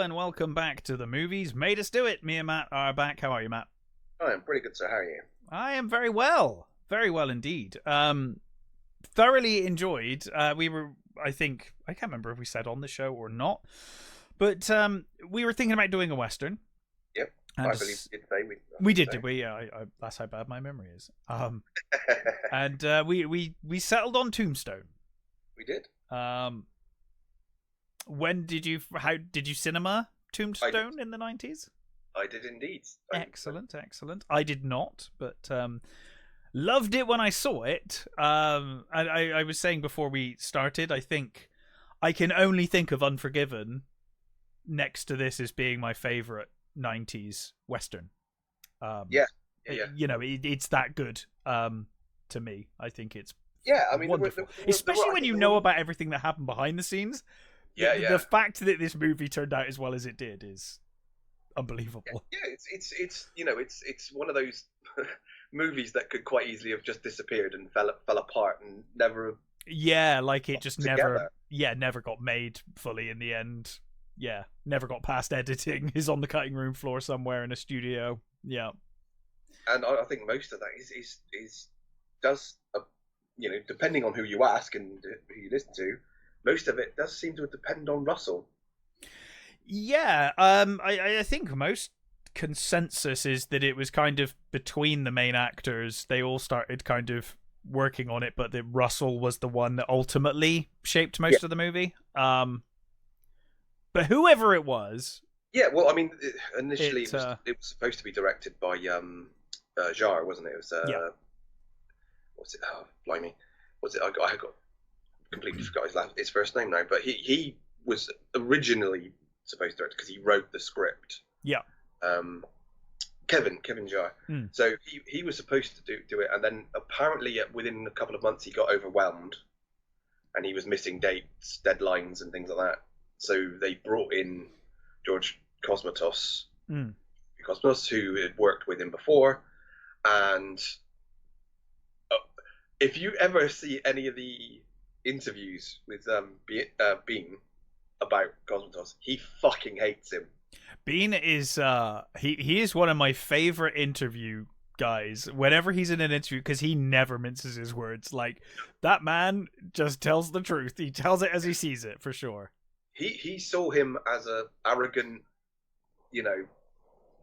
and welcome back to the movies made us do it. Me and Matt are back. How are you, Matt? I am pretty good, sir. How are you? I am very well indeed. Thoroughly enjoyed. I think I can't remember if we said on the show or not, but we were thinking about doing a western. Yep, and I believe we did say we did we? Yeah, that's how bad my memory is. And we settled on Tombstone. We did. When did you? How did you cinema Tombstone in the 90s? I did indeed. Excellent. I did not, but loved it when I saw it. I was saying before we started, I think I can only think of Unforgiven next to this as being my favorite 90s western. Yeah. You know, it's that good to me. I think it's wonderful. There Especially when you know about everything that happened behind the scenes. The fact that this movie turned out as well as it did is unbelievable. Yeah, it's one of those movies that could quite easily have just disappeared and fell apart and never. Yeah, like it just never got made fully in the end. Yeah, never got past editing. Is on the cutting room floor somewhere in a studio. Yeah, and I think most of that does depending on who you ask and who you listen to, most of it does seem to depend on Russell. Yeah, I think most consensus is that it was kind of between the main actors. They all started kind of working on it, but that Russell was the one that ultimately shaped most of the movie. But whoever it was... Yeah, well, I mean, initially it was supposed to be directed by Jar, wasn't it? It was... What's it? Oh, blimey. What's it? I got completely forgot his first name now, but he was originally supposed to direct because he wrote the script. Yeah. Kevin Jar. So he was supposed to do it, and then apparently within a couple of months he got overwhelmed, and he was missing dates, deadlines, and things like that. So they brought in George Cosmatos, who had worked with him before, and if you ever see any of the interviews with Bean about Cosmatos, he fucking hates him. Bean is he is one of my favorite interview guys whenever he's in an interview, because he never minces his words. Like, that man just tells the truth. He tells it as he sees it, for sure. He saw him as a arrogant,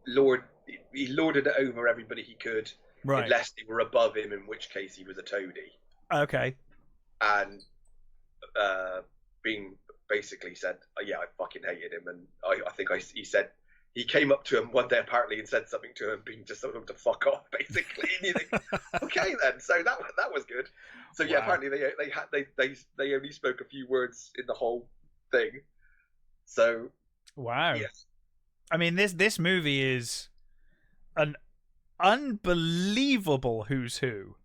lord. He lorded it over everybody he could, right, unless they were above him, in which case he was a toady. Okay. And Bean basically said, yeah, I fucking hated him, and I think he said he came up to him one day apparently and said something to him, Bean just told him to fuck off, basically. And you think, okay then, so that was good. So yeah, apparently they only spoke a few words in the whole thing. So wow, yeah. I mean, this movie is an unbelievable who's who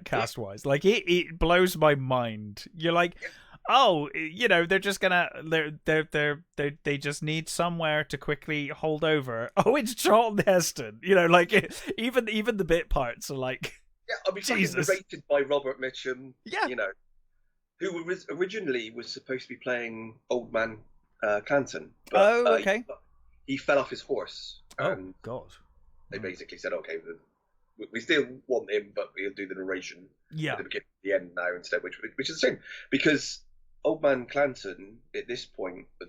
cast wise. Like it blows my mind. You're like, oh, they're just gonna they just need somewhere to quickly hold over. Oh, it's Charlton Heston. Like even the bit parts are like, yeah, I mean, Jesus. Narrated by Robert Mitchum. Yeah, who was originally supposed to be playing Old Man Clanton. But, okay. He fell off his horse. Oh God. They basically said, okay, we still want him, but we'll do the narration at the end now instead, which is the same, because Old Man Clanton at this point, the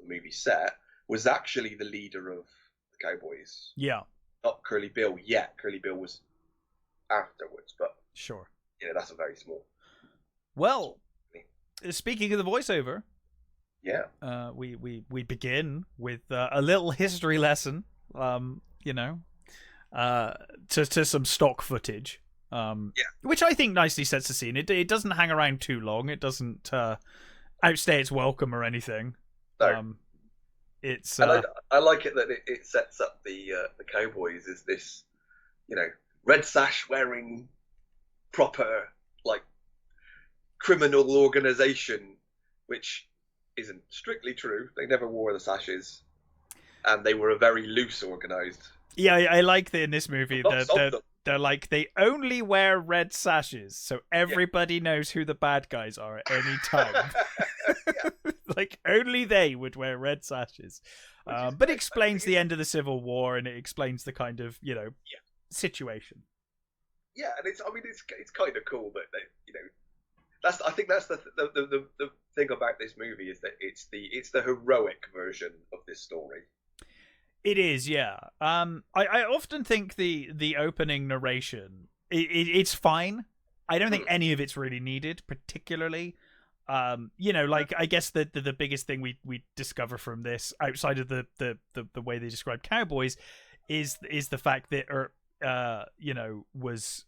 movie set, was actually the leader of the Cowboys. Yeah. Not Curly Bill yet. Curly Bill was afterwards, but sure. That's a very small. Well, speaking of the voiceover, yeah, we begin with a little history lesson. To some stock footage, which I think nicely sets the scene. It doesn't hang around too long. It doesn't outstay its welcome or anything. No. It's and I like it that it sets up the Cowboys as this, red sash wearing, proper, like, criminal organization, which isn't strictly true. They never wore the sashes, and they were a very loose organized. Yeah, I like that in this movie. They're like, they only wear red sashes, so everybody knows who the bad guys are at any time. Like only they would wear red sashes. But it explains the end of the Civil War, and it explains the kind of situation. Yeah, and it's kind of cool that they, I think that's the thing about this movie is that it's the heroic version of this story. It is, yeah. I often think the opening narration it's fine. I don't think any of it's really needed, particularly. Like I guess the biggest thing we discover from this, outside of the way they describe cowboys, is the fact that was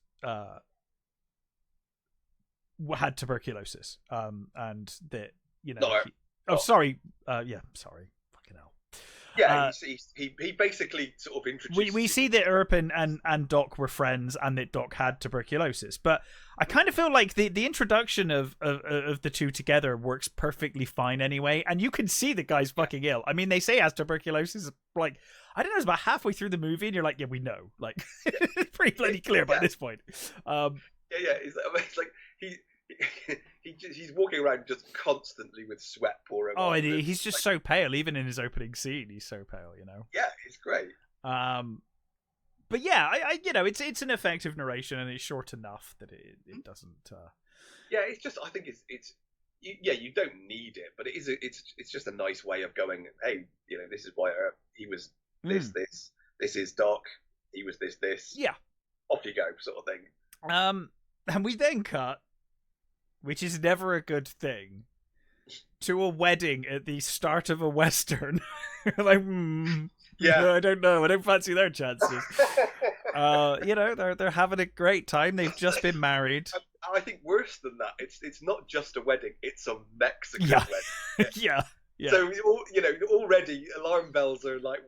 had tuberculosis, and that sorry, fucking hell. Yeah, he basically sort of introduced. We see that Earp and Doc were friends, and that Doc had tuberculosis. But I kind of feel like the introduction of the two together works perfectly fine anyway. And you can see the guy's fucking ill. I mean, they say he has tuberculosis. Like, I don't know, it's about halfway through the movie, and you're like, yeah, we know. Like, it's pretty bloody clear by this point. It's like he's walking around just constantly with sweat pouring. Oh, and he's just so pale. Even in his opening scene, he's so pale. Yeah, he's great. But yeah, it's an effective narration, and it's short enough that it doesn't. Yeah, it's just I think it's you don't need it, but it's just a nice way of going. Hey, this is why he was this. This is Doc. He was this. Yeah. Off you go, sort of thing. And we then cut, which is never a good thing, to a wedding at the start of a Western. Like, yeah, I don't know. I don't fancy their chances. They're having a great time. They've just been married. I think worse than that, it's not just a wedding; it's a Mexican wedding. Yeah. So already alarm bells are like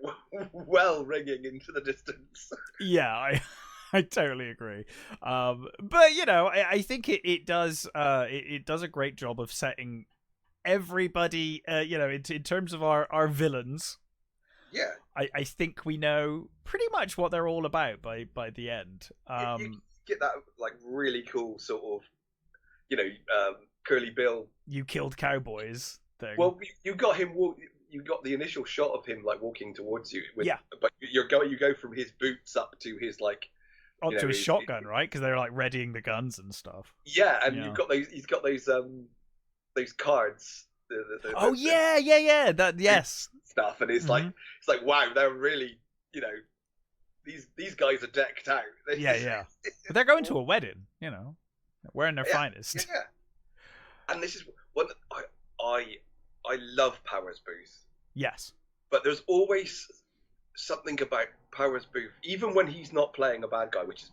well ringing into the distance. Yeah, I totally agree. But I think it does it does a great job of setting everybody in terms of our villains. Yeah. I think we know pretty much what they're all about by the end. You get that like really cool sort of Curly Bill, you killed cowboys thing. Well, you got him you got the initial shot of him like walking towards you but you go from his boots up to his like up to his shotgun, right? Because they're like readying the guns and stuff. Yeah, and he's got those cards. Yes. Stuff, and it's like wow, they're really these guys are decked out. Yeah. But they're going to a wedding, wearing their finest. Yeah. And this is one I love Powers Booth. Yes. But there's always something about Powers Booth, even when he's not playing a bad guy, which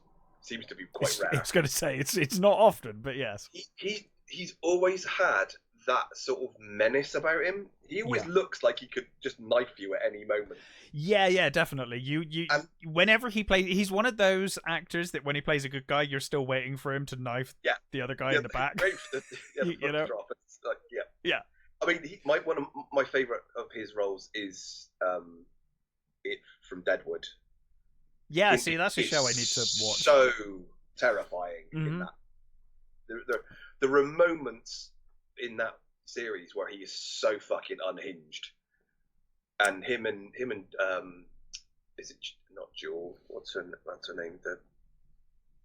seems to be quite rare. I was going to say it's not often, but yes. He's always had that sort of menace about him. He always looks like he could just knife you at any moment. Yeah, definitely. Whenever he plays, he's one of those actors that when he plays a good guy, you're still waiting for him to knife the other guy in the back. Drop. It's like, yeah. I mean, one of my favorite of his roles is it from Deadwood. Yeah, that's a show I need to watch. So terrifying in that. There are moments in that series where he is so fucking unhinged, and him and is it not Jewel? What's her name?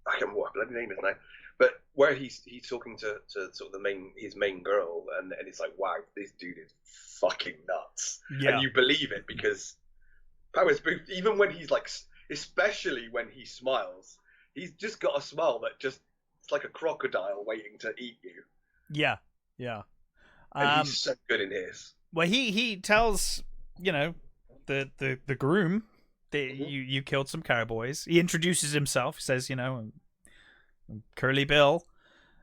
I can't remember what her bloody name is now. But where he's talking to sort of his main girl, and it's like, wow, this dude is fucking nuts. Yeah. And you believe it because Powers Booth, even when he's like, especially when he smiles, he's just got a smile that just it's like a crocodile waiting to eat you. Yeah. And he's so good in his. Well, he tells the groom that you killed some cowboys. He introduces himself. He says, I'm Curly Bill.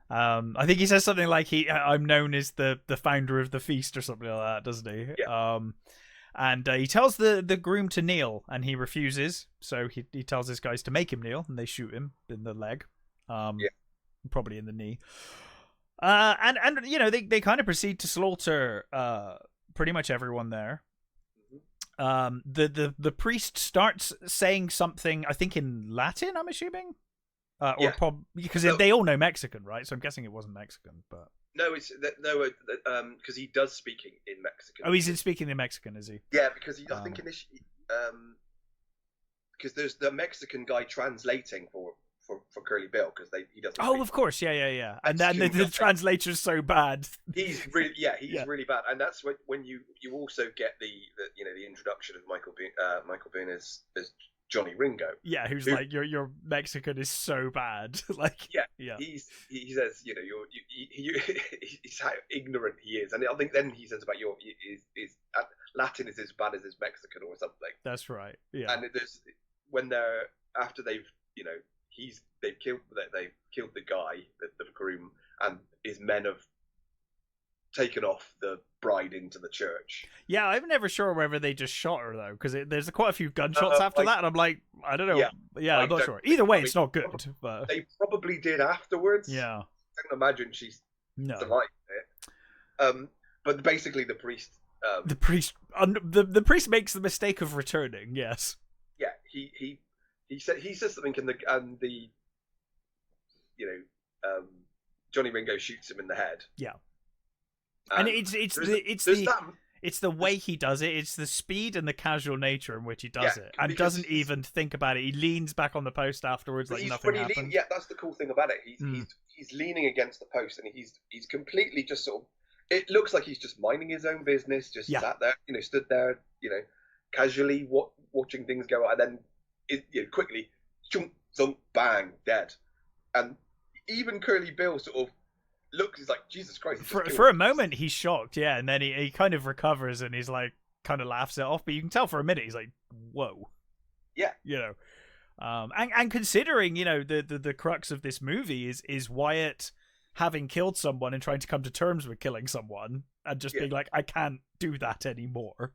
I think he says something like I'm known as the founder of the feast or something like that, doesn't he? Yeah. And he tells the groom to kneel, and he refuses. So he tells his guys to make him kneel, and they shoot him in the leg. Probably in the knee. And they kind of proceed to slaughter pretty much everyone there. The priest starts saying something, I think in Latin, I'm assuming, because they all know Mexican, right? So I'm guessing it wasn't Mexican, but No, it's no, because he does speak in Mexican. Oh, he's speaking in Mexican, is he? Yeah, because I think initially, because there's the Mexican guy translating for Curly Bill because he doesn't. Oh, of course, yeah. And then the translator's so bad. He's really really bad, and that's when you also get the introduction of Michael Biehn as Johnny Ringo. Yeah, who's like your Mexican is so bad. Like he says he's how ignorant he is, and I think then he says about his Latin is as bad as his Mexican or something. That's right. Yeah, and there's when they're after they've they've killed the guy, the groom, and his men have taken off the bride into the church. Yeah, I'm never sure whether they just shot her though, because there's quite a few gunshots after that, and I'm like, I don't know. Yeah, I'm not sure. Either way, it's not good. But they probably did afterwards. Yeah, I can imagine she's delighted it. But basically, the priest. The priest makes the mistake of returning. Yes. Yeah, he says something and the Johnny Ringo shoots him in the head. Yeah. And it's the way he does it. It's the speed and the casual nature in which he does it, and doesn't even think about it. He leans back on the post afterwards like nothing happened. That's the cool thing about it. He's leaning against the post, and he's completely just sort of. It looks like he's just minding his own business, just sat there, stood there, casually watching things go on, and then quickly, chunk, thump, bang, dead, and even Curly Bill sort of. Looks, he's like, Jesus Christ. For a moment, he's shocked, and then he kind of recovers and he's like, kind of laughs it off. But you can tell for a minute, he's like, whoa. Yeah. And considering, the crux of this movie is Wyatt having killed someone and trying to come to terms with killing someone and just being like, I can't do that anymore.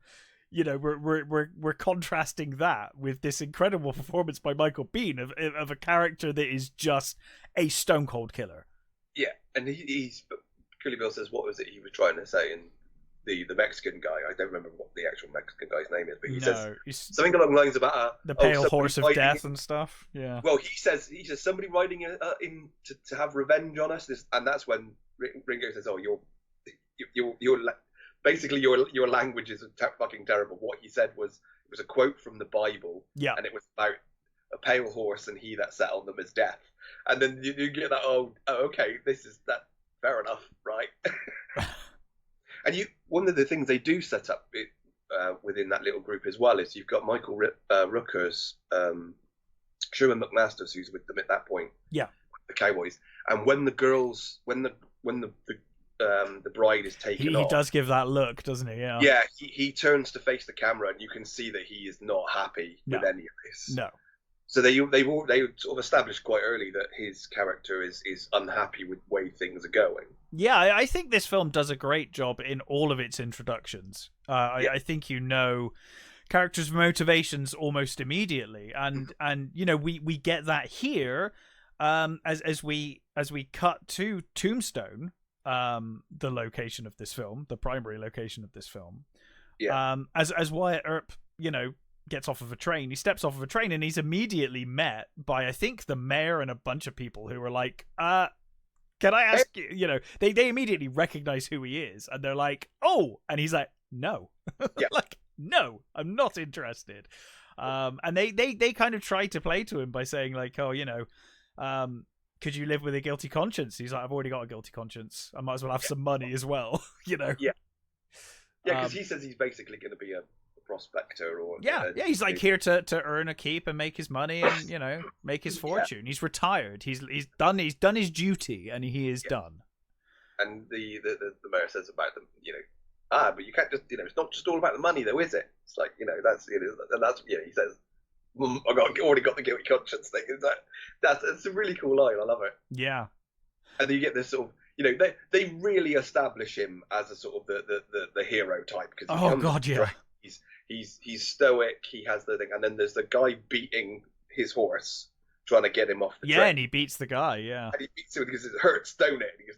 We're contrasting that with this incredible performance by Michael Biehn of a character that is just a stone cold killer. Yeah, and Curly Bill says, what was it he was trying to say? And the Mexican guy, I don't remember what the actual Mexican guy's name is, but he says something along the lines about the pale horse of death and stuff. Yeah. Well, he says somebody riding in to have revenge on us, and that's when Ringo says, "Oh, you're basically your language is fucking terrible." What he said was a quote from the Bible, and it was about a pale horse and he that sat on them is death. And then you get that, okay, this is that, fair enough, right? And one of the things they do set up within that little group as well is you've got Michael Rooker's Sherman McMasters, who's with them at that point, the Cowboys, and when the bride is taken off, he does give that look, doesn't he? Yeah, he turns to face the camera, and you can see that he is not happy with any of this. No. So they sort of established quite early that his character is unhappy with the way things are going. Yeah, I think this film does a great job in all of its introductions. I think characters' motivations almost immediately, and we get that here as we cut to Tombstone, the location of this film, the primary location of this film. Yeah. As Wyatt Earp, gets off of a train. He steps off of a train and he's immediately met by, I think, the mayor and a bunch of people who are like, can I ask you, they immediately recognize who he is and they're like, oh, and he's like, no, like, no, I'm not interested. And they kind of try to play to him by saying like, oh, could you live with a guilty conscience? He's like, I've already got a guilty conscience. I might as well have some money as well, Yeah, because he says he's basically going to be a prospector or he's like here to earn a keep and make his money and make his fortune. He's retired. He's done his duty and he is done. And the mayor says about them, but you can't just it's not just all about the money though, is it? It's like that's and that's he says I already got the guilty conscience thing. It's a really cool line. I love it. Yeah. And then you get this sort of they really establish him as a sort of the hero type because he's stoic, he has the thing, and then there's the guy beating his horse, trying to get him off the train. And he beats the guy, and he beats him because it hurts, don't it? And he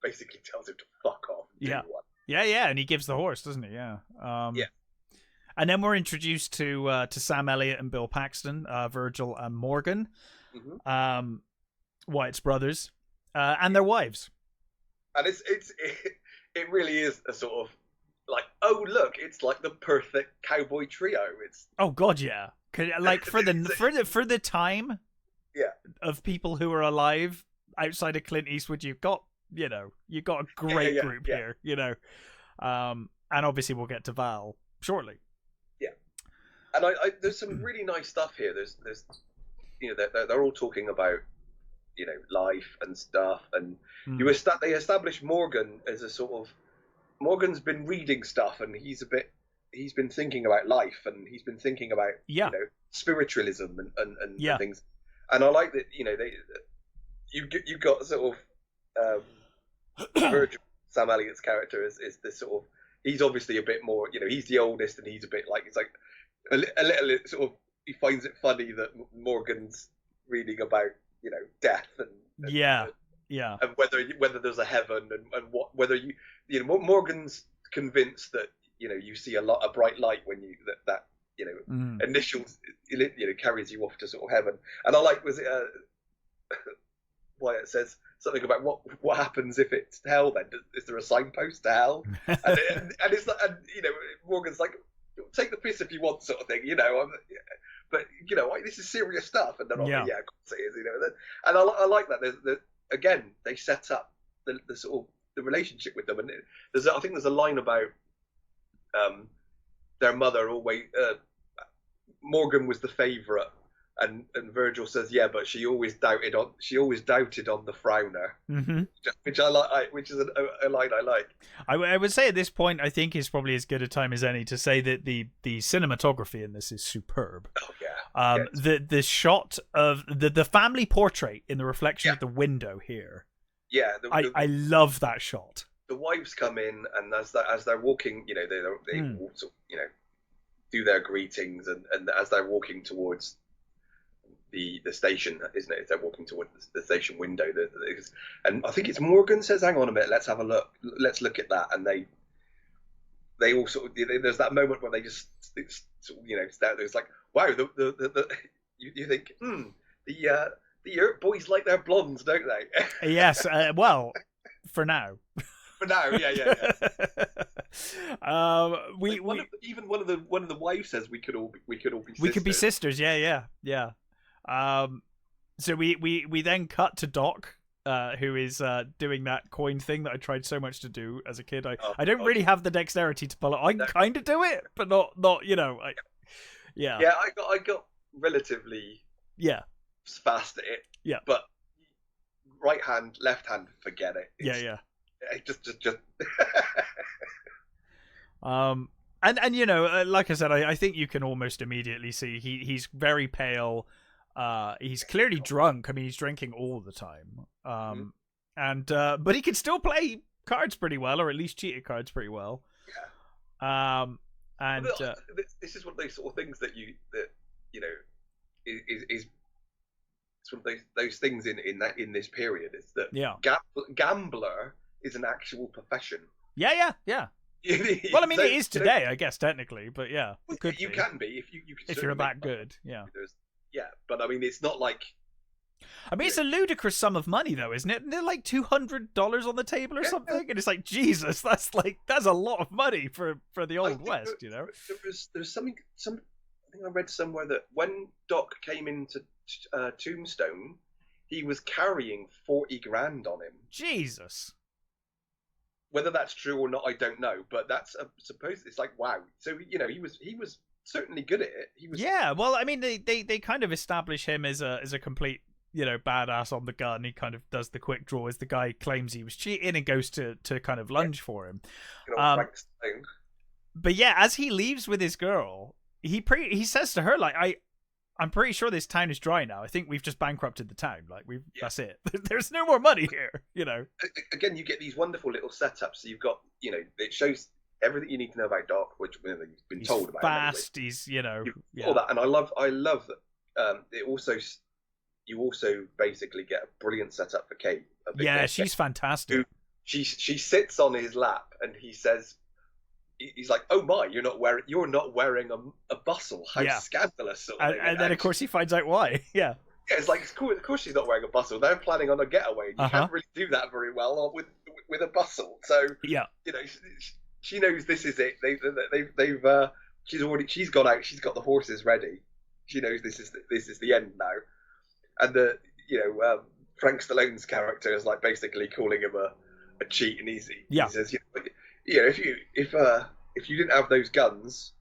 basically tells him to fuck off and do one. And he gives the horse, doesn't he? And then we're introduced to Sam Elliott and Bill Paxton, Virgil and Morgan, Wyatt's brothers, and their wives. And it really is a sort of like, oh look, it's like the perfect cowboy trio. It's Oh God, yeah. Like for the time, yeah, of people who are alive outside of Clint Eastwood, you've got a great group here, and obviously we'll get to Val shortly. Yeah, and I there's some really nice stuff here. There's they're all talking about life and stuff, and they establish Morgan as a sort of Morgan's been reading stuff, and he's been thinking about life, and he's been thinking about spiritualism and things. And I like that you got sort of Virgil, Sam Elliott's character is this sort of, he's obviously a bit more, he's the oldest, and he's a bit like, it's like a little sort of, he finds it funny that Morgan's reading about death and and whether there's a heaven and whether Morgan's convinced that you see a bright light when you that initial carries you off to sort of heaven. And I like, was it why it says something about what happens if it's hell, then is there a signpost to hell? and it's like, and Morgan's like, take the piss if you want, sort of thing, but this is serious stuff. And then of course it is, and I like that. There's again, they set up the sort of the relationship with them, and I think there's a line about their mother always Morgan was the favourite, and Virgil says, yeah, but she always doubted on the frowner, which I like, which is a line I like. I would say at this point, I think is probably as good a time as any to say that the cinematography in this is superb. Oh yeah. The shot of the family portrait in the reflection of the window here. Yeah, I love that shot. The wives come in, and as they're walking, they do their greetings, and as they're walking towards the station, isn't it? They're walking towards the station window. And I think it's Morgan says, "Hang on a minute, let's have a look. Let's look at that." And they all sort of, there's that moment where they just there's like, wow, you think the Earth boys like their blondes, don't they? Yes, well, for now. For now, yeah. Even one of the wives says we could all be sisters. We could be sisters, yeah. So we then cut to Doc, who is doing that coin thing that I tried so much to do as a kid. I don't really have the dexterity to pull it. I can kind of do it, but not Yeah, I got relatively fast at it. Yeah, but right hand, left hand, forget it. Yeah. Just. And like I said, I think you can almost immediately see he's very pale. He's clearly drunk. I mean, he's drinking all the time. But he can still play cards pretty well, or at least cheated cards pretty well. Yeah. And this is one of those sort of things that is it's one of those things in this period, is that gambler is an actual profession. Yeah. Well, I mean, it is today, I guess, technically, but yeah, you can be if you're that good. Yeah. Yeah, but I mean, it's not like. I mean, it's a ludicrous sum of money, though, isn't it? And they're like $200 on the table or something, and it's like, Jesus, that's a lot of money for the Old West, There's something. I think I read somewhere that when Doc came into Tombstone, he was carrying 40 grand on him. Jesus. Whether that's true or not, I don't know. But that's supposed. It's like, wow. So he was certainly good at it. He was. Yeah. Well, I mean, they kind of establish him as a complete badass on the gun. He kind of does the quick draw as the guy claims he was cheating and goes to kind of lunge for him. But yeah, as he leaves with his girl, he says to her, like, I'm pretty sure this town is dry now. I think we've just bankrupted the town. Like that's it. There's no more money here. Again, you get these wonderful little setups. So you've got, it shows everything you need to know about Doc, which you've been told about. Fast. He's all that, and I love that. You also basically get a brilliant setup for Kate. Yeah, she's fantastic. She sits on his lap, and he says. He's like, oh my, you're not wearing a bustle. How scandalous! Sort of and then of course he finds out why. Yeah, it's like, it's cool. Of course she's not wearing a bustle. They're planning on a getaway. You can't really do that very well with with a bustle. So Yeah. you know, she knows this is it. They've she's gone out. She's got the horses ready. She knows this is the end now. And Frank Stallone's character is like basically calling him a cheat, and he says, if you didn't have those guns,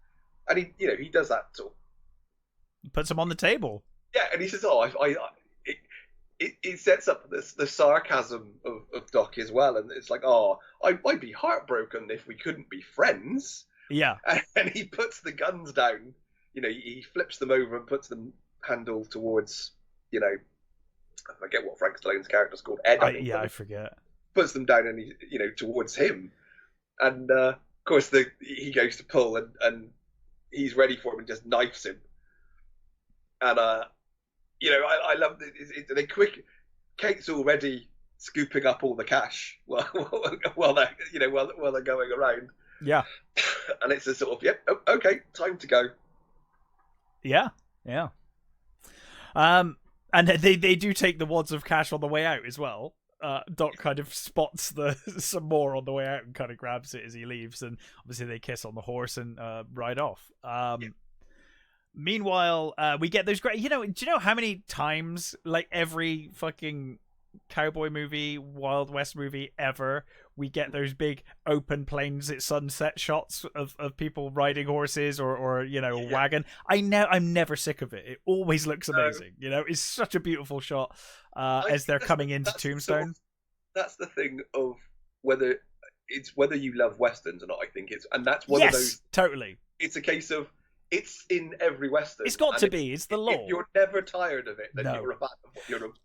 and he does that sort of, puts them on the table. Yeah, and he says, it sets up the sarcasm of Doc as well, and it's like, I'd be heartbroken if we couldn't be friends. Yeah, and he puts the guns down. He flips them over and puts them handle towards, I forget what Frank Stallone's character's called, Ed. I forget. Puts them down and towards him, and of course he goes to pull and he's ready for him and just knifes him. And I love they quick. Kate's already scooping up all the cash while they're going around. Yeah, and it's a sort of okay, time to go. Yeah. And they do take the wads of cash on the way out as well. Doc kind of spots some more on the way out and kind of grabs it as he leaves, and obviously they kiss on the horse and ride off. Meanwhile, we get those great. Do you know how many times, like every fucking cowboy movie, Wild West movie ever, we get those big open plains at sunset shots of people riding horses or a wagon. I'm never sick of it. It always looks amazing. It's such a beautiful shot as they're coming into Tombstone. That's the thing of whether you love westerns or not. I think that's one of those. Totally. It's a case of it's in every western. It's got to be. It's the law. If you're never tired of it, then you're a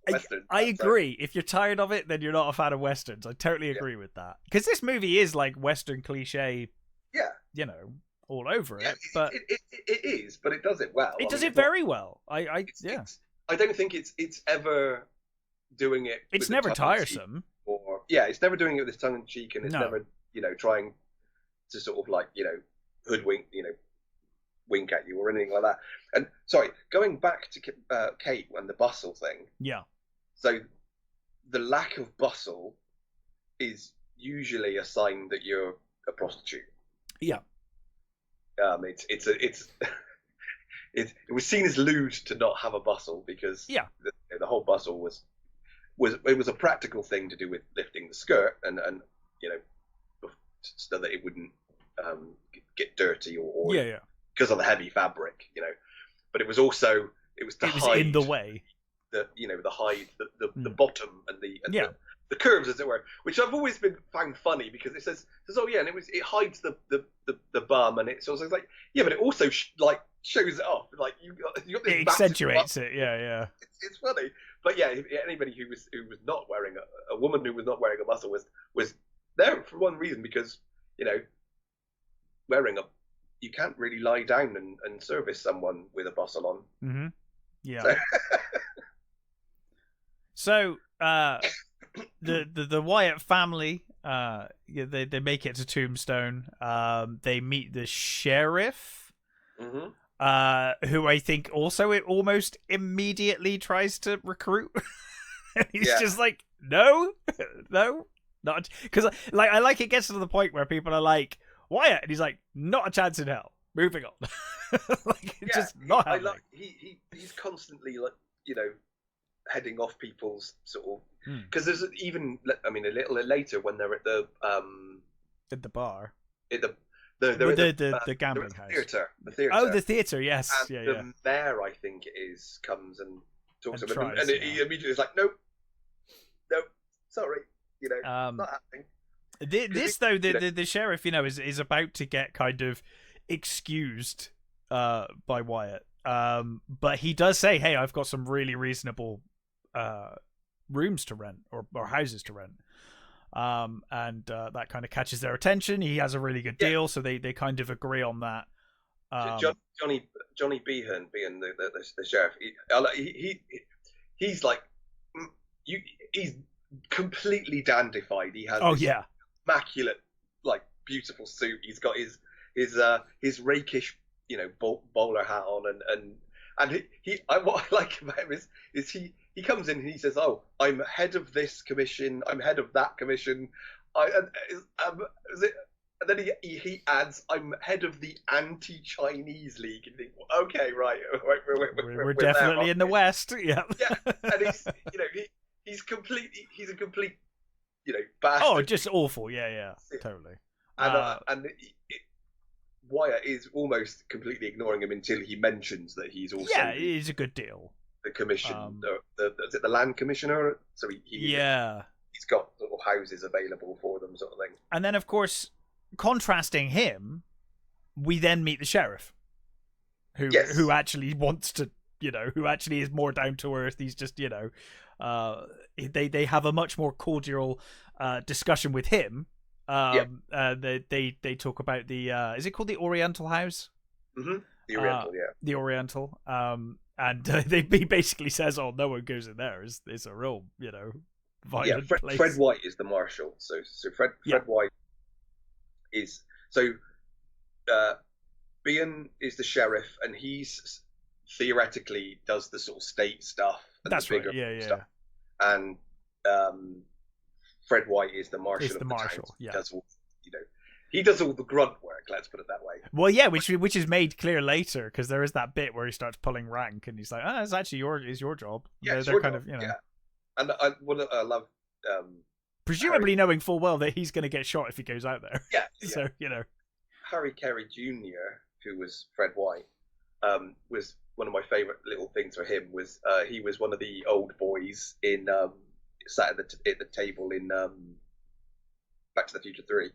western. I agree. If you're tired of it, then you're not a fan of westerns. I totally agree with that. Because this movie is like western cliche. Yeah. All over it. But it is, but it does it well. It does it very well. I don't think it's ever doing it. It's never tiresome. It's never doing it with this tongue in cheek, and it's never trying to sort of like hoodwink wink at you or anything like that. And sorry, going back to Kate and the bustle thing. Yeah. So the lack of bustle is usually a sign that you're a prostitute. Yeah. It was seen as lewd to not have a bustle because the whole bustle was a practical thing to do with lifting the skirt and so that it wouldn't get dirty or because of the heavy fabric, but it was also to hide in the way the bottom and the curves, as it were, which I've always found funny because it says and it hides the bum, and it's also like but it also shows it off, like you got this, it accentuates it. It's funny, but anybody who was not wearing a woman who was not wearing a muscle was there for one reason, because wearing you can't really lie down and service someone with a bustle on. Mm-hmm. Yeah. So the Wyatt family, they make it to Tombstone. They meet the sheriff, who I think also it almost immediately tries to recruit. And he's just like, no, not because I like it gets to the point where people are like, Wyatt, and he's like, not a chance in hell.Moving on. Just not happening. He's constantly heading off people's sort of, because there's even a little later when they're at the bar, at the gambling house, the theater. Oh, the theater, yes, and the mayor, I think it is, comes and talks to him, and he immediately is like, nope, sorry, not happening. The sheriff, is about to get kind of excused by Wyatt, but he does say, hey, I've got some really reasonable rooms to rent or houses to rent, and that kind of catches their attention. He has a really good deal, so they kind of agree on that. Johnny Behan being the sheriff, he's like, he's completely dandified. He has immaculate, beautiful suit. He's got his rakish, bowler hat on, and what I like about him is he comes in and he says, "Oh, I'm head of this commission. I'm head of that commission. Is it? And then he adds, "I'm head of the anti-Chinese league." And you think, okay, right, we're definitely in the West. Yeah. Yeah, and he's a complete bastard. Oh, just awful. Yeah, totally. And Wyatt is almost completely ignoring him until he mentions that he's also he's a good deal. The commission, is it the land commissioner? So he's got little houses available for them, sort of thing. And then, of course, contrasting him, we then meet the sheriff, who actually wants to, who actually is more down to earth. He's just, they have a much more cordial discussion with him. They talk about the is it called the Oriental House? Mm-hmm. The Oriental, the Oriental. And he basically says, "Oh, no one goes in there. It's a real, violent place." Fred White is the marshal. So Fred White is Bean is the sheriff, and he's theoretically does the sort of state stuff. And that's the bigger right. Stuff. And Fred White is the marshal. He's the marshal. Yeah. He does all the grunt work. Let's put it that way. Well, yeah, which is made clear later, because there is that bit where he starts pulling rank, and he's like, "Oh, it's actually your job." Yeah, they're kind of, Yeah. And I love. Presumably knowing full well that he's going to get shot if he goes out there. Yeah. So Harry Carey Jr., who was Fred White, was one of my favourite little things for him. Was he was one of the old boys in sat at the table in Back to the Future 3.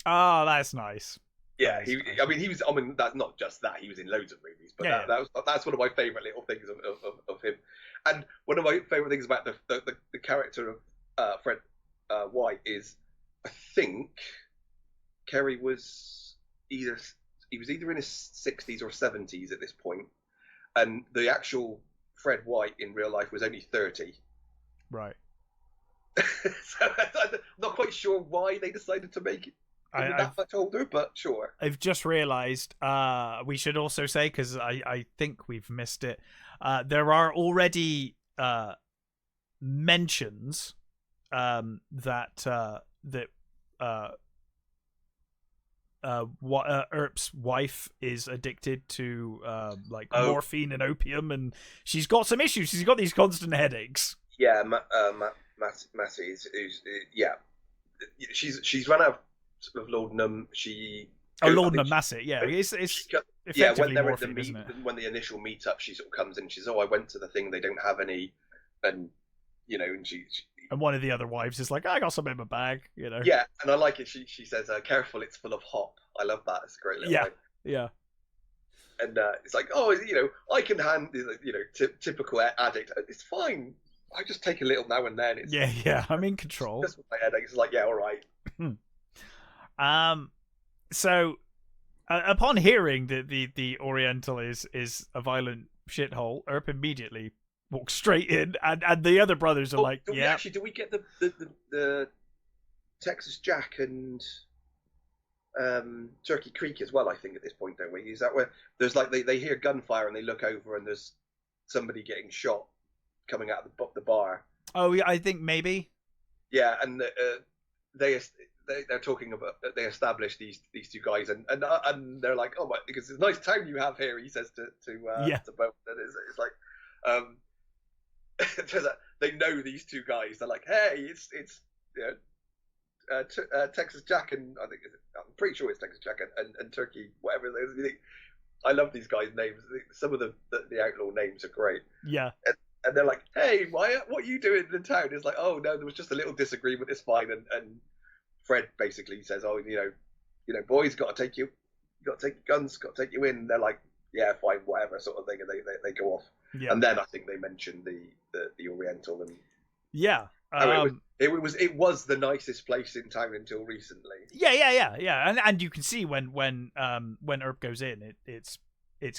Oh, that's nice. Yeah, he was. I mean, that's not just that. He was in loads of movies, but that's one of my favourite little things of him. And one of my favourite things about the character of Fred White is, I think Kerry was either in his 60s or 70s at this point, and the actual Fred White in real life was only 30. Right. So I'm not quite sure why they decided to make it that much older, but sure. I've just realised we should also say, because I think we've missed it, there are already mentions that Earp's wife is addicted to morphine and opium, and she's got some issues. She's got these constant headaches. Yeah, Matty is she's run out of laudanum. Laudanum, that's it. Yeah, it's effectively when morphine, isn't it? When the initial meetup, she sort of comes in. And she's, "Oh, I went to the thing. They don't have any," and and she and one of the other wives is like, "I got some in my bag," Yeah, and I like it. She says, "Careful, it's full of hop." I love that. It's a great little line. Yeah. And it's like, "Oh, I can typical addict. It's fine. I just take a little now and then." Yeah, I'm in control. Just with my headache, it's like, yeah, all right. So, upon hearing that the Oriental is a violent shithole, Earp immediately walks straight in, and the other brothers are like, "Yeah." Actually, do we get the Texas Jack and Turkey Creek as well? I think at this point, don't we? Is that where there's like they hear gunfire and they look over and there's somebody getting shot coming out of the bar? Oh yeah, I think maybe. Yeah, and they're talking about, they established these two guys, and they're like, "Oh my, because it's a nice town you have here," he says to Bo. And it's like, they know these two guys. They're like, "Hey, it's Texas Jack and I'm pretty sure it's Texas Jack and Turkey, whatever it is." I love these guys' names. Some of the outlaw names are great. Yeah. And they're like, "Hey, Wyatt, what are you doing in town?" It's like, "Oh no, there was just a little disagreement. It's fine." And Fred basically says, "Oh, boys, got to take your guns, got to take you in." And they're like, "Yeah, fine, whatever," sort of thing, and they go off. Yeah. And then I think they mentioned the Oriental, and yeah, it was the nicest place in town until recently. Yeah, and you can see when Earp goes in, it's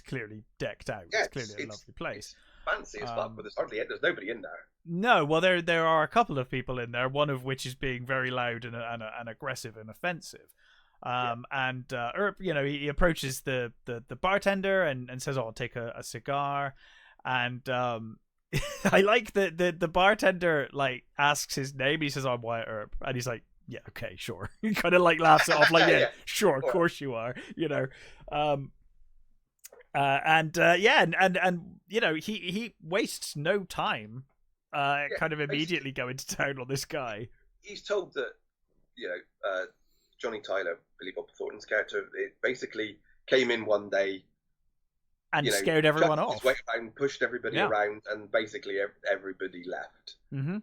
clearly decked out. Yeah, it's clearly a lovely place. Fancy as fuck, but there's nobody in there. No, well, there are a couple of people in there, one of which is being very loud and aggressive and offensive. And Earp, he approaches the bartender and says, "Oh, I'll take a cigar." And I like that the bartender asks his name. He says, "I'm Wyatt Earp," and he's like, yeah, okay, sure. He kind of like laughs it off, like, yeah, Yeah, sure, of course you are, and you know, he wastes no time, yeah. kind of Basically, immediately going to town on this guy. he's told that, Johnny Tyler, Billy Bob Thornton's character, it basically came in one day, And scared everyone chucked his off. weight around, pushed everybody Yeah. around, and basically everybody left. Mm-hmm.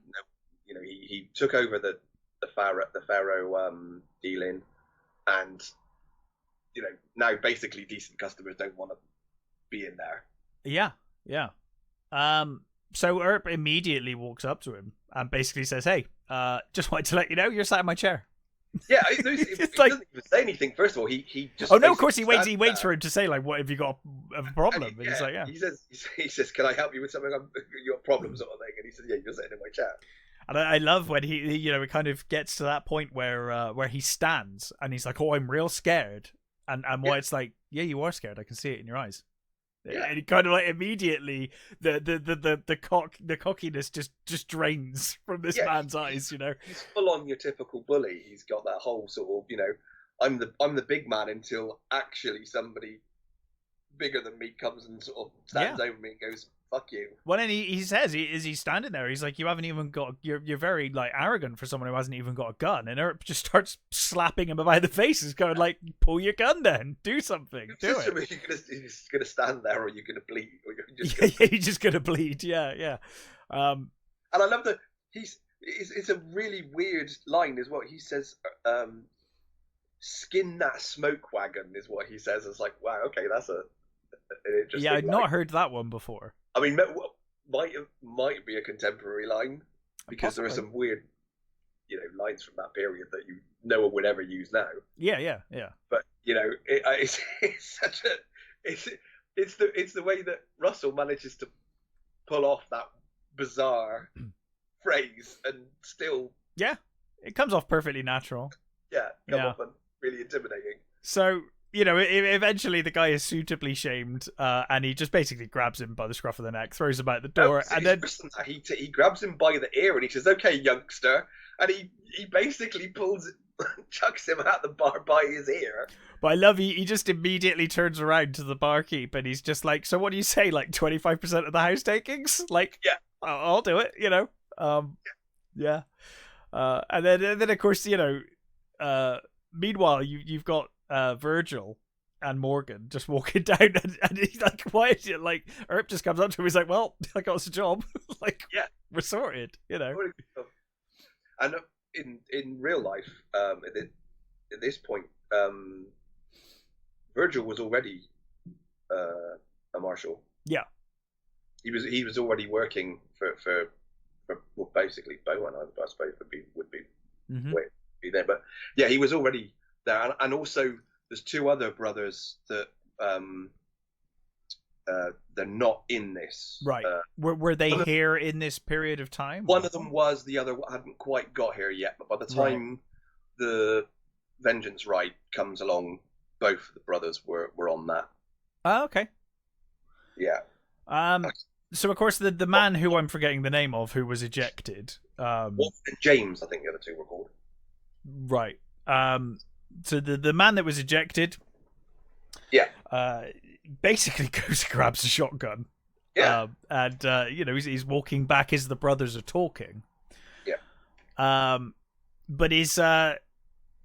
You know, he took over the Pharaoh dealing, and you know, now basically decent customers don't want to be in there. Yeah, yeah. So Earp immediately walks up to him and basically says, "Hey, just wanted to let you know you're sat in my chair." Yeah, he doesn't even say anything. First of all, he just. Oh no, of course he waits. He waits for him to say, like, "What have you got a problem?" And he's like, "Yeah." He says, "Can I help you with something? You got problems, sort of thing." And he says, "Yeah, you're sitting in my chair." And I love when he, you know, it kind of gets to that point where he stands and he's like, "Oh, I'm real scared," and Wyatt's like, "Yeah, you are scared. I can see it in your eyes." Yeah. And he kind of like immediately the cockiness just drains from this man's eyes, you know. He's full on your typical bully. He's got that whole sort of, you know, I'm the big man until actually somebody bigger than me comes and sort of stands over me and goes, "Fuck you." Well, and he says, he's standing there, he's like, "You haven't even got, you're very like arrogant for someone who hasn't even got a gun." And Earp just starts slapping him by the faces, going like, "Pull your gun then, do something, do it." You're just gonna stand there, or you're gonna bleed, or you're just gonna bleed. Yeah. And I love that it's a really weird line is what he says. Skin that smoke wagon is what he says. It's like, wow, okay, that's an interesting. Yeah, I'd not heard that one before. I mean, might be a contemporary line because there are some weird, you know, lines from that period that no one would ever use now. Yeah. But you know, it's such a it's the way that Russell manages to pull off that bizarre phrase and still it comes off perfectly natural. Come off and really intimidating. So, you know, eventually the guy is suitably shamed, and he just basically grabs him by the scruff of the neck, throws him out the door, and then he grabs him by the ear and he says, "Okay, youngster," and he basically chucks him out the bar by his ear. But I love he just immediately turns around to the barkeep and he's just like, "So what do you say? Like 25% of the house takings? Like, yeah, I'll do it." You know, yeah. And then of course, you know, meanwhile you've got Virgil and Morgan just walking down, and he's like, "Why is it?" Like, Earp just comes up to him. He's like, "Well, I got us a job. Like, we're sorted." You know. And in real life, at this point, Virgil was already a marshal. Yeah, he was already working for well, basically Bowen, I suppose would be there. But yeah, he was already there, and also there's two other brothers that they're not in this. Right. Were they here in this period of time? One of them was, the other hadn't quite got here yet. But by the time the Vengeance Ride comes along, both the brothers were on that. Oh, okay. Yeah. So of course the man who I'm forgetting the name of, who was ejected. James, I think the other two were called. Right. So the man that was ejected. Yeah. Basically goes and grabs a shotgun. Yeah. And you know, he's walking back as the brothers are talking. Yeah. But is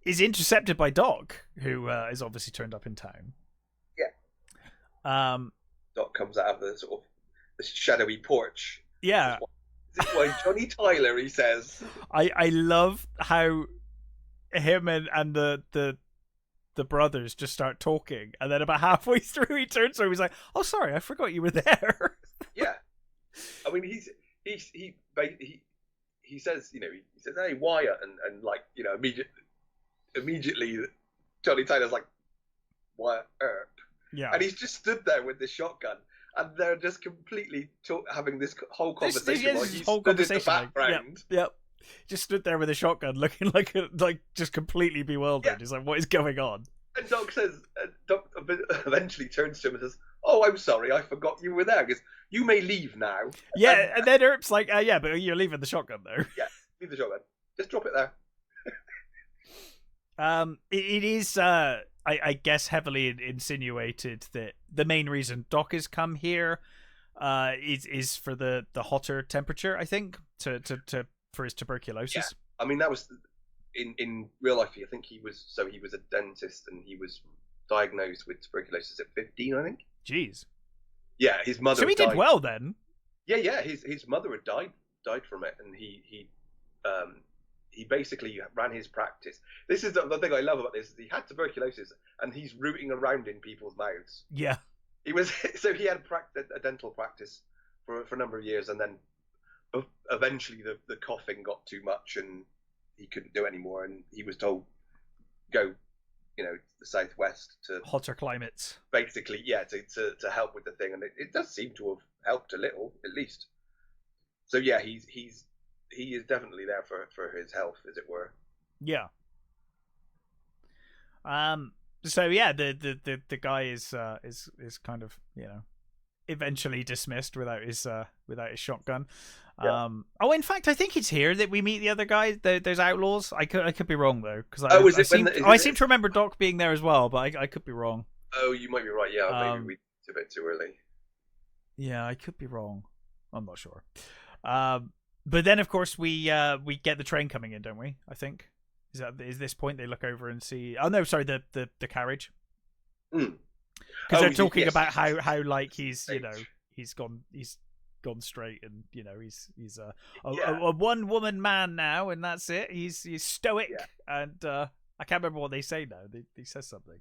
intercepted by Doc, who is obviously turned up in town. Yeah. Doc comes out of the sort of the shadowy porch. Yeah. This is why Johnny Tyler, he says. I love how him and the brothers just start talking, and then about halfway through he turns to him, he's like, "Oh, sorry, I forgot you were there." Yeah. I mean, he says, you know, he says, "Hey, Wyatt," and like, you know, immediately Johnny Tyler's like, "Wyatt Earp." Yeah. And he's just stood there with this shotgun, and they're just completely having this whole conversation while he's stood in the background. Yep. Just stood there with a shotgun, looking like just completely bewildered. Yeah. He's like, "What is going on?" And Doc eventually turns to him and says, "Oh, I'm sorry, I forgot you were there. Because you may leave now." Yeah, and then Earp's like, "Yeah, but you're leaving the shotgun though." Yeah, leave the shotgun. Just drop it there. It is, I guess, heavily insinuated that the main reason Doc has come here, is for the hotter temperature. I think to for his tuberculosis. Yeah, I mean that was in real life. I think he was a dentist, and he was diagnosed with tuberculosis at 15. I think. Jeez. Yeah, his mother. So he did well then. Yeah. His mother had died from it, and he basically ran his practice. This is the thing I love about this. Is he had tuberculosis, and he's rooting around in people's mouths. Yeah. He was so he had a dental practice for a number of years, and then eventually the coughing got too much, and he couldn't do it anymore, and he was told go, to the southwest to hotter climates. Basically, yeah, to help with the thing, and it does seem to have helped a little, at least. So yeah, he is definitely there for his health, as it were. Yeah. So yeah, the guy is kind of, eventually dismissed without his shotgun. Yeah. In fact, I think it's here that we meet the other guy. Those outlaws. I could be wrong though, because I seem to remember Doc being there as well, but I could be wrong. Oh, you might be right. Yeah, maybe it's a bit too early. Yeah, I could be wrong. I'm not sure. But then of course we get the train coming in, don't we? I think is this point they look over and see. Oh no, sorry, the carriage. Because they're talking about how like he's he's gone straight, and he's a one woman man now, and that's it. He's stoic, and I can't remember what they say now. He says something.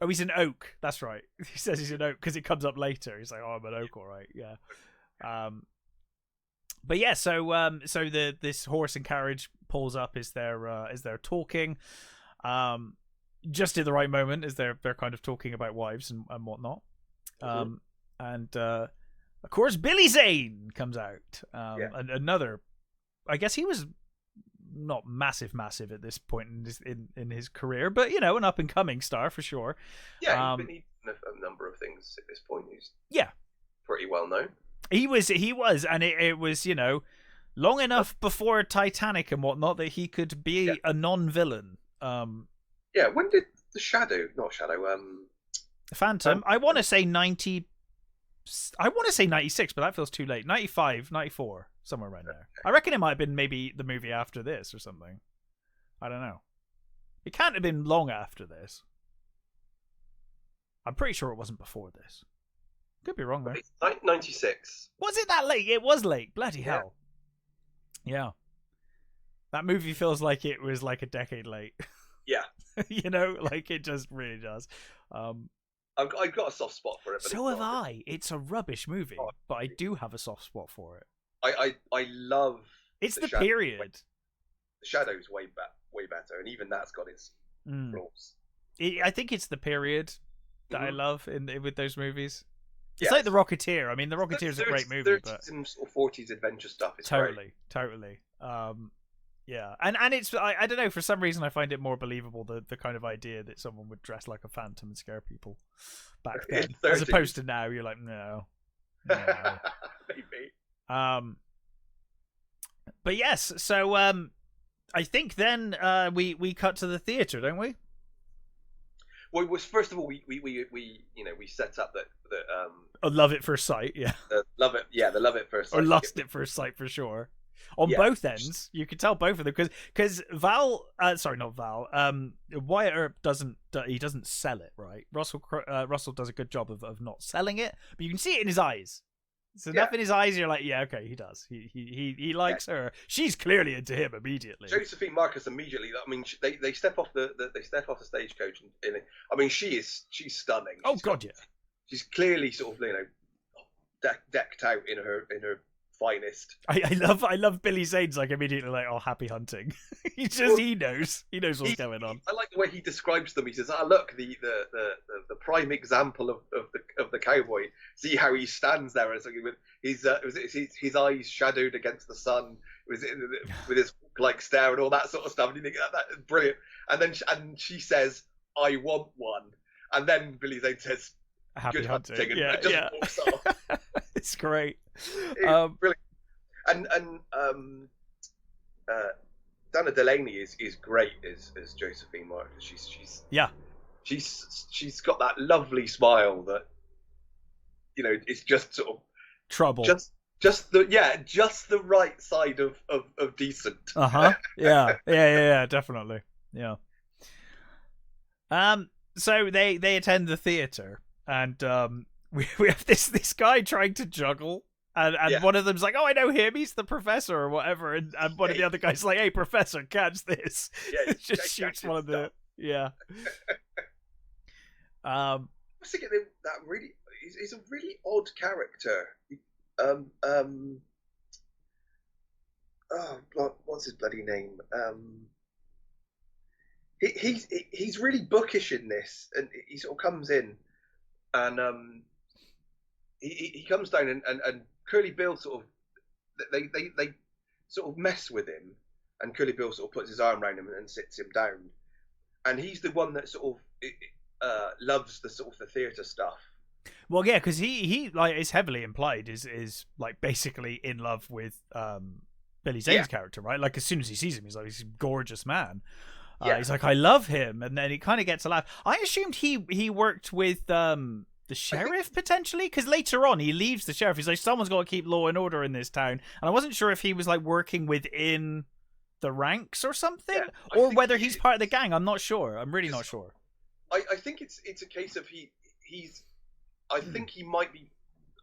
Oh, he's an oak. That's right. He says he's an oak because it comes up later. He's like, oh, I'm an oak, all right, yeah. But yeah, so this horse and carriage pulls up as they're talking, just at the right moment as they're kind of talking about wives and whatnot. And of course Billy Zane comes out. And another, I guess he was not massive at this point in his career, but an up and coming star for sure. Yeah, he's been a number of things at this point. He's pretty well known. He was, and it was long enough before Titanic and whatnot that he could be a non-villain. Yeah, when did Phantom? I want to say 90. I want to say 96, but that feels too late. 95, 94, somewhere around there. I reckon it might have been maybe the movie after this or something. I don't know. It can't have been long after this. I'm pretty sure it wasn't before this. Could be wrong though. 96. Was it that late? It was late. Bloody hell. Yeah. That movie feels like it was like a decade late. Yeah. Like it just really does. I've got a soft spot for it. But so have I. It's a rubbish movie, but I do have a soft spot for it. I love. It's the period. The Shadow's way better, and even that's got its flaws. I think it's the period that I love with those movies. It's like The Rocketeer. I mean, The Rocketeer is a great movie, 30s and 40s adventure stuff is totally. Yeah, and it's I don't know, for some reason I find it more believable, the kind of idea that someone would dress like a phantom and scare people back then, as opposed to now. You're like, no. Maybe. But yes, so I think then we cut to the theater, don't we? Well, first of all, we set up that love at first sight, yeah. The love at first sight, or lust at first sight for sure. On both ends, you could tell both of them because Val, not Val. Wyatt Earp doesn't sell it, right? Russell does a good job of not selling it, but you can see it in his eyes. It's enough in his eyes. You're like, yeah, okay, he does. He likes her. She's clearly into him immediately. Josephine Marcus immediately. I mean, they step off the stagecoach, and I mean, she's stunning. Oh God, yeah. She's clearly sort of decked out in her finest. I love Billy Zane's like immediately like, oh, happy hunting. he knows what's going on. I like the way he describes them. He says, look, the prime example of the cowboy. See how he stands there with his eyes shadowed against the sun, with his like stare and all that sort of stuff. And you think that is brilliant. And then she says, I want one. And then Billy Zane says, happy good hunting. And just walks off. It's great. It's brilliant. And Dana Delaney is great as Josephine Marks. She's got that lovely smile that, you know, it's just sort of trouble. Just the right side of decent. Yeah, definitely. Yeah. So they attend the theater, and we have this guy trying to juggle, and one of them's like, "Oh, I know him. He's the professor or whatever," and one of the other guys like, "Hey, professor, catch this!" Yeah, just shoots one of the I was thinking that really he's a really odd character. What's his bloody name? He's really bookish in this, and he sort of comes in, and he comes down, and Curly Bill sort of they sort of mess with him, and Curly Bill sort of puts his arm around him and sits him down, and he's the one that sort of loves the sort of the theatre stuff. Well, yeah, because he like is heavily implied is like basically in love with Billy Zane's character, right? Like as soon as he sees him, he's like, he's a gorgeous man. He's like, I love him, and then he kind of gets a laugh. I assumed he worked with the sheriff potentially, because later on he leaves the sheriff. He's like, someone's got to keep law and order in this town, and I wasn't sure if he was like working within the ranks or something, or whether he's part of the gang. I'm not sure. I'm really not sure. I think it's a case of he's. I think he might be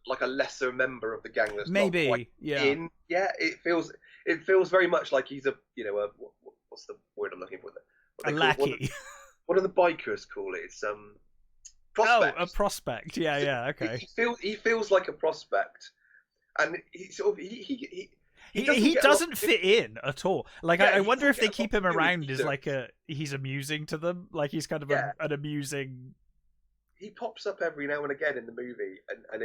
like a lesser member of the gang that's maybe not quite in. Yeah, it feels very much like he's a what's the word I'm looking for? A lackey. What do the bikers call it? It's prospect. Oh, a prospect. Yeah. Okay. He feels like a prospect, and he sort of he doesn't fit in at all. Like I wonder if they keep him around as like he's amusing to them. Like he's kind of an amusing. He pops up every now and again in the movie, and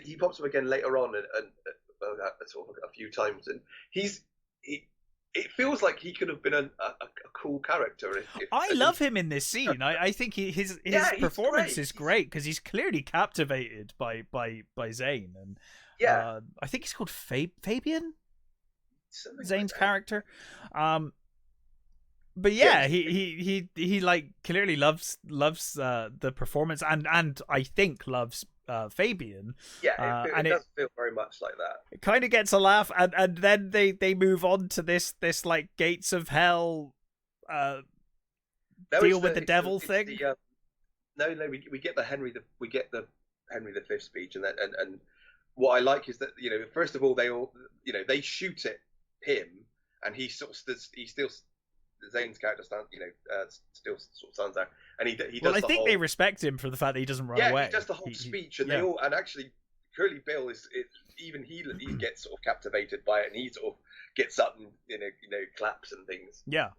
he pops up again later on, and sort of a few times, and it feels like he could have been a cool character. I love him in this scene. I think his performance is great because he's clearly captivated by Zane, and I think he's called Fabian, Zane's character. But yeah, he like clearly loves the performance, and I think loves Fabian. Yeah, it does feel very much like that. It kind of gets a laugh, and then they move on to this like gates of hell deal with the devil thing. We get the Henry V speech, and what I like is that, you know, first of all they shoot at him, and he still Zane's character still sort of stands there, and he does. Well, I think they respect him for the fact that he doesn't run away. Yeah, he does the whole speech, and they all, and actually Curly Bill he gets sort of captivated by it, and he sort of gets up and claps and things. Yeah.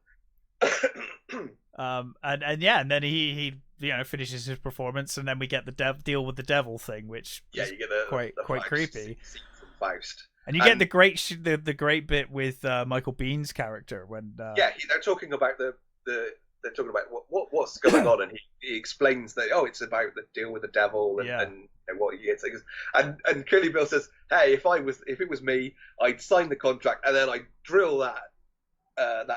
And then he finishes his performance, and then we get the deal with the devil thing, which you get quite creepy. Faust. And you get the great bit with Michael Bihn's character when they're talking about what's going on, and he explains that it's about the deal with the devil and what he gets, and Curly Bill says, hey, if it was me, I'd sign the contract and then I'd drill that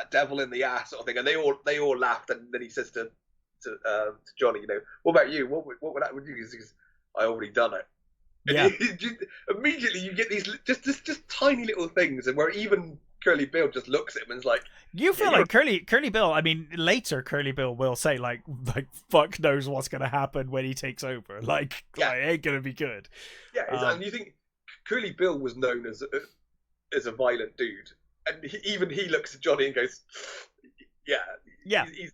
devil in the ass sort of thing, and they all laughed, and then he says to Johnny, what about you? What would that would you? He says, I already done it. Yeah. Immediately you get these just tiny little things, and where even Curly Bill just looks at him and is like, you feel like Curly Bill. I mean, later Curly Bill will say like fuck knows what's gonna happen when he takes over. Like it ain't gonna be good. Yeah, and you think Curly Bill was known as a violent dude, and even he looks at Johnny and goes, yeah, he's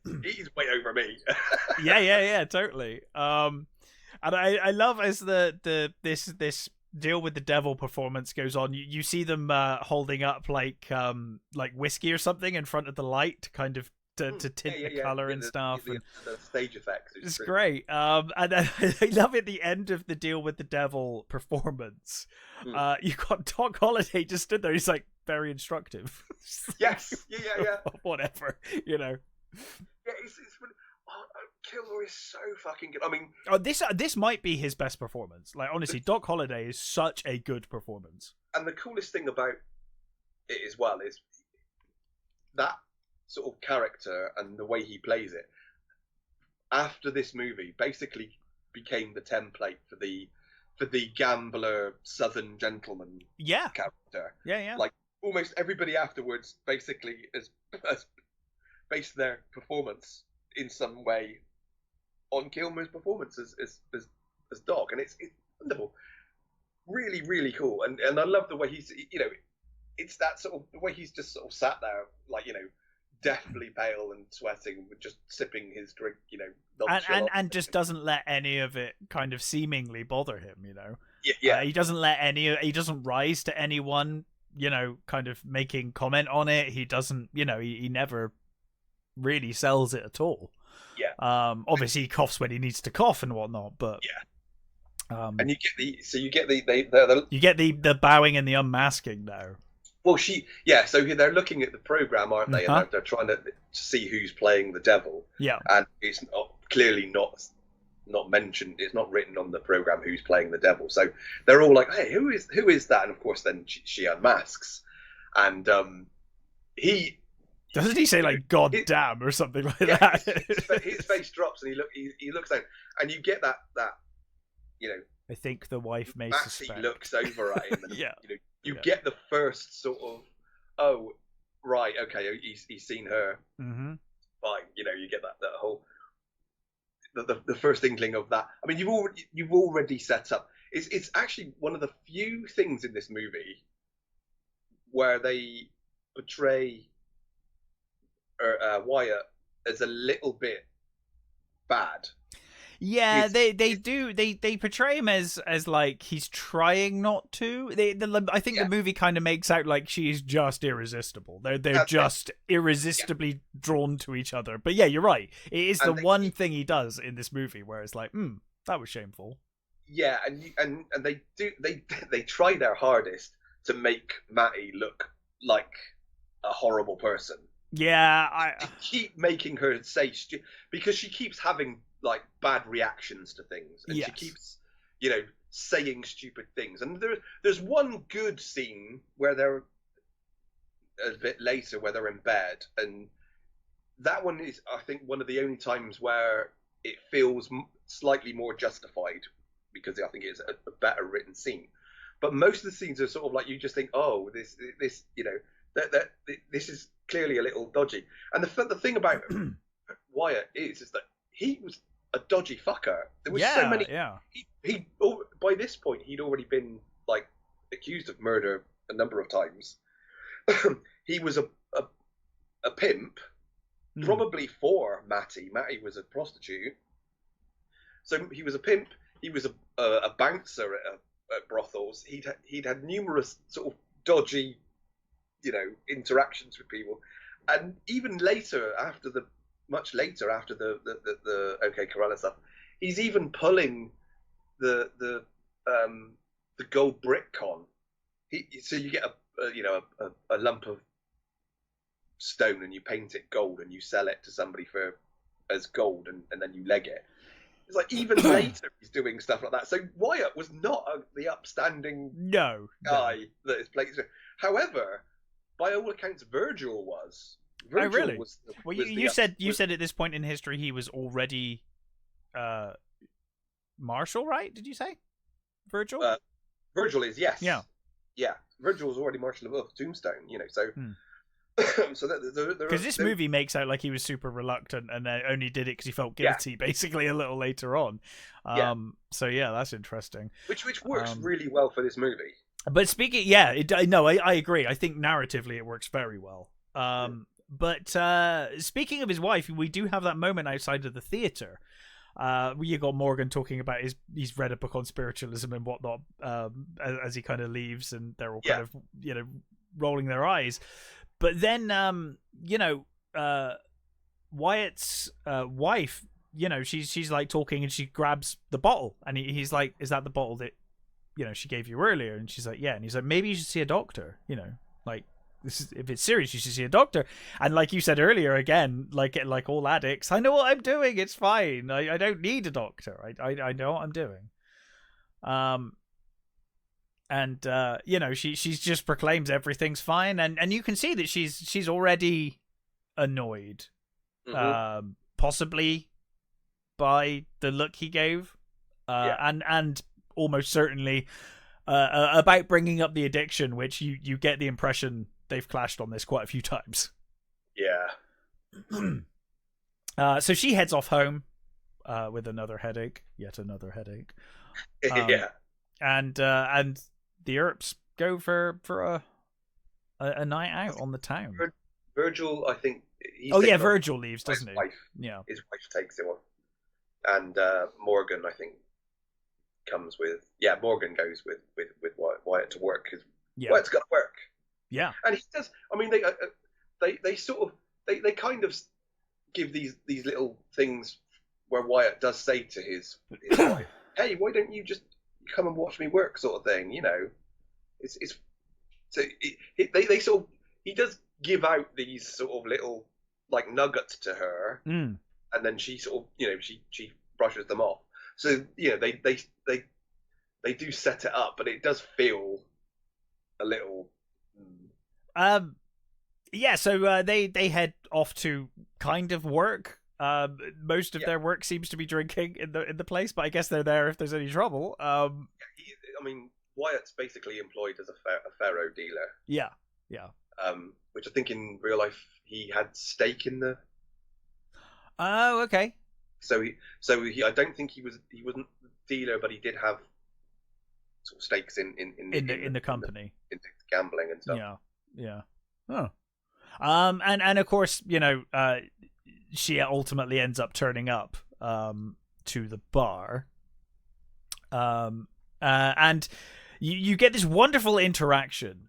way over me. yeah, totally. And I love as this deal with the devil performance goes on. You see them holding up like whiskey or something in front of the light to kind of to tint the color and stuff. The stage effects. It's great. And I love at the end of the deal with the devil performance. You got Doc Holliday just stood there. He's like very instructive. Yes. Yeah. Whatever. Yeah, it's Kilmer is so fucking good. I mean, this might be his best performance. Like honestly, Doc Holliday is such a good performance. And the coolest thing about it as well is that sort of character and the way he plays it after this movie basically became the template for the gambler Southern gentleman character. Yeah. Like almost everybody afterwards basically has based their performance in some way on Kilmer's performance as Doc, and it's wonderful, really really cool, and I love the way he's, you know, it's that sort of the way he's just sort of sat there, like, you know, deathly pale and sweating, with just sipping his drink, you know, and just doesn't let any of it kind of seemingly bother him, you know. Yeah. He doesn't rise to anyone, you know, kind of making comment on it. He doesn't, you know, he never really sells it at all. Yeah. Obviously he coughs when he needs to cough and whatnot, but and you get the bowing and the unmasking now. Well, so they're looking at the program, aren't they? And they're trying to see who's playing the devil. Yeah. And it's clearly not mentioned. It's not written on the program who's playing the devil. So they're all like, "Hey, who is that?" And of course, then she unmasks, and he doesn't he say like "God damn" or something like that? His face drops, and he looks down, and you get that you know. I think the wife may suspect. He looks over at him, and yeah. You get the first sort of, oh, right, okay, he's seen her. Mm-hmm. Fine, you know, you get that whole the first inkling of that. I mean, you've already set up. It's actually one of the few things in this movie where they portray Wyatt as a little bit bad. Yeah, they do. They portray him as like he's trying not to. I think the movie kind of makes out like she's just irresistible. They're just irresistibly drawn to each other. But yeah, you're right. It is the one thing he does in this movie where it's like, that was shameful. Yeah, and they try their hardest to make Matty look like a horrible person. Yeah, they keep making her say because she keeps having like bad reactions to things, and she keeps, you know, saying stupid things. And there's one good scene where they're a bit later, where they're in bed, and that one is, I think, one of the only times where it feels slightly more justified, because I think it's a better written scene. But most of the scenes are sort of like, you just think, oh, this you know, that this is clearly a little dodgy. And the thing about Wyatt is that he was a dodgy fucker. There was so many. Yeah. He by this point he'd already been like accused of murder a number of times. He was a pimp, probably for Matty. Matty was a prostitute, so he was a pimp. He was a bouncer at brothels. He'd had numerous sort of dodgy, you know, interactions with people, and even later, much later after the OK Corella stuff, he's even pulling the gold brick con. So you get a lump of stone and you paint it gold and you sell it to somebody as gold, and then you leg it. It's like even later he's doing stuff like that. So Wyatt was not the upstanding guy that is playing. However, by all accounts, Virgil was. Really? Well, you said at this point in history he was already Marshal, right? Did you say Virgil? Virgil is, yes. Yeah. Virgil was already Marshal of Tombstone, you know. So, so because this movie makes out like he was super reluctant and then only did it because he felt guilty, basically a little later on. So yeah, that's interesting. Which works really well for this movie. But speaking, I agree. I think narratively it works very well. But speaking of his wife, we do have that moment outside of the theater. You got Morgan talking about he's read a book on spiritualism and whatnot as he kind of leaves, and they're all kind of, you know, rolling their eyes. But then Wyatt's wife, you know, she's like talking and she grabs the bottle, and he's like, "Is that the bottle that, you know, she gave you earlier?" And she's like, "Yeah." And he's like, "Maybe you should see a doctor, you know, like." If it's serious, you should see a doctor. And like you said earlier, again, like all addicts, I know what I'm doing. It's fine. I don't need a doctor. I know what I'm doing. And you know, she just proclaims everything's fine, and you can see that she's already annoyed, Mm-hmm. possibly by the look he gave, Yeah. and almost certainly about bringing up the addiction, which you get the impression they've clashed on this quite a few times. Yeah. So she heads off home with another headache, yet another headache. Yeah. And the Earps go for a night out on the town. Virgil, I think. Virgil leaves, doesn't he? Yeah. His wife takes him on, and Morgan, I think, comes with. Yeah, Morgan goes with Wyatt to work because Wyatt's got to work. Yeah, and he does. I mean, they sort of they kind of give these little things where Wyatt does say to his wife, "Hey, why don't you just come and watch me work?" sort of thing. You know, it's so they sort of he does give out these sort of little like nuggets to her, and then she sort of she brushes them off. So they do set it up, but it does feel a little. Yeah, so they head off to kind of work. Most of their work seems to be drinking in the place, but I guess they're there if there's any trouble. I mean, Wyatt's basically employed as a faro dealer. Yeah. Which I think in real life he had stake in the. Oh, okay. So he I don't think he wasn't dealer, but he did have sort of stakes in the company, in the gambling and stuff. Yeah. Oh. And of course, she ultimately ends up turning up to the bar. And you get this wonderful interaction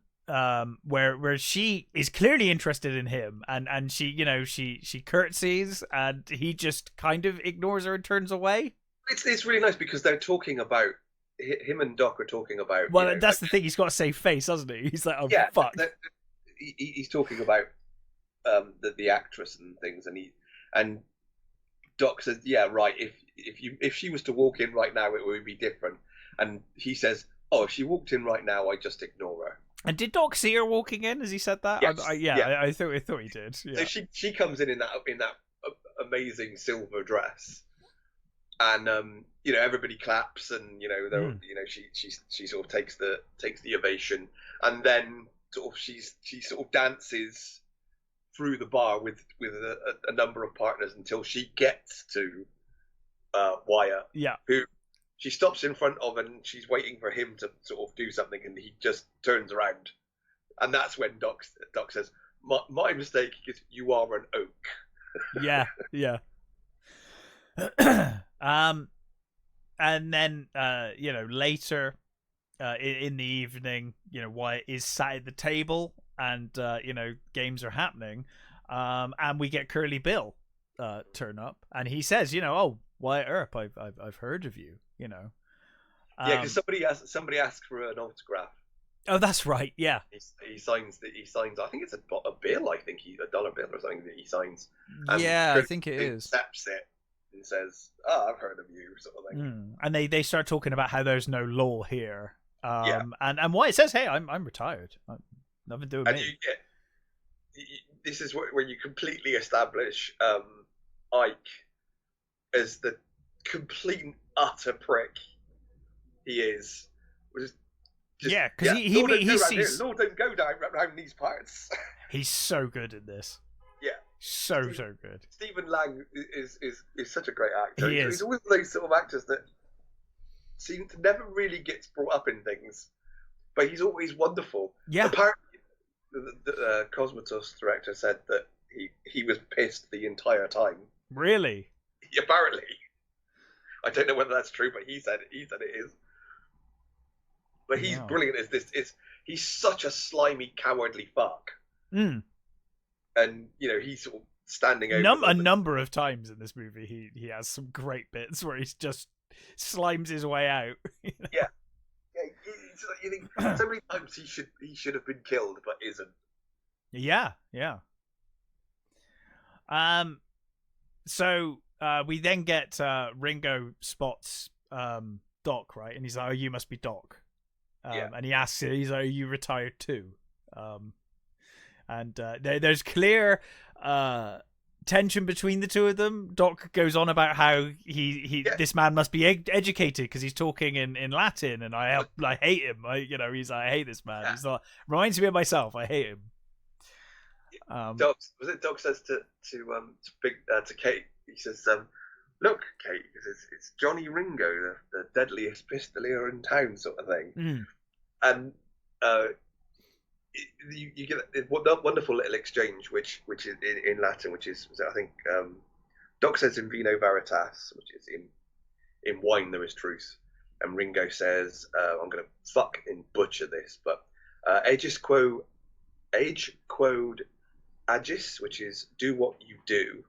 where she is clearly interested in him, and she curtsies, and he just kind of ignores her and turns away. It's really nice because they're talking about him and Doc are talking about. Well, that's the thing. He's got a safe face, hasn't he? He's like, oh yeah, fuck. He's talking about the actress and things, and Doc says, yeah, right. If she was to walk in right now, it would be different. And he says, oh, if she walked in right now, I'd just ignore her. And did Doc see her walking in? Has he said that? Yes. I thought he did. Yeah. So she comes in that amazing silver dress, and everybody claps, and she sort of takes the ovation, and then sort of she sort of dances through the bar with a number of partners until she gets to Wyatt, who she stops in front of, and she's waiting for him to sort of do something, and he just turns around, and that's when Doc says, "My mistake is you are an oak." Yeah. And then later in the evening, Wyatt is sat at the table, and games are happening, and we get Curly Bill turn up, and he says, "Oh, Wyatt Earp, I've heard of you." Yeah, because somebody asks for an autograph. Oh, that's right. Yeah, he signs. I think it's a bill. I think a dollar bill or something that he signs. Yeah, I think it is. Accepts it and says, "Oh, I've heard of you," sort of thing. And they start talking about how there's no law here. And Wyatt says, "Hey, I'm retired. Nothing to do with me." This is where you completely establish Ike as the complete and utter prick he is. Because he sees. Lord, don't go down around these parts. He's so good in this. Yeah, so good. Stephen Lang is such a great actor. He's always those sort of actors that seem to never really gets brought up in things, but he's always wonderful. Yeah. Apparently, the Cosmatos director said that he was pissed the entire time. Really? Apparently, I don't know whether that's true, but he said it is. But he's brilliant as this. He's such a slimy, cowardly fuck. And he's sort of standing over a number of times in this movie. He has some great bits where he's just slimes his way out. Yeah. You think so many times he should have been killed, but isn't. Yeah. So we then get Ringo spots Doc, right, and he's like, "Oh, you must be Doc." And he asks, he's like, "Are you retired too?" And there's clear tension between the two of them. Doc goes on about how this man must be educated because he's talking in Latin, and I hate him. I hate this man. He's not, reminds me of myself. I hate him. Doc says to Kate, he says, "Look, Kate, it's Johnny Ringo, the deadliest pistolier in town," sort of thing. And you get that wonderful little exchange, which is in Latin, which is, I think, Doc says in vino veritas, which is in wine there is truth, and Ringo says, "I'm going to fuck and butcher this, but aegis quod agis, which is do what you do,"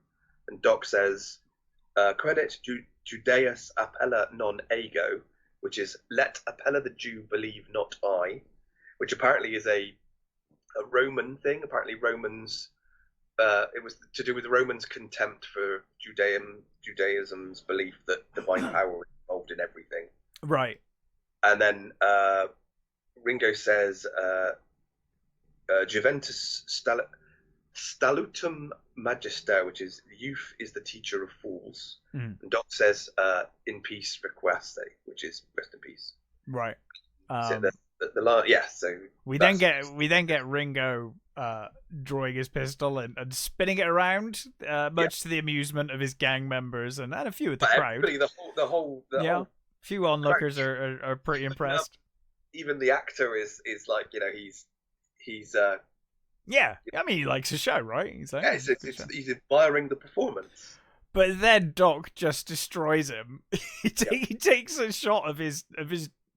and Doc says, "Credit Judaeus appella non ego," which is let appella the Jew believe not I, which apparently is a Roman thing. Apparently Romans, it was to do with the Romans' contempt for Judaism's belief that divine power was involved in everything. Right. And then Ringo says, Juventus Stalutum Magister, which is youth is the teacher of fools. And Doc says, in peace requeste, which is rest in peace. Right. So we then get Ringo drawing his pistol and spinning it around, much to the amusement of his gang members and a few of the crowd. The whole few onlookers are pretty impressed. Even the actor is like, he's yeah, I mean, he likes the show, right? He's like, he's admiring the performance. But then Doc just destroys him. He takes a shot of his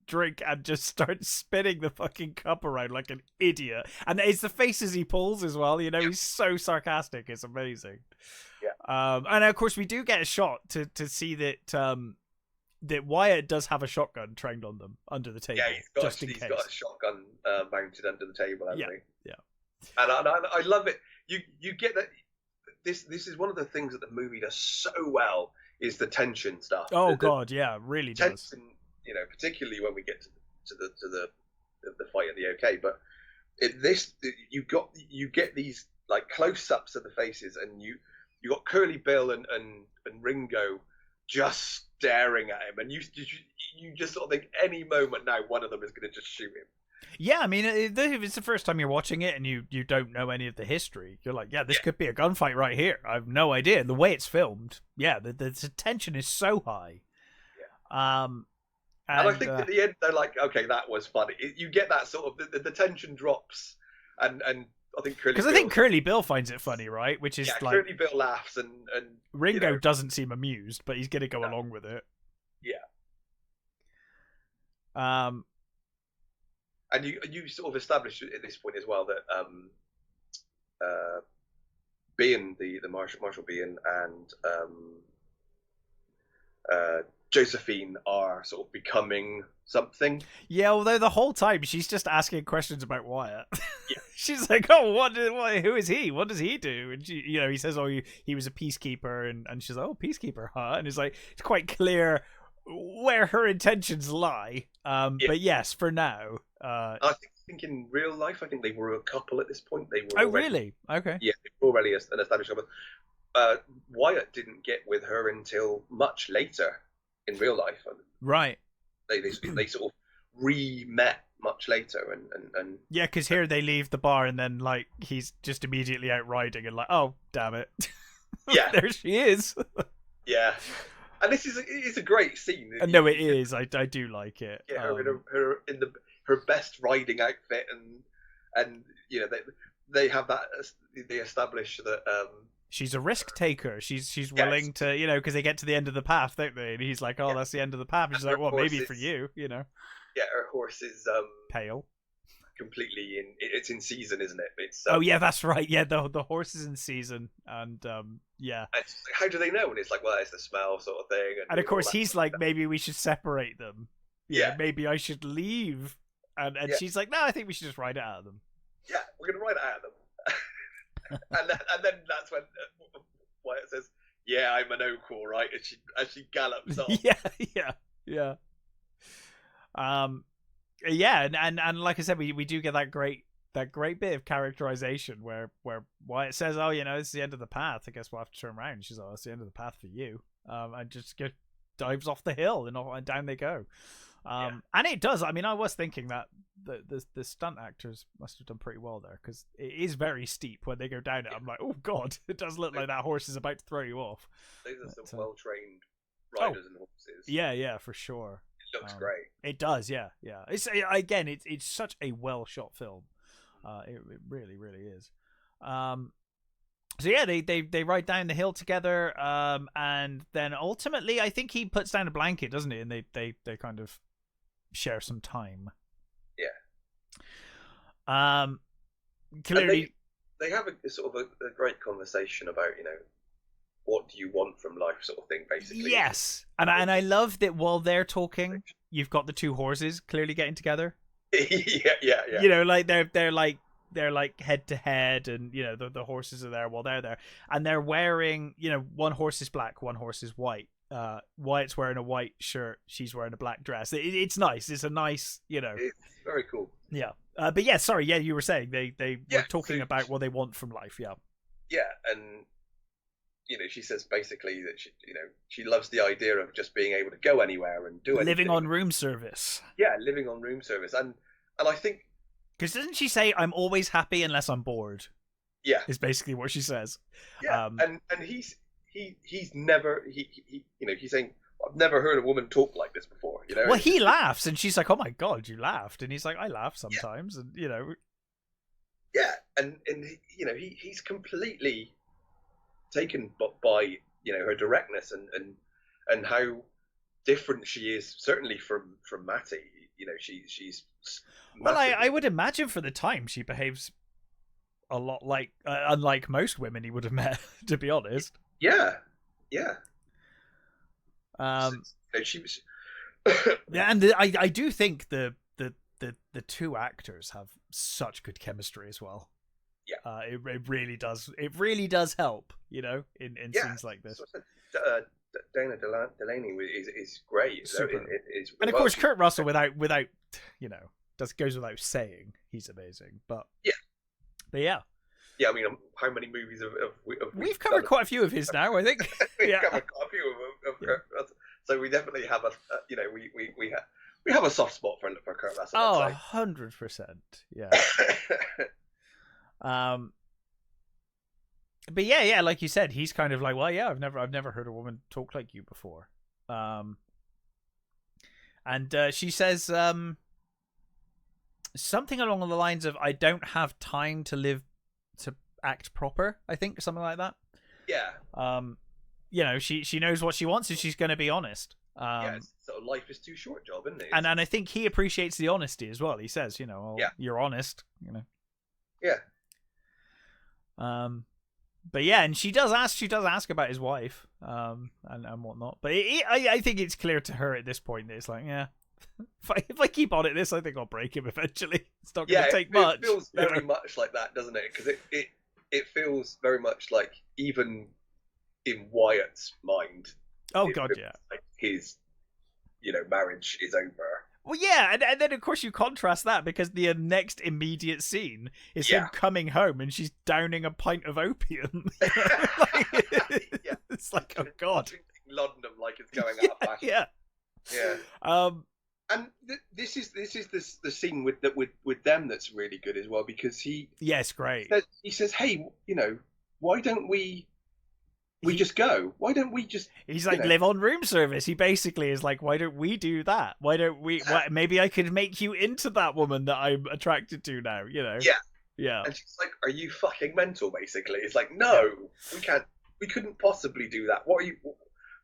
drink and just starts spinning the fucking cup around like an idiot. And it's the faces he pulls as well. He's so sarcastic. It's amazing. Yeah. And of course, we do get a shot to see that that Wyatt does have a shotgun trained on them under the table. Yeah, he's got a shotgun mounted under the table, hasn't he? Yeah. And I love it. You get that. This is one of the things that the movie does so well is the tension stuff. Oh God, yeah, really does. Tension, particularly when we get to the fight at the OK. But you get these like close-ups of the faces, and you got Curly Bill and Ringo just staring at him, and you just sort of think any moment now one of them is going to just shoot him. Yeah, I mean, if it's the first time you're watching it and you don't know any of the history, you're like, this could be a gunfight right here. I have no idea. The way it's filmed, the tension is so high. Yeah. And I think at the end they're like, okay, that was funny. You get that sort of the tension drops, and I think Curly Bill finds it funny, right? Which is like Curly Bill laughs and Ringo doesn't seem amused, but he's gonna go along with it. Yeah. And you sort of established at this point as well that Bean, the Marshall Bean, and Josephine are sort of becoming something. Yeah, although the whole time she's just asking questions about Wyatt. Yeah. She's like, "Oh, who is he? What does he do?" And she, he says, "Oh, he was a peacekeeper," and she's like, "Oh, peacekeeper, huh?" And it's like it's quite clear where her intentions lie. But yes, for now. I think in real life, I think they were a couple at this point. They were. Oh, really? Okay. Yeah, they were already an established couple. Wyatt didn't get with her until much later in real life. Right. They sort of re-met much later, and yeah, because here they leave the bar and then like he's just immediately out riding and like, oh damn it, yeah, there she is. Yeah. And this is a great scene. No, it is. I do like it. Yeah, her in her best riding outfit, and they have that. They establish that she's a risk taker. She's willing to, because they get to the end of the path, don't they? And he's like, "Oh, that's the end of the path." And she's like, "Well, maybe for you, Yeah, her horse is pale. Completely it's in season, isn't it? It's oh yeah, that's right. Yeah, the horse is in season, and yeah. And it's like, how do they know? And it's like, well, it's the smell sort of thing. And of course, he's like, maybe we should separate them. Yeah, maybe I should leave. And she's like, no, I think we should just ride it out of them. Yeah, we're gonna ride it out of them. and then that's when Wyatt says, "Yeah, I'm an oak, all right," as she gallops off. Yeah. Yeah, and like I said, we do get that great that great bit of characterization where Wyatt says, "Oh, it's the end of the path. I guess we'll have to turn around." And she's like, "Oh, it's the end of the path for you." And just dives off the hill and down they go. And it does. I mean, I was thinking that the stunt actors must have done pretty well there, because it is very steep when they go down it. I'm like, oh god, it does look like that horse is about to throw you off. Those are some well-trained riders and horses. Yeah, for sure. It looks great. It does, yeah. It's such a well-shot film. It really, really is. So yeah, they ride down the hill together, and then ultimately, I think he puts down a blanket, doesn't he? And they kind of share some time. Yeah. Clearly, they have a sort of a great conversation about what do you want from life, sort of thing, basically. Yes, and I love that while they're talking, you've got the two horses clearly getting together. yeah. Like they're like head to head, and the horses are there while they're there, and they're wearing, one horse is black, one horse is white. Wyatt's wearing a white shirt, she's wearing a black dress. It's nice. It's a nice, It's very cool. Yeah. But yeah, sorry, yeah, you were saying they were talking about what they want from life. Yeah, and she says basically that she loves the idea of just being able to go anywhere and do anything. Living on room service. Yeah, living on room service, and I think, because doesn't she say, "I'm always happy unless I'm bored"? Yeah, is basically what she says. Yeah, and he's never he's saying, "I've never heard a woman talk like this before." Well, he laughs, and she's like, "Oh my god, you laughed," and he's like, "I laugh sometimes," and Yeah, and he's completely taken by her directness and how different she is, certainly from Matty. She's well, I would imagine for the time she behaves a lot like unlike most women he would have met, to be honest. Yeah. She was. Yeah, and I do think the two actors have such good chemistry as well. Yeah, it really does. It really does help, in scenes like this. Dana Delaney is great. Super. It's and of course, Kurt Russell, without goes without saying, he's amazing. But yeah. Yeah, I mean, how many movies have we've covered quite a few of his now, I think. We've covered quite a few of Kurt Russell. So we definitely have we have a soft spot for Kurt Russell. Oh, 100%. Yeah. But yeah, like you said, he's kind of like, well, yeah, I've never heard a woman talk like you before. And she says something along the lines of, "I don't have time to act proper," I think, something like that. Yeah. She knows what she wants, and she's going to be honest. So life is too short, job, isn't it? And I think he appreciates the honesty as well. He says, you're honest, Yeah. But yeah, and she does ask about his wife, and whatnot. But I think it's clear to her at this point that it's like, yeah, if I keep on at this, I think I'll break him eventually. It's not going to take much. It feels very much like that, doesn't it? Because it feels very much like, even in Wyatt's mind, oh god, yeah, like his marriage is over. Well, yeah, and then of course you contrast that, because the next immediate scene is him coming home and she's downing a pint of opium. It's like, oh god, London like it's going out of fashion. Yeah. And this is the scene with them that's really good as well, because yes, great. He says, "Hey, why don't we just go? Why don't we just..." He's like, live on room service. He basically is like, why don't we do that? Why don't we... maybe I could make you into that woman that I'm attracted to now, Yeah. And she's like, "Are you fucking mental?" Basically. It's like, no, we can't. We couldn't possibly do that.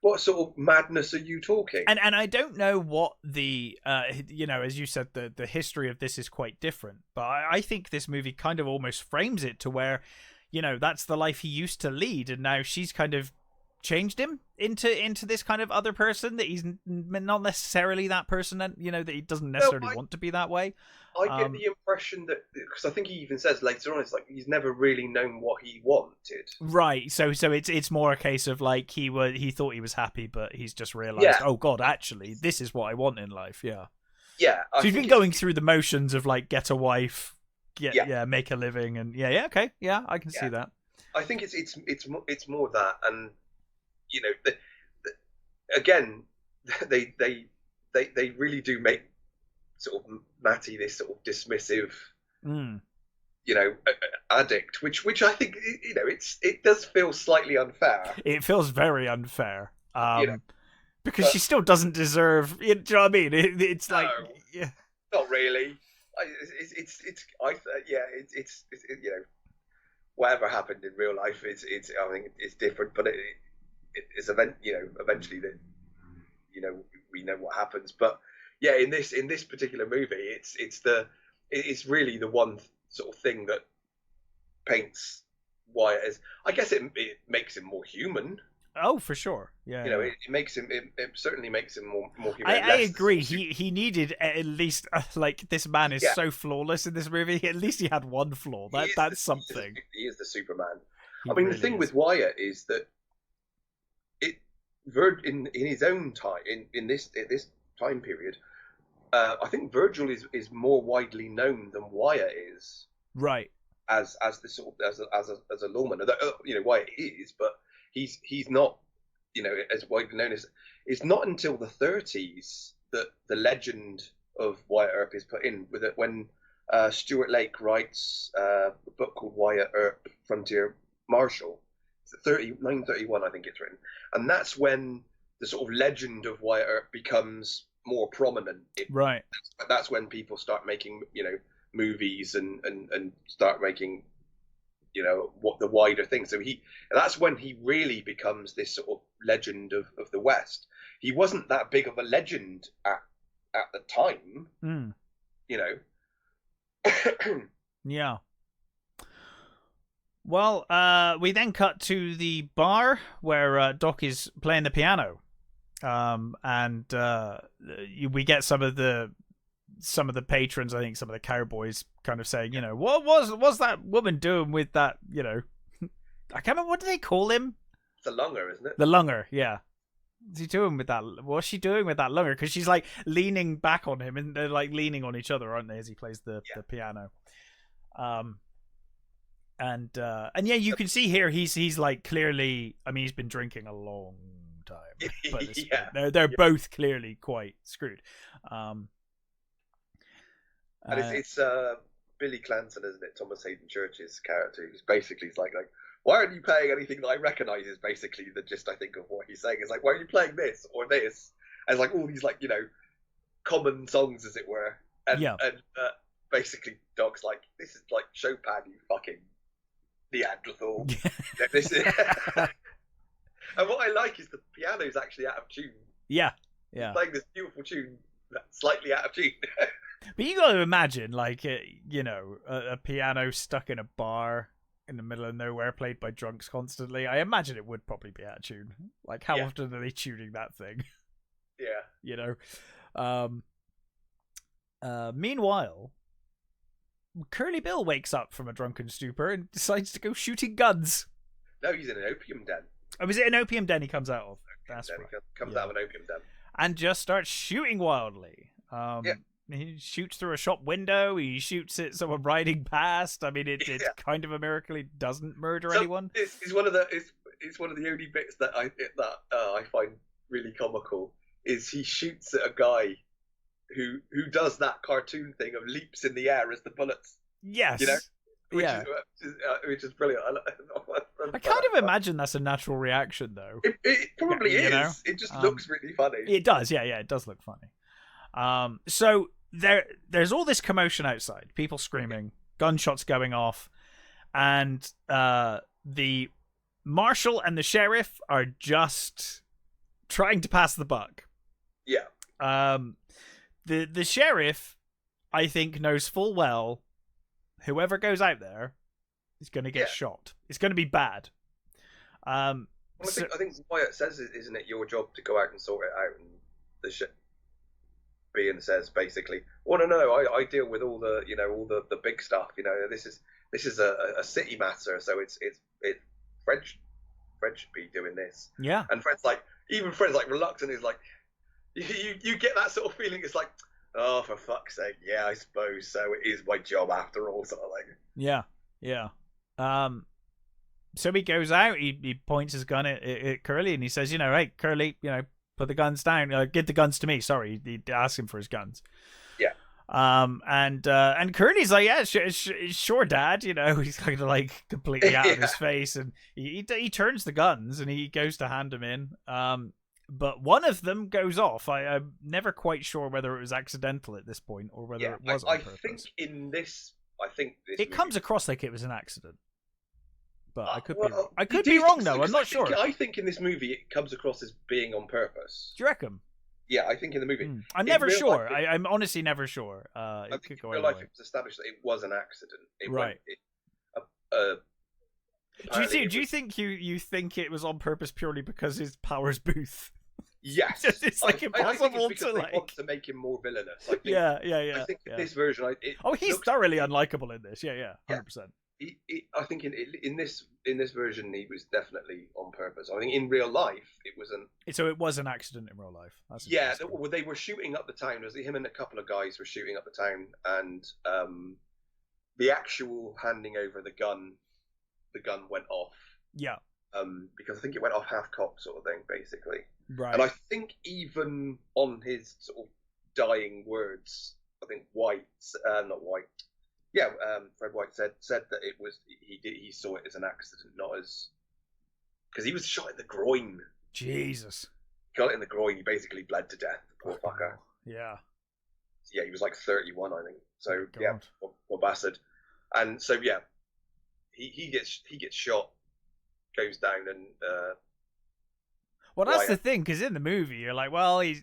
What sort of madness are you talking? And I don't know what the, as you said, the history of this is quite different. But I think this movie kind of almost frames it to where, that's the life he used to lead, and now she's kind of changed him into this kind of other person that he's not necessarily that person, and that he doesn't necessarily want to be that way. I get the impression that, because I think he even says later on, it's like he's never really known what he wanted. Right. So it's more a case of like he thought he was happy, but he's just realized, oh god, actually, this is what I want in life. Yeah. Yeah. So he's been going through the motions of like, get a wife, make a living, and okay, I can see that. I think it's more that, and you know, again, they really do make sort of Matty this sort of dismissive, you know, addict, which I think, you know, it does feel slightly unfair. It feels very unfair, you know, because she still doesn't deserve. Do you know what I mean? It's like, not really. It's you know, whatever happened in real life, it's I think it's different, but it's eventually that, you know, we know what happens. But yeah, in this particular movie, it's really the one sort of thing that paints Wyatt as, I guess it makes him more human. Oh, for sure. Yeah. You know, it makes him. It certainly makes him more human. I agree. He needed at least like, this man is so flawless in this movie. At least he had one flaw. That's something. He is the Superman. I mean, really, the thing with Wyatt is that in his own time, in this time period, I think Virgil is more widely known than Wyatt is. Right. As the sort of, as a lawman, you know, Wyatt is, but he's not, you know, as widely known as. It's not until the 30s that the legend of Wyatt Earp is put in with it, when Stuart Lake writes a book called Wyatt Earp, Frontier Marshal. It's 1931, I think it's written, and that's when the sort of legend of Wyatt Earp becomes more prominent. Right. That's when people start making, you know, movies and start making, you know, what the wider thing. So that's when he really becomes this sort of legend of the West. He wasn't that big of a legend at the time, you know. Yeah. Well, we then cut to the bar where Doc is playing the piano, and we get some of the patrons, I think some of the cowboys, kind of saying, you know, what's that woman doing with that, you know, I can't remember, what do they call him? The lunger, isn't it? The lunger, yeah. What's he doing with that? What's she doing with that lunger? Because she's like leaning back on him, and they're like leaning on each other, aren't they, as he plays the piano. And yeah, you can see here he's like, clearly, I mean, he's been drinking a long time, but they're both clearly quite screwed. And it's Billy Clanton, isn't it? Thomas Hayden Church's character, who's basically like, why aren't you playing anything that I recognise? Is basically the gist, I think, of what he's saying. It's like, why are you playing this or this? And it's like all these, like, you know, common songs, as it were. And basically Doc's like, this is like Chopin, you fucking Neanderthal. This is... And what I like is the piano's actually out of tune. Yeah. He's playing this beautiful tune that's slightly out of tune. But you got to imagine, like, you know, a piano stuck in a bar in the middle of nowhere, played by drunks constantly. I imagine it would probably be out of tune. Like, how often are they tuning that thing? Yeah. You know? Meanwhile, Curly Bill wakes up from a drunken stupor and decides to go shooting guns. No, he's in an opium den. Oh, is it an opium den he comes out of? That's right. He comes out of an opium den. And just starts shooting wildly. He shoots through a shop window. He shoots at someone riding past. I mean, it's kind of a miracle he doesn't murder anyone. It's one of the only bits that I find really comical. Is he shoots at a guy who does that cartoon thing of leaps in the air as the bullets. Yes. You know. Which is brilliant. I kind of imagine that's a natural reaction, though. It probably is. Know? It just looks really funny. It does. Yeah, it does look funny. So there's all this commotion outside, people screaming, gunshots going off, and the marshal and the sheriff are just trying to pass the buck. Yeah. The sheriff, I think, knows full well whoever goes out there is going to get shot. It's going to be bad. I think Wyatt says, isn't it your job to go out and sort it out? And the Bean says basically, well, no, I deal with all the, you know, all the big stuff. You know, this is a city matter, so it's Fred should be doing this. Yeah. And Fred's like reluctant. He's like, you get that sort of feeling. It's like, oh, for fuck's sake, yeah, I suppose so. It is my job after all, sort of thing. Yeah, yeah. So he goes out. He points his gun at Curly, and he says, hey, Curly, put the guns down. Give the guns to me. Sorry, he asked him for his guns. Yeah. And Curly's like, yeah, sure, Dad. He's kind of like completely out of his face, and he turns the guns and he goes to hand them in. But one of them goes off. I'm never quite sure whether it was accidental at this point or whether it was on purpose. I think this it comes across like it was an accident. But I could be wrong though. I'm not sure. I think in this movie it comes across as being on purpose. Do you reckon? Yeah, I think in the movie. I'm never sure. I'm honestly never sure. I think in real life it was established that it was an accident. Right. Do you think you think it was on purpose purely because his power's booth? Yes, it's like impossible they to want to make him more villainous. I think, yeah. I think in this version, he's thoroughly unlikable in this. Yeah, 100%. I think in this version he was definitely on purpose. I think in real life it was So it was an accident in real life. That's they were shooting up the town. It was him and a couple of guys were shooting up the town, and the actual handing over the gun went off. Yeah. Because I think it went off half cocked sort of thing, basically. Right. And I think even on his sort of dying words, I think Fred White said that it was he saw it as an accident, not as because he was shot in the groin. Jesus. Got it in the groin. He basically bled to death. Poor fucker. Yeah. Yeah, he was like 31, I think. So yeah, poor bastard. And so yeah, he gets shot, goes down, and well, that's the thing, because in the movie you're like, well, he's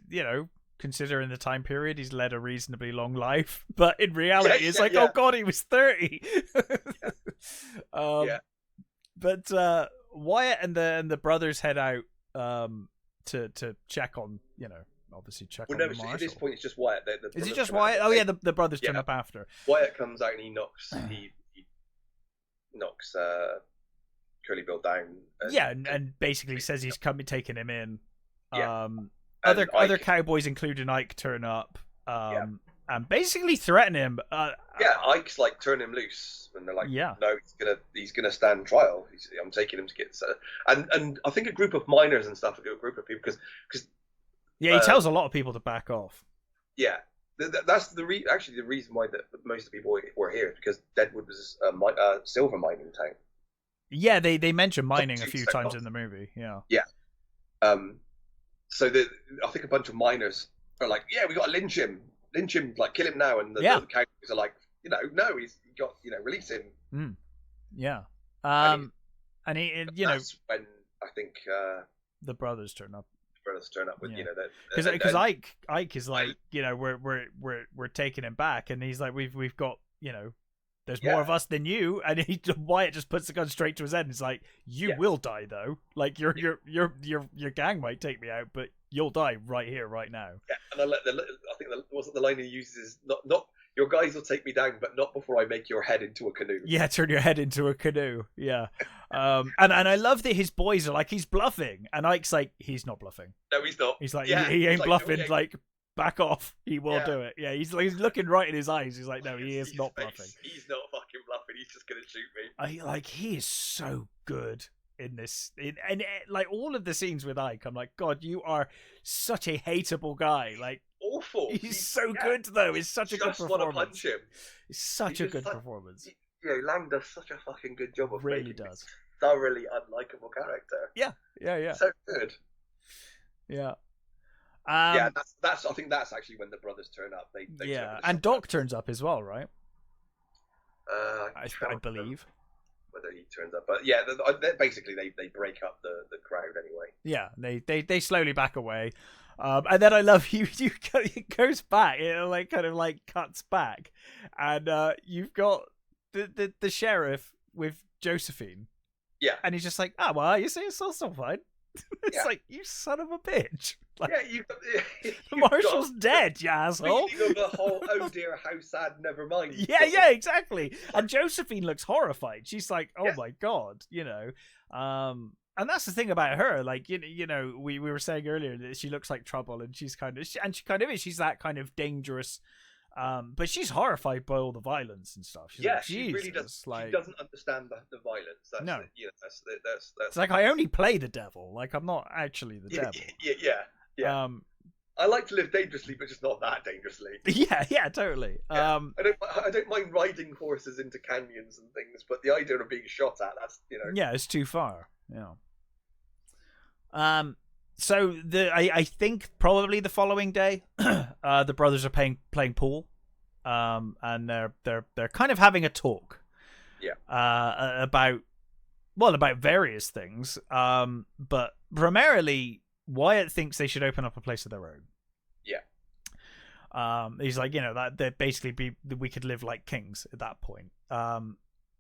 considering the time period, he's led a reasonably long life, but in reality, it's like, oh god, he was 30. But Wyatt and the brothers head out to check on, obviously check on the marshal. At this point, it's just Wyatt. Is it just Wyatt? Oh yeah, the brothers turn up after. Wyatt comes out and he knocks Curly Bill down. And basically says he's taking him in. Other cowboys, including Ike, turn up and basically threaten him. Ike's like, turn him loose, and they're like, no, he's gonna stand trial. I'm taking him to get and I think a group of miners and stuff, a group of people, because he tells a lot of people to back off. Yeah, that's the reason why most of the people were here, because Deadwood was a silver mining town. Yeah, they mention mining a few times in the movie. Yeah. So I think a bunch of miners are like, yeah, we got to lynch him, like kill him now, and the cowboys are like, no, he's got, release him. Yeah. And he, that's when I think the brothers turn up. With because Ike is like, we're taking him back, and he's like, we've got, there's more of us than you, and Wyatt just puts the gun straight to his head and he's like, you will die though, like your gang might take me out, but you'll die right here, right now. And I think the line he uses is not your guys will take me down, but not before I make your head into a canoe. Yeah, turn your head into a canoe. Yeah. And I love that his boys are like, he's bluffing, and Ike's like, he's not bluffing. No, he's not. He's like, he ain't bluffing. Like, back off. He will do it. Yeah, he's looking right in his eyes. He's like, no, he is not bluffing. He's not fucking bluffing. He's just gonna shoot me. He is so good in this, and like all of the scenes with Ike, I'm like, God, you are such a hateable guy. Like, awful. He's so good though. It's such a good performance. Want to punch him. It's such a good performance. Lang does such a fucking good job of really making does. A thoroughly unlikable character. Yeah. So good. Yeah. That's. I think that's actually when the brothers turn up. They and Doc turns up as well, right? I believe. Whether he turns up, but yeah, basically they break up the crowd anyway. Yeah, they slowly back away, and then I love it goes back, it kind of cuts back, and you've got the sheriff with Josephine. Yeah, and he's just like, well, you see, it's also fine. It's like, you son of a bitch. Like, the marshal's dead, you asshole. Speaking of the whole, oh dear, how sad, never mind. Yeah, exactly. And Josephine looks horrified. She's like, oh my god, And And that's the thing about her. Like, you know, we were saying earlier that she looks like trouble, and she kind of is. She's that kind of dangerous. But she's horrified by all the violence and stuff. She's like, she really does. Like, she doesn't understand the violence. That's no, that's it's like, I only play the devil. Like, I'm not actually the devil. Yeah. I like to live dangerously, but just not that dangerously. Yeah, totally. Yeah. I don't mind riding horses into canyons and things, but the idea of being shot at, that's, you know. Yeah, it's too far. Yeah. So I think probably the following day, the brothers are playing pool, and they're kind of having a talk. Yeah. About various things. But primarily, Wyatt thinks they should open up a place of their own. Yeah. He's like, you know, that basically we could live like kings at that point.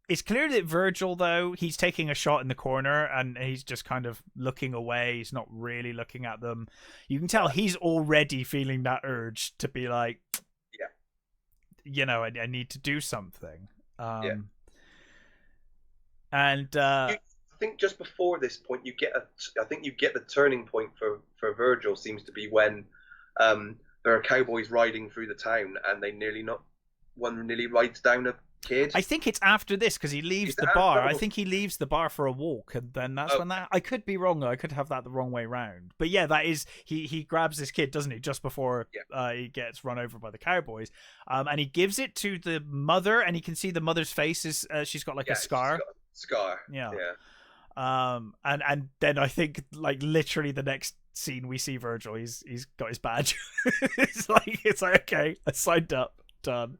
It's clear that Virgil, though, he's taking a shot in the corner and he's just kind of looking away. He's not really looking at them. You can tell he's already feeling that urge to be like, yeah, you know, I need to do something. Yeah. And I think just before this point, I think you get the turning point for Virgil seems to be when there are cowboys riding through the town and one nearly rides down a kid. I think it's after this, because he leaves the bar. I think he leaves the bar for a walk, and then that's when that. I could be wrong, though. I could have that the wrong way round. But yeah, that is he grabs this kid, doesn't he, just before he gets run over by the cowboys, and he gives it to the mother, and you can see the mother's face is she's got like a scar. She's got a scar. Yeah. And then I think, like, literally the next scene we see Virgil, he's got his badge. it's like okay, I signed up, done.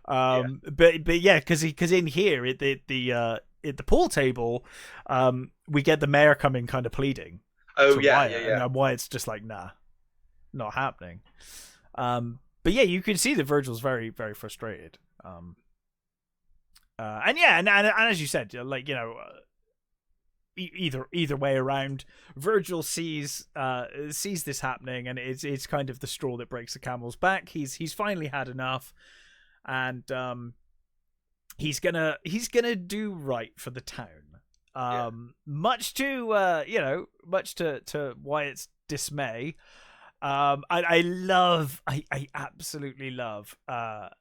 But yeah, because in here at the pool table, we get the mayor coming kind of pleading. Oh yeah, Wyatt, and Wyatt's just like, nah, not happening. But yeah, you can see that Virgil's very, very frustrated. And as you said, like, you know, either way around, Virgil sees this happening, and it's kind of the straw that breaks the camel's back. He's finally had enough. And he's gonna do right for the town, much to Wyatt's dismay. I absolutely love. Well,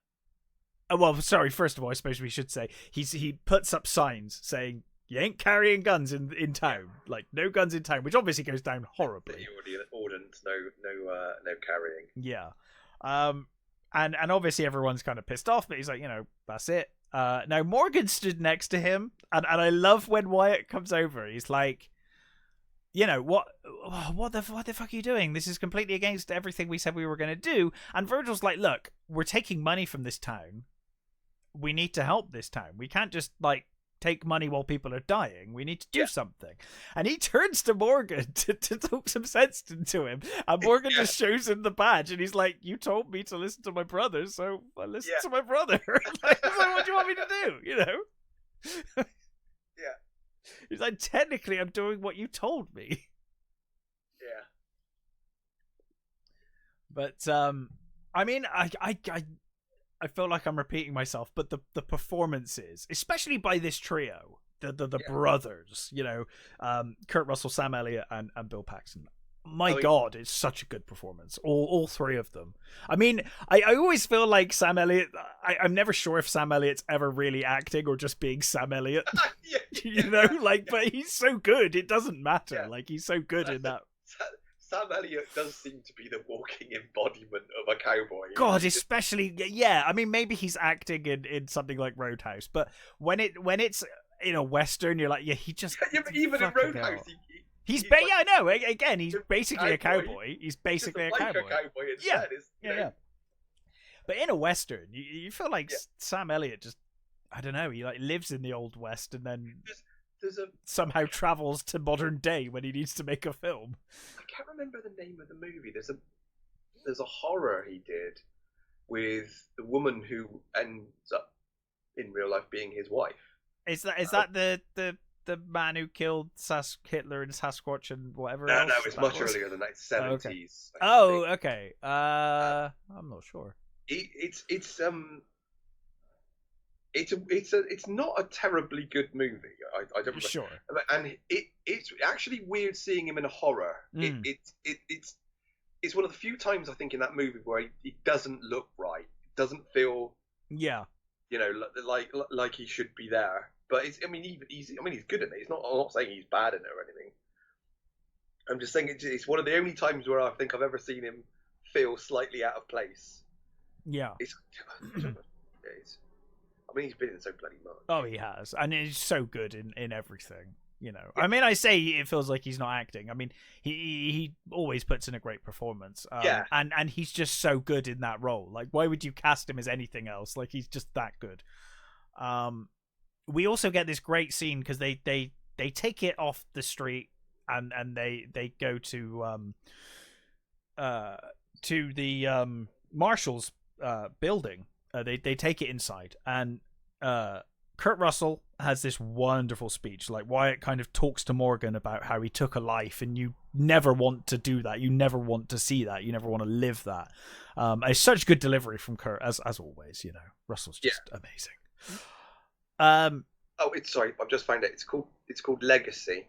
sorry. First of all, I suppose we should say he puts up signs saying, "You ain't carrying guns in town. Like, no guns in town," which obviously goes down horribly. Ordnance, no carrying. Yeah. And obviously everyone's kind of pissed off, but he's like, you know, that's it. Now Morgan stood next to him, and I love when Wyatt comes over. He's like, you know, what the fuck are you doing? This is completely against everything we said we were going to do. And Virgil's like, look, we're taking money from this town. We need to help this town. We can't just, like, take money while people are dying. We need to do something. And he turns to Morgan to talk some sense into him, and Morgan just shows him the badge, and he's like, you told me to listen to my brother, so I listen to my brother. Like, what do you want me to do, you know? He's like, technically I'm doing what you told me. But I mean, I feel like I'm repeating myself, but the performances, especially by this trio, the brothers, you know, Kurt Russell, Sam Elliott, and Bill Paxton. My God, it's such a good performance. All three of them. I mean, I always feel like Sam Elliott. I'm never sure if Sam Elliott's ever really acting or just being Sam Elliott. You know, like, but he's so good, it doesn't matter. Like, he's so good in that. Sam Elliott does seem to be the walking embodiment of a cowboy. God, especially, yeah. I mean, maybe he's acting in something like Roadhouse, but when it's in a Western, you're like, yeah, he just. Yeah, but even in Roadhouse, he's I know. Again, he's basically a cowboy. He's basically a cowboy. Yeah. But in a Western, you feel like Sam Elliott just, I don't know, he like lives in the Old West and then somehow travels to modern day when he needs to make a film. I can't remember the name of the movie. There's a horror he did with the woman who ends up in real life being his wife. Is that the man who killed Hitler and Sasquatch and whatever else? No, it's much earlier than that. 70s. Okay. I'm not sure. It's it's not a terribly good movie. I don't remember. Sure. And it's actually weird seeing him in a horror. It's one of the few times I think in that movie where he doesn't look right. It doesn't feel like he should be there. But he's good in it. I'm not saying he's bad in it or anything. I'm just saying it's one of the only times where I think I've ever seen him feel slightly out of place. Yeah. He's been in so bloody much. Oh, he has, and he's so good in everything. I mean, I say it feels like he's not acting. I mean, he always puts in a great performance. And he's just so good in that role. Like, why would you cast him as anything else? Like, he's just that good. We also get this great scene because they take it off the street and they go to the marshal's building. They take it inside, and Kurt Russell has this wonderful speech. Like, Wyatt kind of talks to Morgan about how he took a life, and you never want to do that. You never want to see that. You never want to live that. It's such good delivery from Kurt, as always. Russell's just amazing. Sorry, I've just found it. It's called Legacy.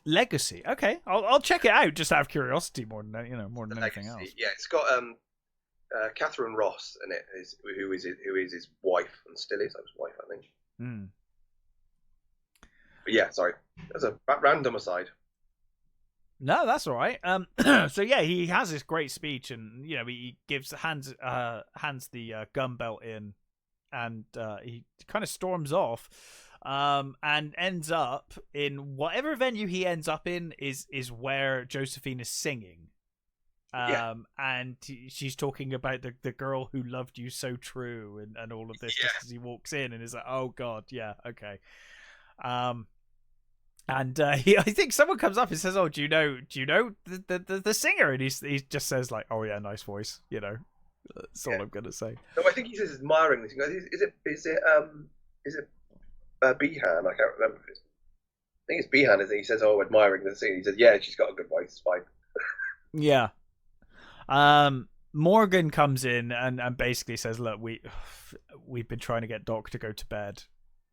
Legacy. Okay, I'll check it out just out of curiosity more than anything else. Yeah, it's got Catherine Ross in it, who is his wife and still is his wife, I think. But yeah, sorry, that's a random aside. No, that's all right. So yeah, he has this great speech, and he hands the gun belt in, and he kind of storms off, and ends up in whatever venue he ends up in is where Josephine is singing. And she's talking about the girl who loved you so true and all of this just as he walks in and is like, oh god, yeah, okay. And I think someone comes up and says, oh, do you know the singer? And he just says like, oh yeah, nice voice, that's all I'm gonna say. No, I think he says admiring the singer. Is it Behan? I can't remember. I think it's Behan, isn't it? He says, oh, admiring the singer. He says, yeah, she's got a good voice, it's fine. Yeah. Morgan comes in and basically says, look, we've been trying to get Doc to go to bed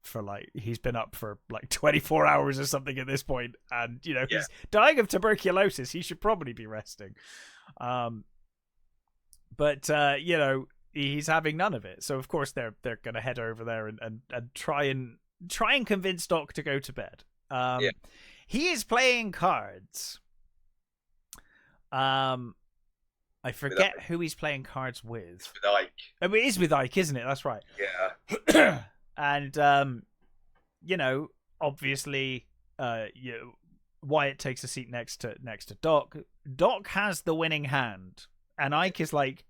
for he's been up for 24 hours or something at this point, and he's dying of tuberculosis. He should probably be resting. But he's having none of it. So of course they're gonna head over there and try and convince Doc to go to bed. He is playing cards. I forget who he's playing cards with. It's with Ike. I mean, it is with Ike, isn't it? That's right. Yeah. And obviously, Wyatt takes a seat next to Doc. Doc has the winning hand, and Ike is like,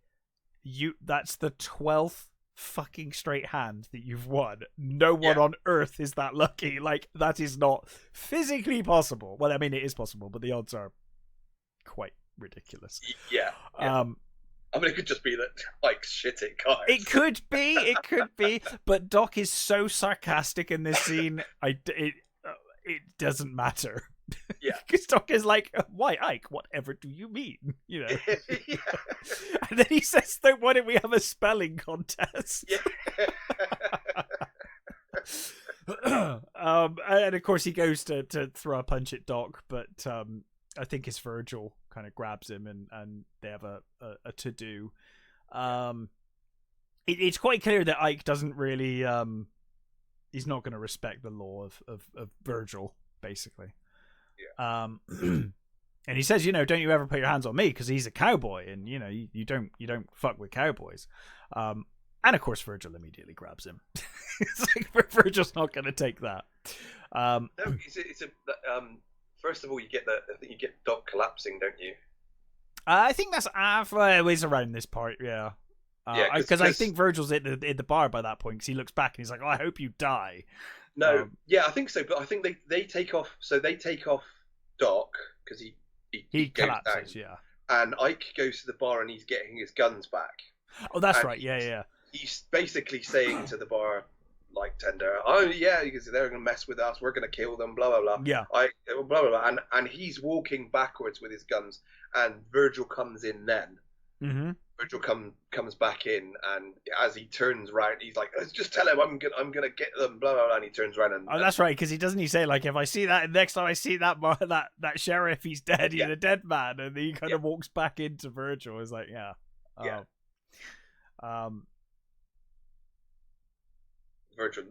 that's the 12th fucking straight hand that you've won. No one on earth is that lucky. That is not physically possible. Well, I mean, it is possible, but the odds are quite ridiculous. Yeah. I mean, it could just be that Ike's shit at cards. It could be. But Doc is so sarcastic in this scene. It doesn't matter. Yeah. Because Doc is like, why, Ike? Whatever do you mean? And then he says, why don't we have a spelling contest? Yeah. And of course he goes to throw a punch at Doc, but I think it's Virgil kind of grabs him and they have a to-do. It's quite clear that Ike doesn't really he's not going to respect the law of Virgil, basically. Yeah. And he says, don't you ever put your hands on me, because he's a cowboy, and you don't fuck with cowboys. And of course Virgil immediately grabs him. It's like, Virgil's not going to take that. No, it's first of all, you get Doc collapsing, don't you? I think that's always around this part, yeah. Because I think Virgil's in the bar by that point, because he looks back and he's like, oh, I hope you die. No, yeah, I think so, but I think they take off. So they take off Doc because he collapses, down, and Ike goes to the bar and he's getting his guns back. Oh, that's right, yeah. He's basically saying to the bar, tender, oh yeah, because they're going to mess with us, we're going to kill them, blah blah blah. Yeah. Blah blah blah, and he's walking backwards with his guns, and Virgil comes in then. Mm-hmm. Virgil comes back in, and as he turns round, he's like, "Just tell him I'm gonna get them." Blah blah blah. And he turns around and that's right, because he doesn't. He say like, "If I see that next time I see that sheriff, he's dead. He's a dead man." And he kind of walks back into Virgil. It's like, Virgil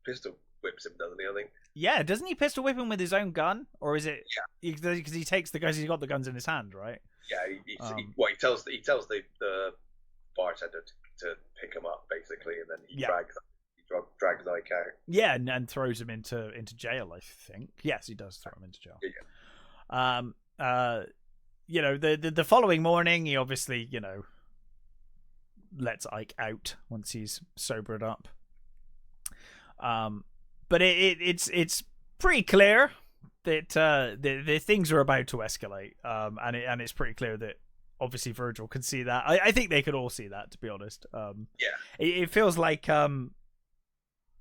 pistol whips him, doesn't he? I think. Yeah, doesn't he pistol whip him with his own gun, or is it? Yeah, because he takes the guns. He's got the guns in his hand, right? Yeah, he tells the bartender to pick him up basically, and then he drags Ike out. Yeah, and throws him into jail. I think. Yes, he does throw him into jail. Yeah. The following morning, he obviously lets Ike out once he's sobered up. But it's pretty clear that the things are about to escalate. And it's pretty clear that obviously Virgil can see that. I think they could all see that, to be honest. It feels like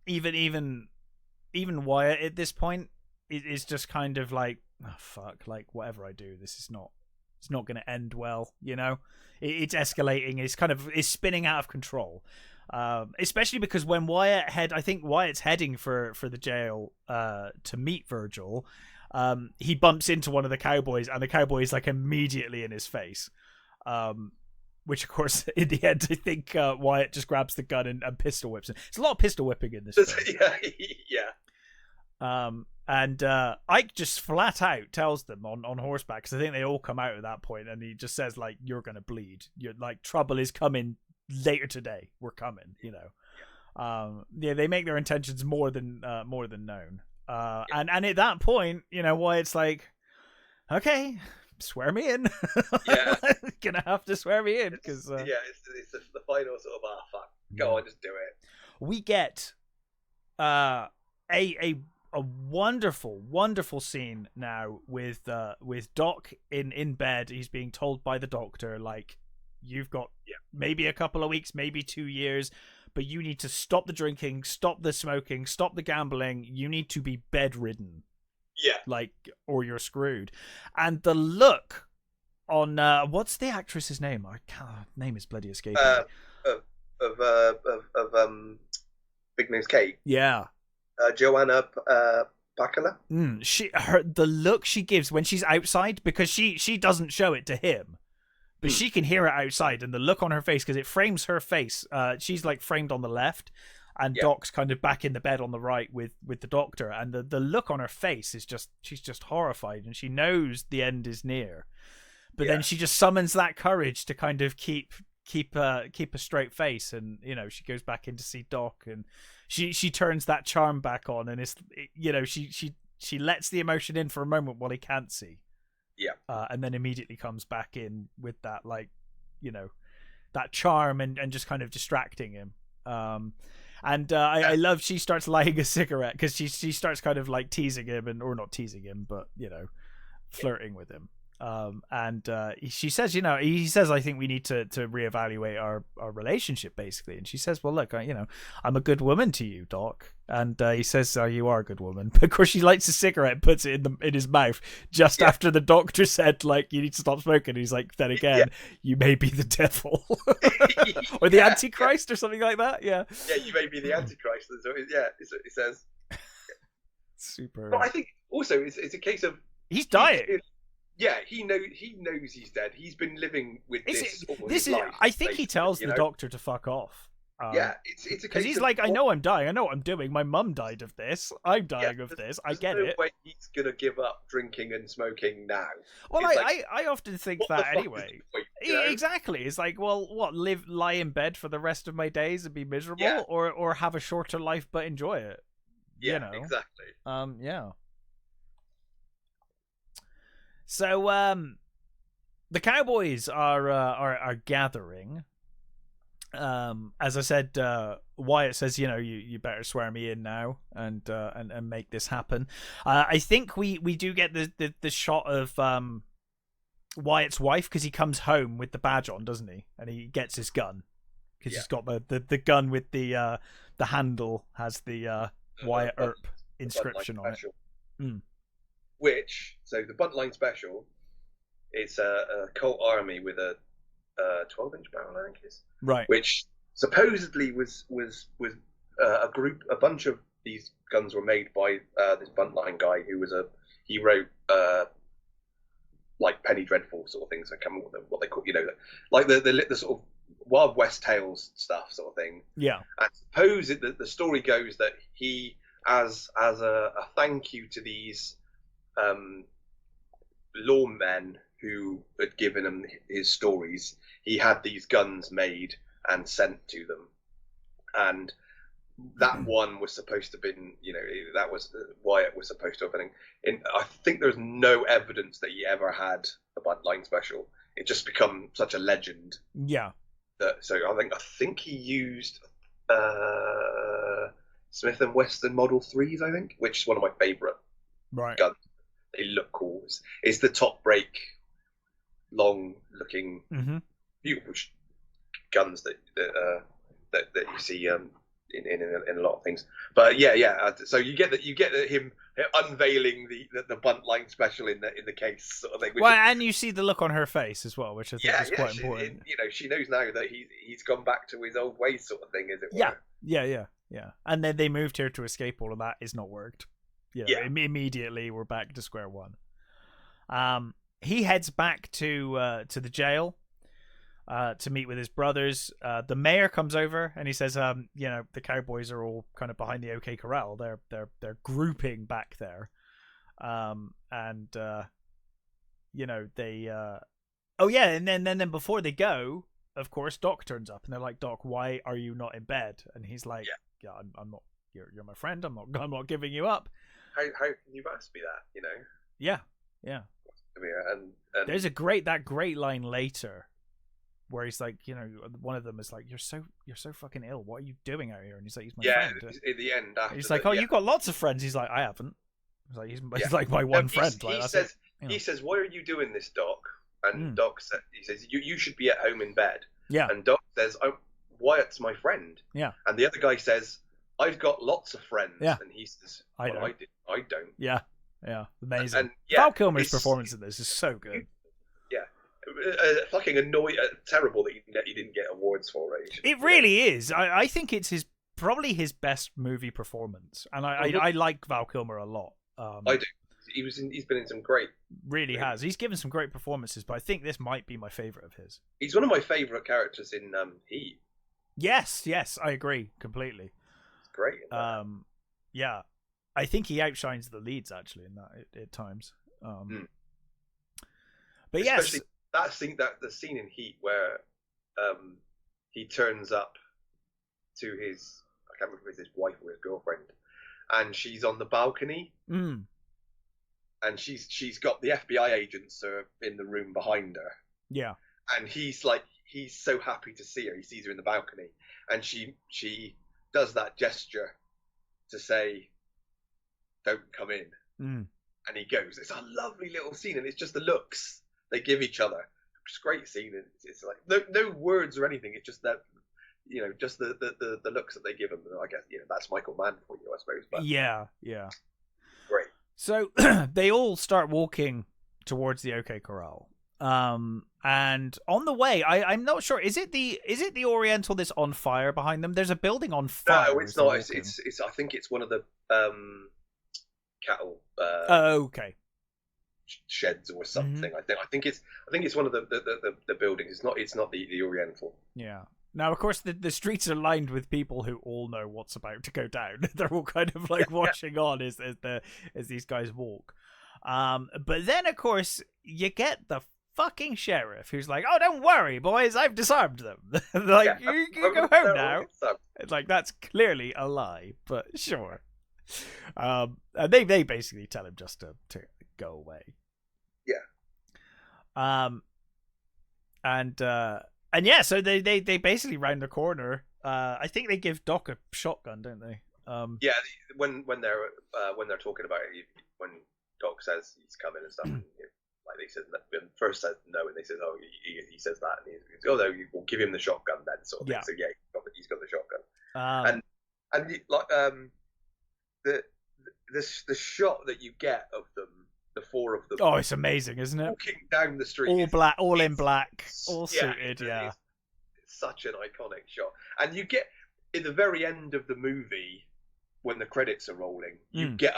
even Wyatt at this point is just kind of like, oh, fuck, like whatever I do, it's not going to end well. It's escalating. It's spinning out of control. Especially because when I think Wyatt's heading for the jail to meet Virgil, he bumps into one of the cowboys, and the cowboy is like immediately in his face. Which of course, in the end, I think Wyatt just grabs the gun and pistol whips him. It's a lot of pistol whipping in this film. And Ike just flat out tells them on horseback, because I think they all come out at that point, and he just says like, "You're gonna bleed. You're like, trouble is coming. Later today, we're coming." They make their intentions more than known. And at that point, Wyatt's like, okay, swear me in. Gonna have to swear me in, because it's the final sort of fuck, go on, just do it. We get a wonderful scene now with Doc in bed. He's being told by the doctor, like, you've got maybe a couple of weeks, maybe 2 years, but you need to stop the drinking, stop the smoking, stop the gambling. You need to be bedridden. Like, or you're screwed. And the look on what's the actress's name? Name is bloody escaping me. Of Big Nose Kate. Yeah. Joanna Bacala. The look she gives when she's outside, because she doesn't show it to him. But she can hear it outside, and the look on her face, because it frames her face. She's like framed on the left, and Doc's kind of back in the bed on the right with the doctor. And the look on her face is she's just horrified, and she knows the end is near. But then she just summons that courage to kind of keep a straight face, and she goes back in to see Doc, and she turns that charm back on, and she lets the emotion in for a moment while he can't see. And then immediately comes back in with that, like, that charm and just kind of distracting him. I love, she starts lighting a cigarette, because she starts kind of like teasing him, or not teasing him, but flirting with him. She says, he says, I think we need to reevaluate our relationship, basically. And she says, well, look, I'm a good woman to you, Doc. And he says, you are a good woman. But of course, she lights a cigarette and puts it in his mouth just after the doctor said, like, you need to stop smoking. He's like, then again, you may be the devil. Or the Antichrist or something like that. Yeah, you may be the Antichrist. It says. Super. But I think also it's a case of he's dying. He knows he's dead. He's been living with this. Life, I think he tells the doctor to fuck off. It's a case because he's like, I know I'm dying. I know what I'm doing. My mum died of this. I'm dying of this. I get it. Way he's gonna give up drinking and smoking now. Well, I often think that anyway. Exactly. It's like, well, what? Lie in bed for the rest of my days and be miserable, or have a shorter life but enjoy it. Exactly. So the cowboys are gathering. As I said, Wyatt says, you better swear me in now and make this happen. I think we do get the shot of Wyatt's wife, because he comes home with the badge on, doesn't he? And he gets his gun, because he's got the gun with the handle has the Wyatt Earp inscription on it. Which, so the Buntline Special, it's a cult army with a 12-inch barrel, I think it is. Right. Which supposedly was a bunch of these guns were made by this Buntline guy who he wrote like Penny Dreadful sort of things. I can't remember what they call, like the sort of Wild West Tales stuff sort of thing. Yeah. And suppose the story goes that he, as a thank you to these lawmen who had given him his stories, he had these guns made and sent to them. And that one was supposed to have been, that was why it was supposed to have been. I think there's no evidence that he ever had a Buntline special. It just become such a legend. Yeah. So I think he used Smith and Wesson Model 3s, I think, which is one of my favourite guns. They look cool. It's the top break, long looking, beautiful guns that you see in a lot of things. But yeah. So you get him unveiling the Buntline special in the case sort of thing. And you see the look on her face as well, which I think is quite important. She knows now that he's gone back to his old ways, sort of thing, as it were. Yeah. And then they moved here to escape all of that. It's not worked. Immediately we're back to square one. He heads back to the jail to meet with his brothers. The mayor comes over and he says, the cowboys are all kind of behind the OK Corral. They're grouping back there, and then before they go, of course, Doc turns up and they're like, Doc, why are you not in bed? And he's like, I'm not. You're my friend. I'm not giving you up. How can you ask me that? Yeah. And there's a great line later where he's like, one of them is like, you're so fucking ill. What are you doing out here? And he's like, he's my friend. At the end, he's like, you've got lots of friends. He's like, I haven't. He's like my one friend. He says, why are you doing this, Doc? And Doc says, you should be at home in bed. Yeah. And Doc says, Wyatt's my friend. Yeah. And the other guy says, I've got lots of friends. Yeah. And he says, I don't. Yeah. Amazing. And Val Kilmer's performance in this is so good. Fucking terrible that he didn't get awards for it. It really is. I think it's probably his best movie performance, and I like Val Kilmer a lot. I do. He's been in some great. Really has. He's given some great performances, but I think this might be my favorite of his. He's one of my favorite characters in Heat. Yes, I agree completely. It's great. Yeah, I think he outshines the leads actually in that at times. But especially the scene in Heat where he turns up to his, I can't remember if it's his wife or his girlfriend, and she's on the balcony, and she's got the FBI agents in the room behind her. Yeah, and he's so happy to see her. He sees her in the balcony, and she does that gesture to say, "Don't come in," and he goes. It's a lovely little scene, and it's just the looks they give each other. It's a great scene. It's like no words or anything. It's just that, just the looks that they give him. I guess that's Michael Mann for you, I suppose. But yeah. Great. So they all start walking towards the OK Corral. And on the way, I'm not sure. Is it the Oriental that's on fire behind them? There's a building on fire. No, it's not. It's I think it's one of the cattle. Okay. Sheds or something. I think it's one of the buildings. It's not the Oriental. Yeah. Now, of course, the streets are lined with people who all know what's about to go down. They're all kind of like watching on as these guys walk. But then, of course, you get the fucking sheriff who's like, "Oh, don't worry, boys, I've disarmed them." Like, you go home now. It's like, that's clearly a lie, but sure. And they basically tell him just to go away. Yeah. And yeah, so they basically round the corner. I think they give Doc a shotgun, don't they? Yeah, when they're talking about it, when Doc says he's coming and stuff, like they said, first says no, and they says, oh, he says that, and he goes, oh no, we'll give him the shotgun then, sort of thing. So yeah, he's got the shotgun. And like the shot that you get of them, the four of them. Oh, it's amazing, isn't it? Walking down the street, all black, all in black, all yeah, suited. Yeah, it's such an iconic shot. And you get in the very end of the movie when the credits are rolling, you get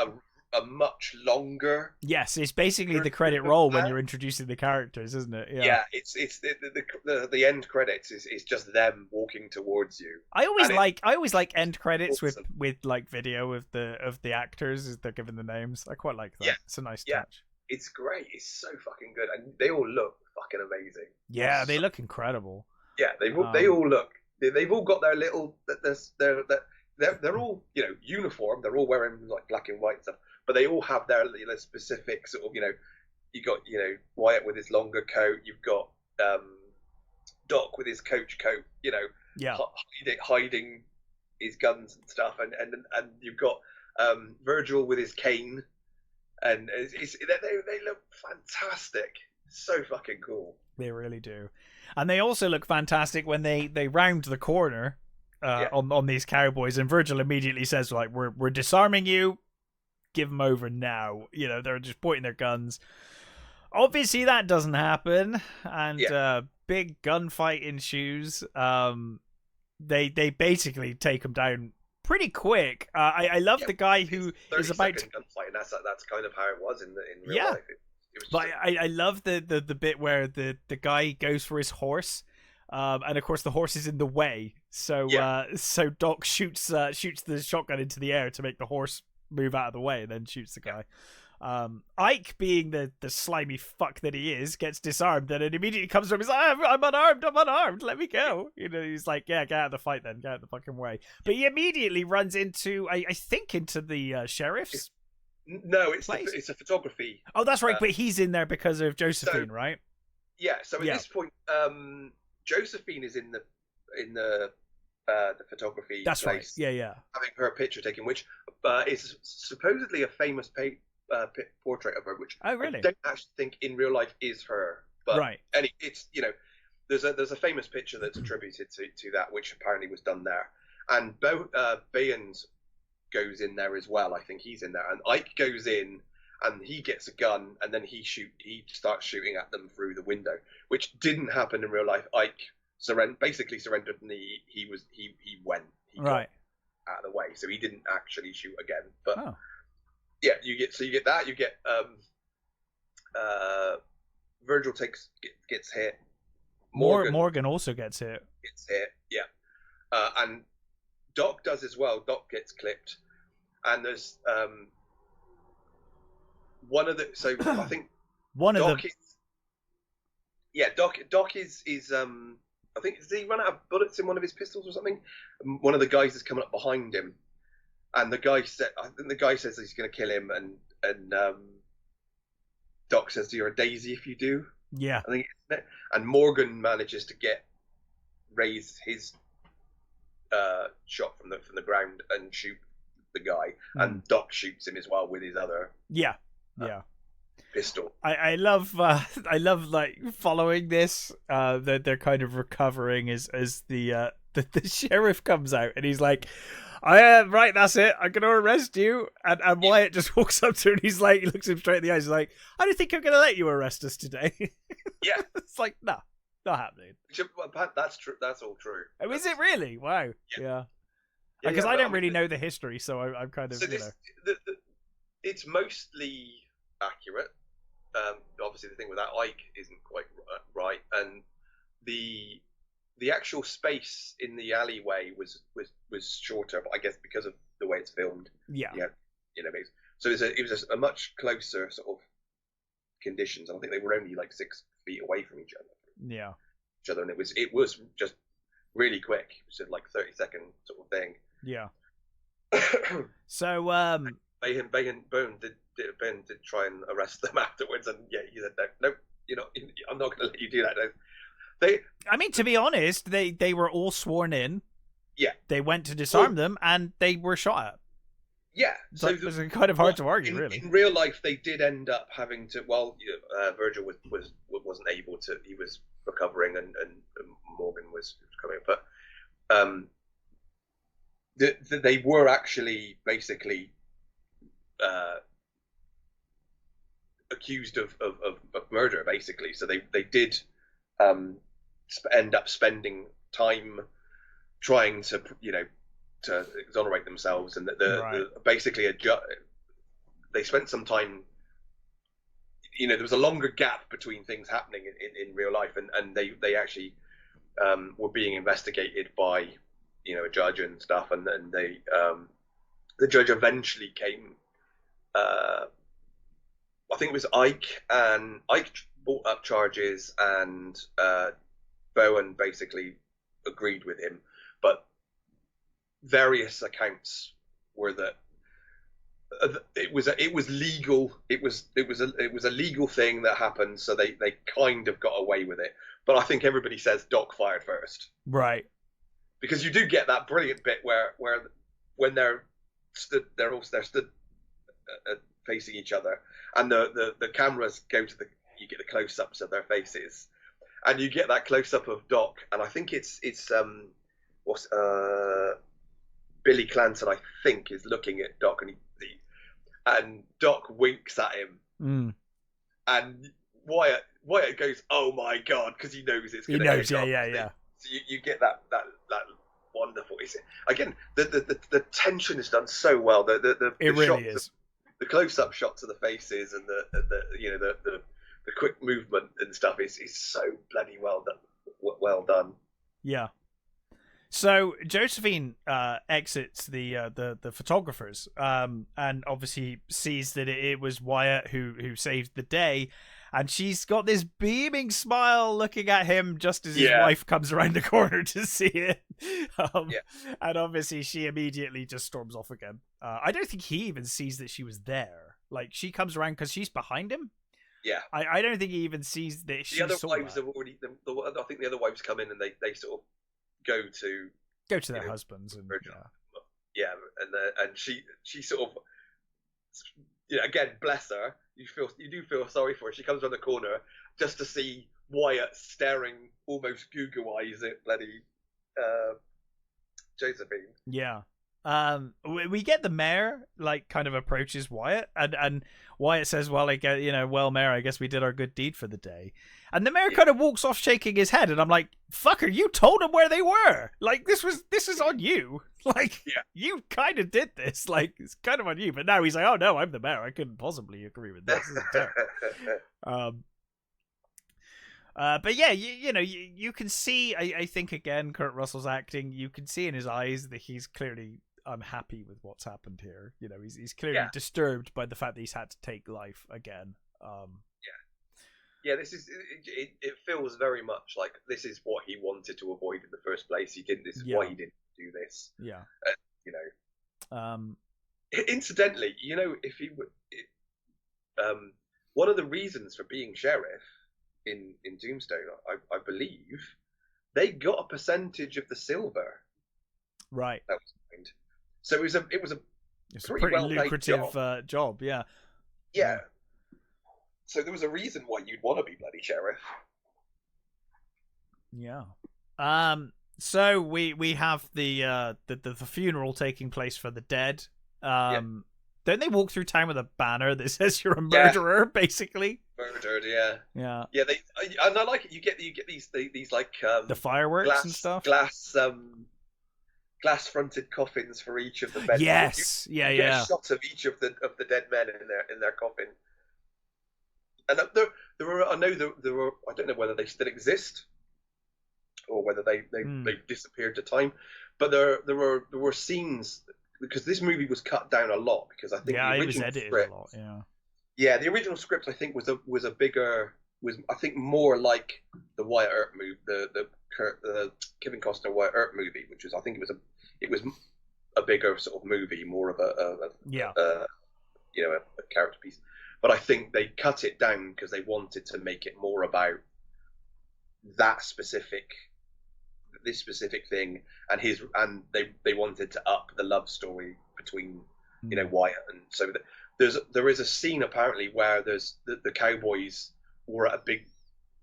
a much longer. Yes, it's basically the credit roll when you're introducing the characters, isn't it? Yeah, it's the end credits is just them walking towards you. I always like end credits awesome. with like video of the actors as they're given the names. I quite like that. Yeah. It's a nice touch. It's great. It's so fucking good, and they all look fucking amazing. Yeah, they look incredible. Yeah, they all look. They've all got their little. They're all uniform. They're all wearing like black and white stuff, but they all have their specific sort of you got Wyatt with his longer coat. You've got Doc with his coach coat. Hiding his guns and stuff, and you've got Virgil with his cane, and they look fantastic. So fucking cool. They really do, and they also look fantastic when they round the corner on these cowboys, and Virgil immediately says like, "We're disarming you. Give them over now." They're just pointing their guns. Obviously, that doesn't happen, and big gunfight ensues. They basically take them down pretty quick. I love the guy who is about to gunfight, and that's kind of how it was in real life. But I love the bit where the guy goes for his horse, and of course the horse is in the way. So so Doc shoots the shotgun into the air to make the horse move out of the way, and then shoots the guy. Ike, being the slimy fuck that he is, gets disarmed, and it immediately comes from him. He's like, I'm unarmed, let me go. He's like, yeah, get out of the fight then, get out of the fucking way. But he immediately runs into, I think, into the sheriff's. No, it's a photography. Oh, that's right, but he's in there because of Josephine, right? Yeah, so at this point, Josephine is in the photography. That's place, right. Yeah. Having her picture taken, which is supposedly a famous portrait of her, which I don't actually think in real life is her. But right. And it's there's a famous picture that's attributed to that, which apparently was done there. And Bayans goes in there as well. I think he's in there, and Ike goes in and he gets a gun, and then he starts shooting at them through the window, which didn't happen in real life. Ike basically surrendered, and he went right out of the way, so he didn't actually shoot again. But yeah, you get that. You get Virgil gets hit. Morgan also gets hit. Yeah, and Doc does as well. Doc gets clipped, and there's one of the. So I think one of Doc the. Doc is I think, does he run out of bullets in one of his pistols or something? And one of the guys is coming up behind him, and I think the guy says he's going to kill him, and Doc says, "You're a daisy if you do." Yeah. I think, and Morgan manages to raise his shot from the ground and shoot the guy, and Doc shoots him as well with his other pistol. I love like following this. That they're kind of recovering as the sheriff comes out, and he's like, right, that's it, I'm gonna arrest you. And Wyatt just walks up to him, and he looks him straight in the eyes. He's like, I don't think I'm gonna let you arrest us today. Yeah. It's like, no, not happening. That's true. That's all true. Oh, is it really? Wow. Yeah. Because I don't really know the history, so I'm kind of, so it's mostly accurate. Obviously, the thing with that Ike isn't quite right, and the actual space in the alleyway was shorter, but I guess because of the way it's filmed. Yeah. So it was a much closer sort of conditions. I think they were only like 6 feet away from each other. Yeah. And it was just really quick. It was like 30-second sort of thing. Yeah. So Ben did try and arrest them afterwards, and he said no, I'm not going to let you do that. I mean, to be honest, they were all sworn in. Yeah. They went to disarm them, and they were shot at. Yeah. So it was kind of hard to argue, really. In real life, they did end up having to. Well, Virgil wasn't able to. He was recovering, and Morgan was coming. But they were actually basically accused of murder, basically. So they did end up spending time trying to to exonerate themselves, and basically they spent some time. There was a longer gap between things happening in real life, and they actually were being investigated by a judge and stuff, and then the judge eventually came. I think it was Ike, and Ike brought up charges, and Bowen basically agreed with him, but various accounts were that it was legal. It was a legal thing that happened, so they kind of got away with it. But I think everybody says Doc fired first, right? Because you do get that brilliant bit where when they're stood facing each other, and the cameras go to you get the close ups of their faces, and you get that close up of Doc, and I think it's Billy Clanton, I think, is looking at Doc, and Doc winks at him, and Wyatt goes, "Oh my god," because he knows it's going to go. Yeah. So you get that wonderful. Again, the tension is done so well. The really is. The close-up shots of the faces and the quick movement and stuff is so bloody well done. Yeah. So Josephine exits the photographers, and obviously sees that it was Wyatt who saved the day, and she's got this beaming smile looking at him just as his wife comes around the corner to see it. And obviously she immediately just storms off again. I don't think he even sees that she was there. Like, she comes around because she's behind him. Yeah, I don't think he even sees that she saw that. The other wives have already. I think the other wives come in and they sort of go to their husbands and and she sort of, again, bless her. You do feel sorry for her. She comes around the corner just to see Wyatt staring almost goo eyes at bloody Josephine. Yeah. We get the mayor kind of approaches Wyatt, and Wyatt says, "Well, well, mayor, I guess we did our good deed for the day." And the mayor kind of walks off shaking his head, and I'm like, "Fucker, you told them where they were. Like, this is on you. Like, you kind of did this. Like, it's kind of on you." But now he's like, "Oh no, I'm the mayor. I couldn't possibly agree with this." This is terrible. But yeah, you can see, I think, again, Kurt Russell's acting. You can see in his eyes that he's clearly unhappy with what's happened here. He's clearly disturbed by the fact that he's had to take life again. This is it feels very much like this is what he wanted to avoid in the first place. This is why he didn't do this. Incidentally, if he would, one of the reasons for being sheriff in Tombstone, I believe, they got a percentage of the silver. Right. That was mined. So it was a pretty lucrative job. Yeah. Yeah. So there was a reason why you'd want to be bloody sheriff. Yeah. So we have the funeral taking place for the dead. Don't they walk through town with a banner that says you're a murderer, basically? Murdered, yeah. Yeah. And I like it. You get these like the fireworks and stuff. Glass fronted coffins for each of the men. Yes. You get a shot of each of the dead men in their coffin. And there were I don't know whether they still exist or whether they disappeared to time, but there were scenes, because this movie was cut down a lot, because I think the original it was edited script, a lot. the original script, I think, was I think more like the Wyatt Earp movie, the Kevin Costner Wyatt Earp movie, which was, I think it was a bigger sort of movie, more of a character piece. But I think they cut it down because they wanted to make it more about this specific thing, and they wanted to up the love story between Wyatt, and so there is a scene apparently where there's the cowboys were at a big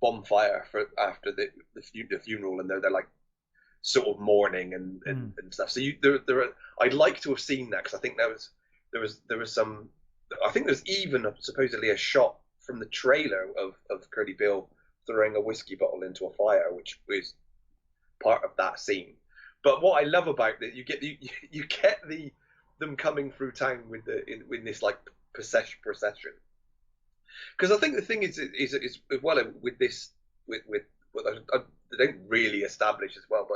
bonfire after the funeral, and they're like sort of mourning and stuff. So I'd like to have seen that, because I think there was some. I think there's even supposedly a shot from the trailer of Curly Bill throwing a whiskey bottle into a fire, which was part of that scene. But what I love about it, you get them coming through town with this like procession. Because I think the thing is well with this with what they don't really establish as well,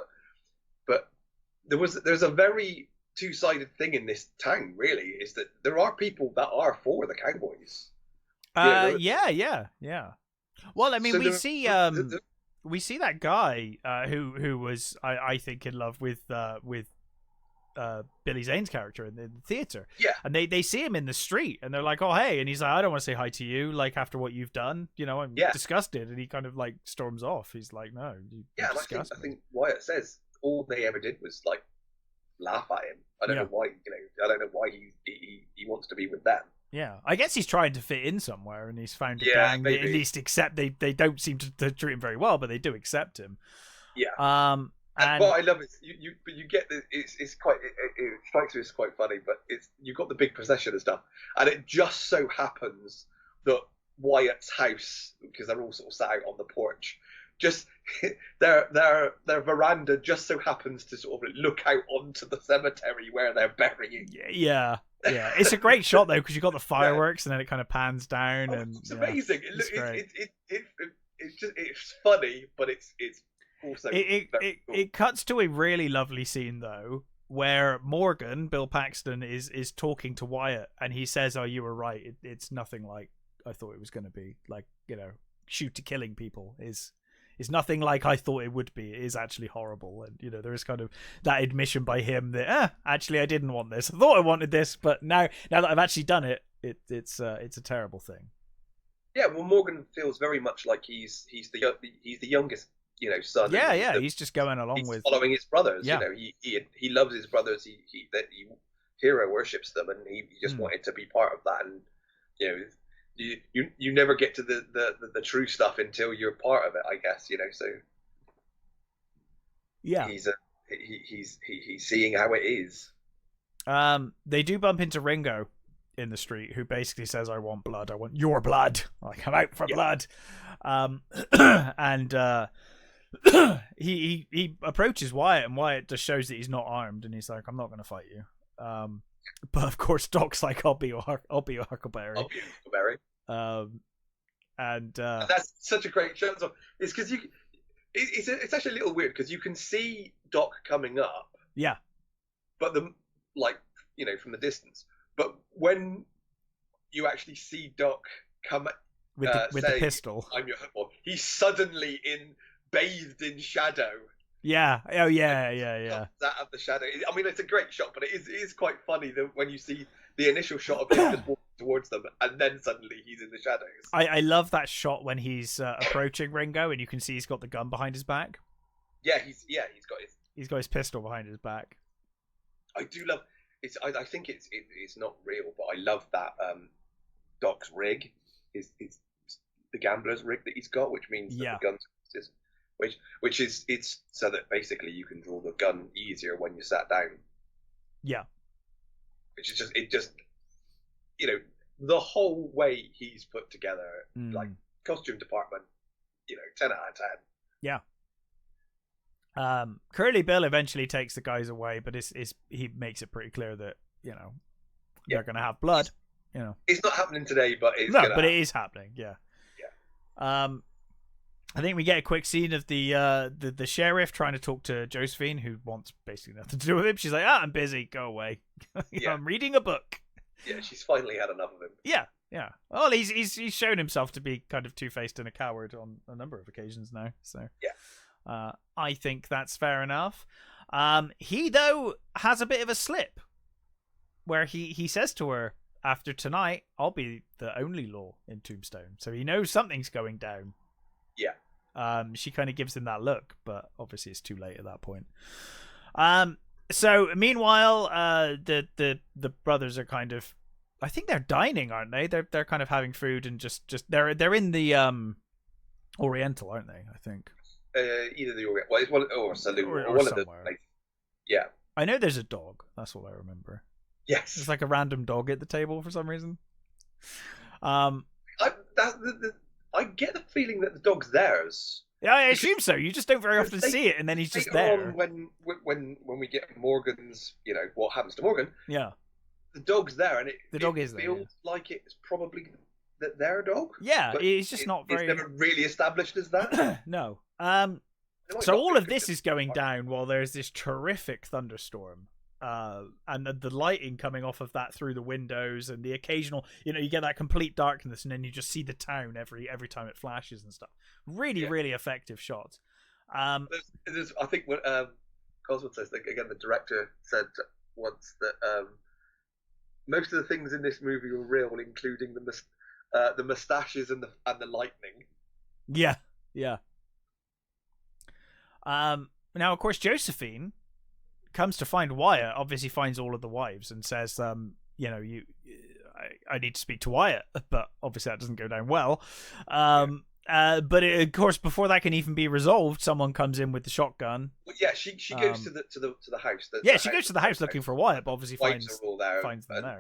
but there's a very two-sided thing in this town. Really, is that there are people that are for the cowboys. Yeah. Well, I mean, so we see that guy who was I think in love with Billy Zane's character in the theater. Yeah. And they see him in the street and they're like, oh, hey. And he's like, I don't want to say hi to you, like, after what you've done. You know, I'm disgusted. And he kind of, like, storms off. He's like, no, and I think Wyatt says all they ever did was, like, laugh at him. I don't know why, I don't know why he wants to be with them. Yeah, I guess he's trying to fit in somewhere, and he's found a gang that at least accept. They don't seem to treat him very well, but they do accept him. Yeah. And what I love is you get this. It's quite. It strikes me as quite funny, but you've got the big procession and stuff, and it just so happens that Wyatt's house, because they're all sort of sat out on the porch, just their veranda just so happens to sort of look out onto the cemetery where they're burying. Yeah. It's a great shot though, because you got the fireworks and then it kind of pans down, and it's amazing. It's funny, but it's also it cuts to a really lovely scene though, where Morgan, Bill Paxton, is talking to Wyatt, and he says, "Oh, you were right. It's nothing like I thought it was going to be. Like, killing people is nothing like I thought it would be. It is actually horrible." And there is kind of that admission by him that actually I didn't want this. I thought I wanted this, but now that I've actually done it, it's a terrible thing. Yeah, well, Morgan feels very much like he's the youngest, son. Yeah, he's just going along with following his brothers. Yeah. He loves his brothers. He hero worships them, and he just wanted to be part of that. And you never get to the true stuff until you're part of it, I guess. So yeah, he's seeing how it is. They do bump into Ringo in the street, who basically says, "I want blood. I want your blood. Like, I'm out for blood." And he approaches Wyatt, and Wyatt just shows that he's not armed, and he's like, "I'm not going to fight you." But of course, Doc's like, "I'll be your Huckleberry." And that's such a great shot. It's because it's actually a little weird because you can see Doc coming up. Yeah. But from the distance. But when you actually see Doc come with the pistol, "I'm your Huckleberry," he's suddenly bathed in shadow. Yeah. Oh, yeah. Out of the shadow. I mean, it's a great shot, but it is quite funny that when you see the initial shot of him just walking towards them, and then suddenly he's in the shadows. I love that shot when he's approaching Ringo, and you can see he's got the gun behind his back. Yeah, he's got his pistol behind his back. I do love it. I think it's not real, but I love that Doc's rig is the gambler's rig that he's got, which means that the gun's which is it's so that basically you can draw the gun easier when you're sat down. Yeah. Which is just the whole way he's put together, like costume department, 10 out of 10. Yeah. Curly Bill eventually takes the guys away, but he makes it pretty clear that they're going to have blood. It's not happening today, but it is happening. Yeah. I think we get a quick scene of the sheriff trying to talk to Josephine, who wants basically nothing to do with him. She's like, "I'm busy. Go away. I'm reading a book." Yeah, she's finally had enough of him. Yeah. Well, he's shown himself to be kind of two-faced and a coward on a number of occasions now. So I think that's fair enough. He though has a bit of a slip, where he says to her, "After tonight, I'll be the only law in Tombstone." So he knows something's going down. Yeah. She kind of gives him that look, but obviously it's too late at that point. So meanwhile, the brothers are kind of, I think they're dining, aren't they? They're kind of having food and just they're in the Oriental, aren't they? I think. Either the Oriental, well, it's one or saloon or one somewhere. Of the places. Yeah. I know there's a dog. That's all I remember. Yes. There's like a random dog at the table for some reason. I get the feeling that the dog's theirs. Yeah, I assume so. You just don't very often see it, and then he's just there. On when we get Morgan's, what happens to Morgan? Yeah, the dog's there, and the dog is feels there, like it's probably their dog. Yeah, it's just not very. It's never really established as that. No. So all of this is going down while there's this terrific thunderstorm. And the lighting coming off of that through the windows, and the occasional, you get that complete darkness, and then you just see the town every time it flashes and stuff. Really effective shots. I think what Cosmatos says, again, the director said once that most of the things in this movie were real, including the mustaches and the lightning. Yeah. Now, of course, Josephine comes to find Wyatt, obviously finds all of the wives, and says, I need to speak to Wyatt, but obviously that doesn't go down well. But of course, before that can even be resolved, someone comes in with the shotgun. Well, yeah, she goes to the house. She goes to the house looking for Wyatt, but obviously finds them there.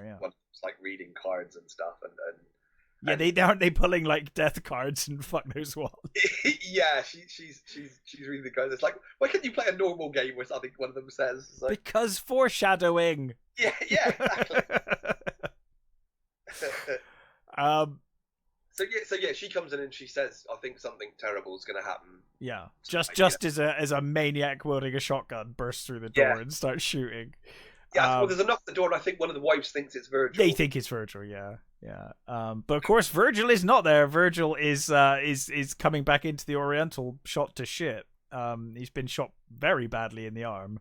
Yeah, one's like reading cards and stuff, and aren't they pulling like death cards and fuck knows what. Yeah, she's reading the cards. It's like, why can't you play a normal game? Which I think one of them says. Like, because foreshadowing. Yeah, exactly. So she comes in and she says, "I think something terrible is going to happen." Yeah, just as a maniac wielding a shotgun bursts through the door and starts shooting. Yeah, well, there's a knock at the door, and I think one of the wives thinks it's Virgil. They think it's Virgil, yeah. But of course, Virgil is not there. Virgil is coming back into the Oriental, shot to shit. He's been shot very badly in the arm,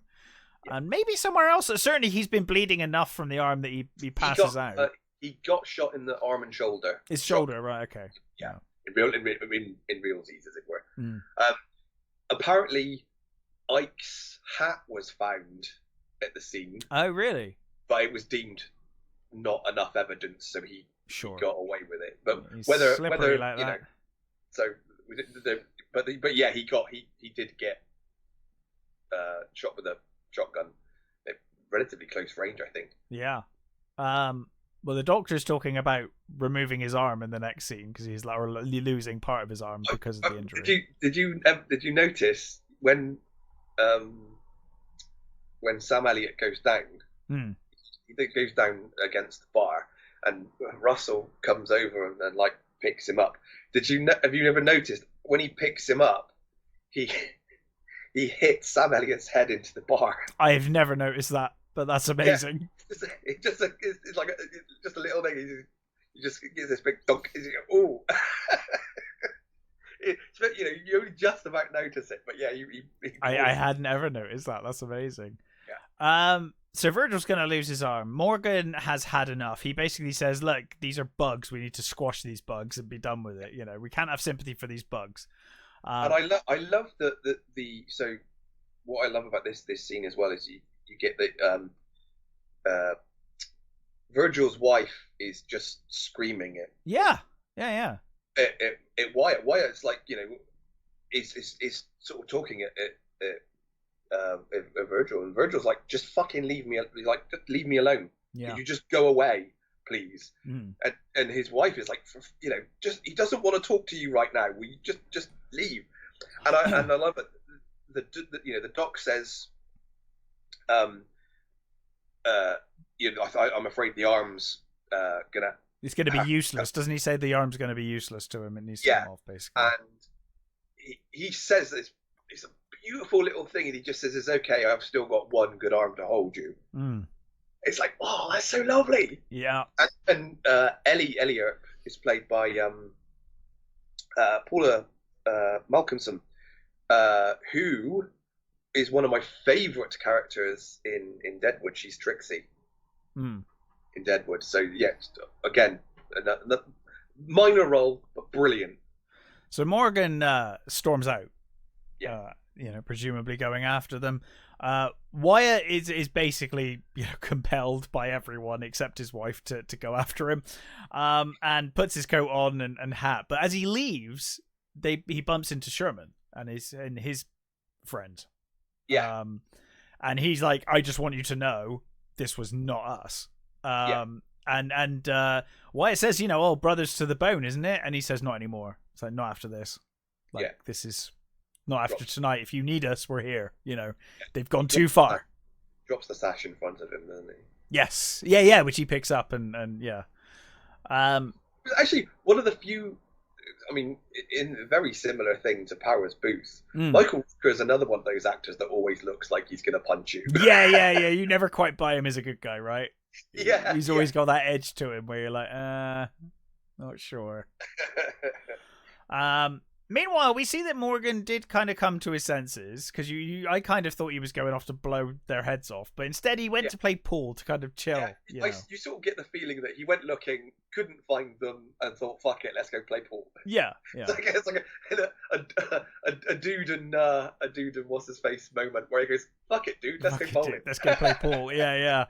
and maybe somewhere else. Certainly, he's been bleeding enough from the arm that he passes out. He got shot in the arm and shoulder. His shoulder, right? Okay. Yeah, in realsies, as it were. Mm. Apparently, Ike's hat was found at the scene. Oh, really? But it was deemed not enough evidence, so he got away with it. But he's whether like that. But yeah, he did get shot with a shotgun at relatively close range, I think. Yeah. Well, the doctor's talking about removing his arm in the next scene because he's like losing part of his arm because of the injury. Did you notice when Sam Elliott goes down? He goes down against the bar, and Russell comes over and like picks him up. Have you ever noticed when he picks him up, he hits Sam Elliott's head into the bar? I've never noticed that, but that's amazing. Yeah. It's like just a little thing. He just gives this big dunk. Ooh. You only just about notice it, but yeah, I hadn't ever noticed that. That's amazing. Yeah. So Virgil's going to lose his arm. Morgan has had enough. He basically says, look, these are bugs. We need to squash these bugs and be done with it. We can't have sympathy for these bugs. And I love so what I love about this scene as well is you get the Virgil's wife is just screaming it. Yeah. Wyatt's like, is sort of talking at Virgil, and Virgil's like, just fucking leave me alone. Yeah. Can you just go away, please? Mm. And his wife is like, he doesn't want to talk to you right now. Will you just leave? And I love it. The doc says, I'm afraid the arm's gonna. It's going to be useless, doesn't he? Say the arm's going to be useless to him. It needs to come off, basically. And he says this. It's a beautiful little thing, and he just says, "It's okay. I've still got one good arm to hold you." Mm. It's like, oh, that's so lovely. Yeah. And Elliot is played by Paula Malcolmson, who is one of my favourite characters in Deadwood. She's Trixie in Deadwood. So yeah, again, a minor role but brilliant. So Morgan storms out. Yeah. Presumably going after them. Wyatt is basically compelled by everyone except his wife to go after him, and puts his coat on and hat. But as he leaves, he bumps into Sherman and his friend. Yeah. And he's like, I just want you to know this was not us. And Wyatt says, you know, oh, brothers to the bone, isn't it? And he says, not anymore. It's like, not after this. Like, this is not after tonight. If you need us, we're here. You know, they've gone too far. Drops the sash in front of him, doesn't he? Yes. Yeah, which he picks up and yeah. Actually, one of the few, I mean, in a very similar thing to Power's Booth, Michael Rooker is another one of those actors that always looks like he's going to punch you. Yeah. You never quite buy him as a good guy, right? Yeah. He's always got that edge to him where you're like, not sure. Meanwhile, we see that Morgan did kind of come to his senses, because I kind of thought he was going off to blow their heads off, but instead he went to play pool to kind of chill. Yeah. You sort of get the feeling that he went looking, couldn't find them, and thought, "Fuck it, let's go play pool." Yeah. It's like a dude and what's his face moment where he goes, "Fuck it, dude, let's go bowling. Let's go play pool." Yeah.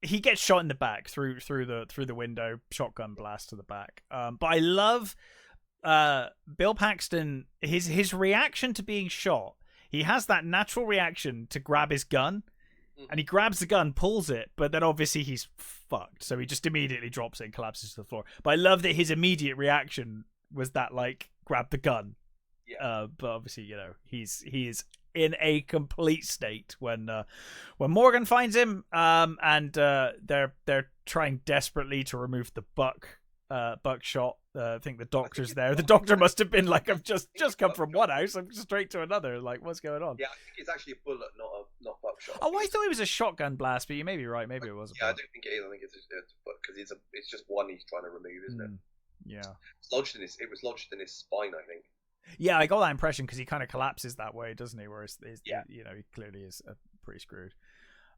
He gets shot in the back through the window, shotgun blast to the back. But I love Bill Paxton, his reaction to being shot. He has that natural reaction to grab his gun, and he grabs the gun, pulls it, but then obviously he's fucked, so he just immediately drops it and collapses to the floor. But I love that his immediate reaction was that, like, grab the gun. Yeah. But obviously, you know, he is in a complete state when Morgan finds him, and they're trying desperately to remove the buckshot. I think the doctor's there. The doctor must have been like, I've just come from one house, I'm straight to another. Like, what's going on? Yeah, I think it's actually a bullet, not buckshot. Oh, I thought it was a shotgun blast, but you may be right. Maybe it was. I don't think it is. I think it's because it's just one he's trying to remove, isn't it? Yeah. It was lodged in his spine, I think. Yeah, I got that impression because he kind of collapses that way, doesn't he? Whereas, you know, he clearly is pretty screwed.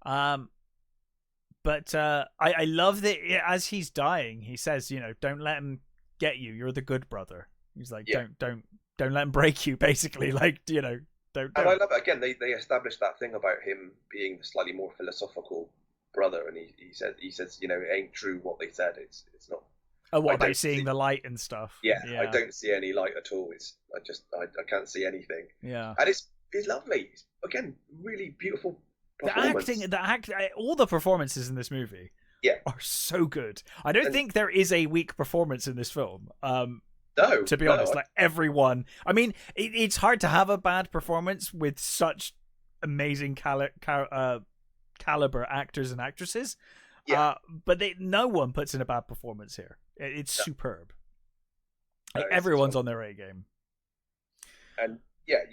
But I love that as he's dying, he says, you know, don't let him get you. You're the good brother. He's like, don't let him break you. Basically, like, you know, don't. And I love it. Again, they established that thing about him being the slightly more philosophical brother, and he says, you know, it ain't true what they said. It's not. Oh, what about seeing the light and stuff? Yeah, I don't see any light at all. I can't see anything. Yeah, and it's lovely. It's, again, really beautiful performance. All the performances in this movie, are so good. I don't think there is a weak performance in this film. No, to be honest, like everyone. I mean, it's hard to have a bad performance with such amazing caliber actors and actresses. Yeah. But no one puts in a bad performance here. It's superb. Like, everyone's on their A game. And you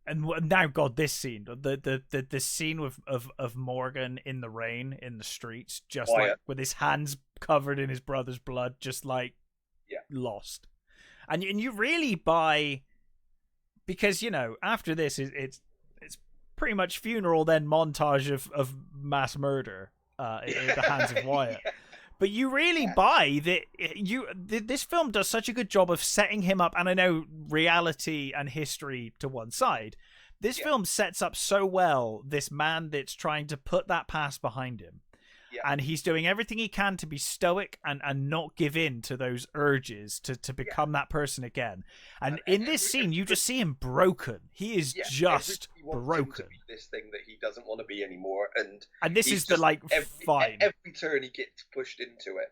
and now, God, this scene, the scene of Morgan in the rain in the streets, just like with his hands covered in his brother's blood, just like lost. And you really buy, because, you know, after this it's pretty much funeral, then montage of mass murder in the hands of Wyatt. But you really buy that this film does such a good job of setting him up, and I know reality and history to one side. This film sets up so well this man that's trying to put that past behind him. And he's doing everything he can to be stoic and not give in to those urges to become that person again. And in this scene, you just see him broken. He is just broken. This thing that he doesn't want to be anymore, and this is the fine. Every turn he gets pushed into it.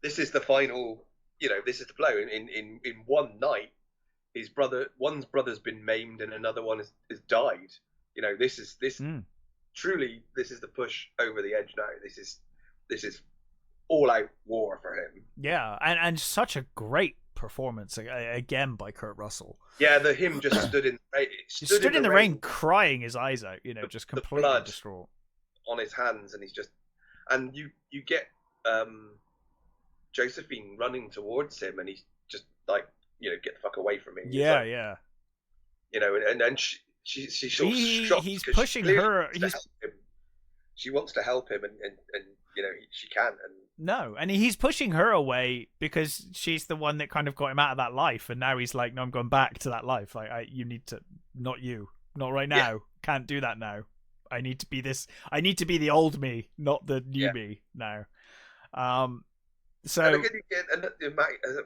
This is the final. You know, this is the blow. In one night, one's brother's been maimed, and another one has died. You know, this. Truly, this is the push over the edge now. This is all out war for him. Yeah, and such a great performance again by Kurt Russell. Yeah, him just stood in the rain crying his eyes out, you know, just completely blood distraught on his hands, and he's just, and you get Josephine running towards him, and he's just like, you know, get the fuck away from me. Yeah. You know, and then she's sort of shocked. He's pushing her. She wants to help him, and you know, she can't. And he's pushing her away because she's the one that kind of got him out of that life, and now he's like, no, I'm going back to that life. You need to, not right now. Can't do that now. I need to be this. I need to be the old me, not the new me now. So and again,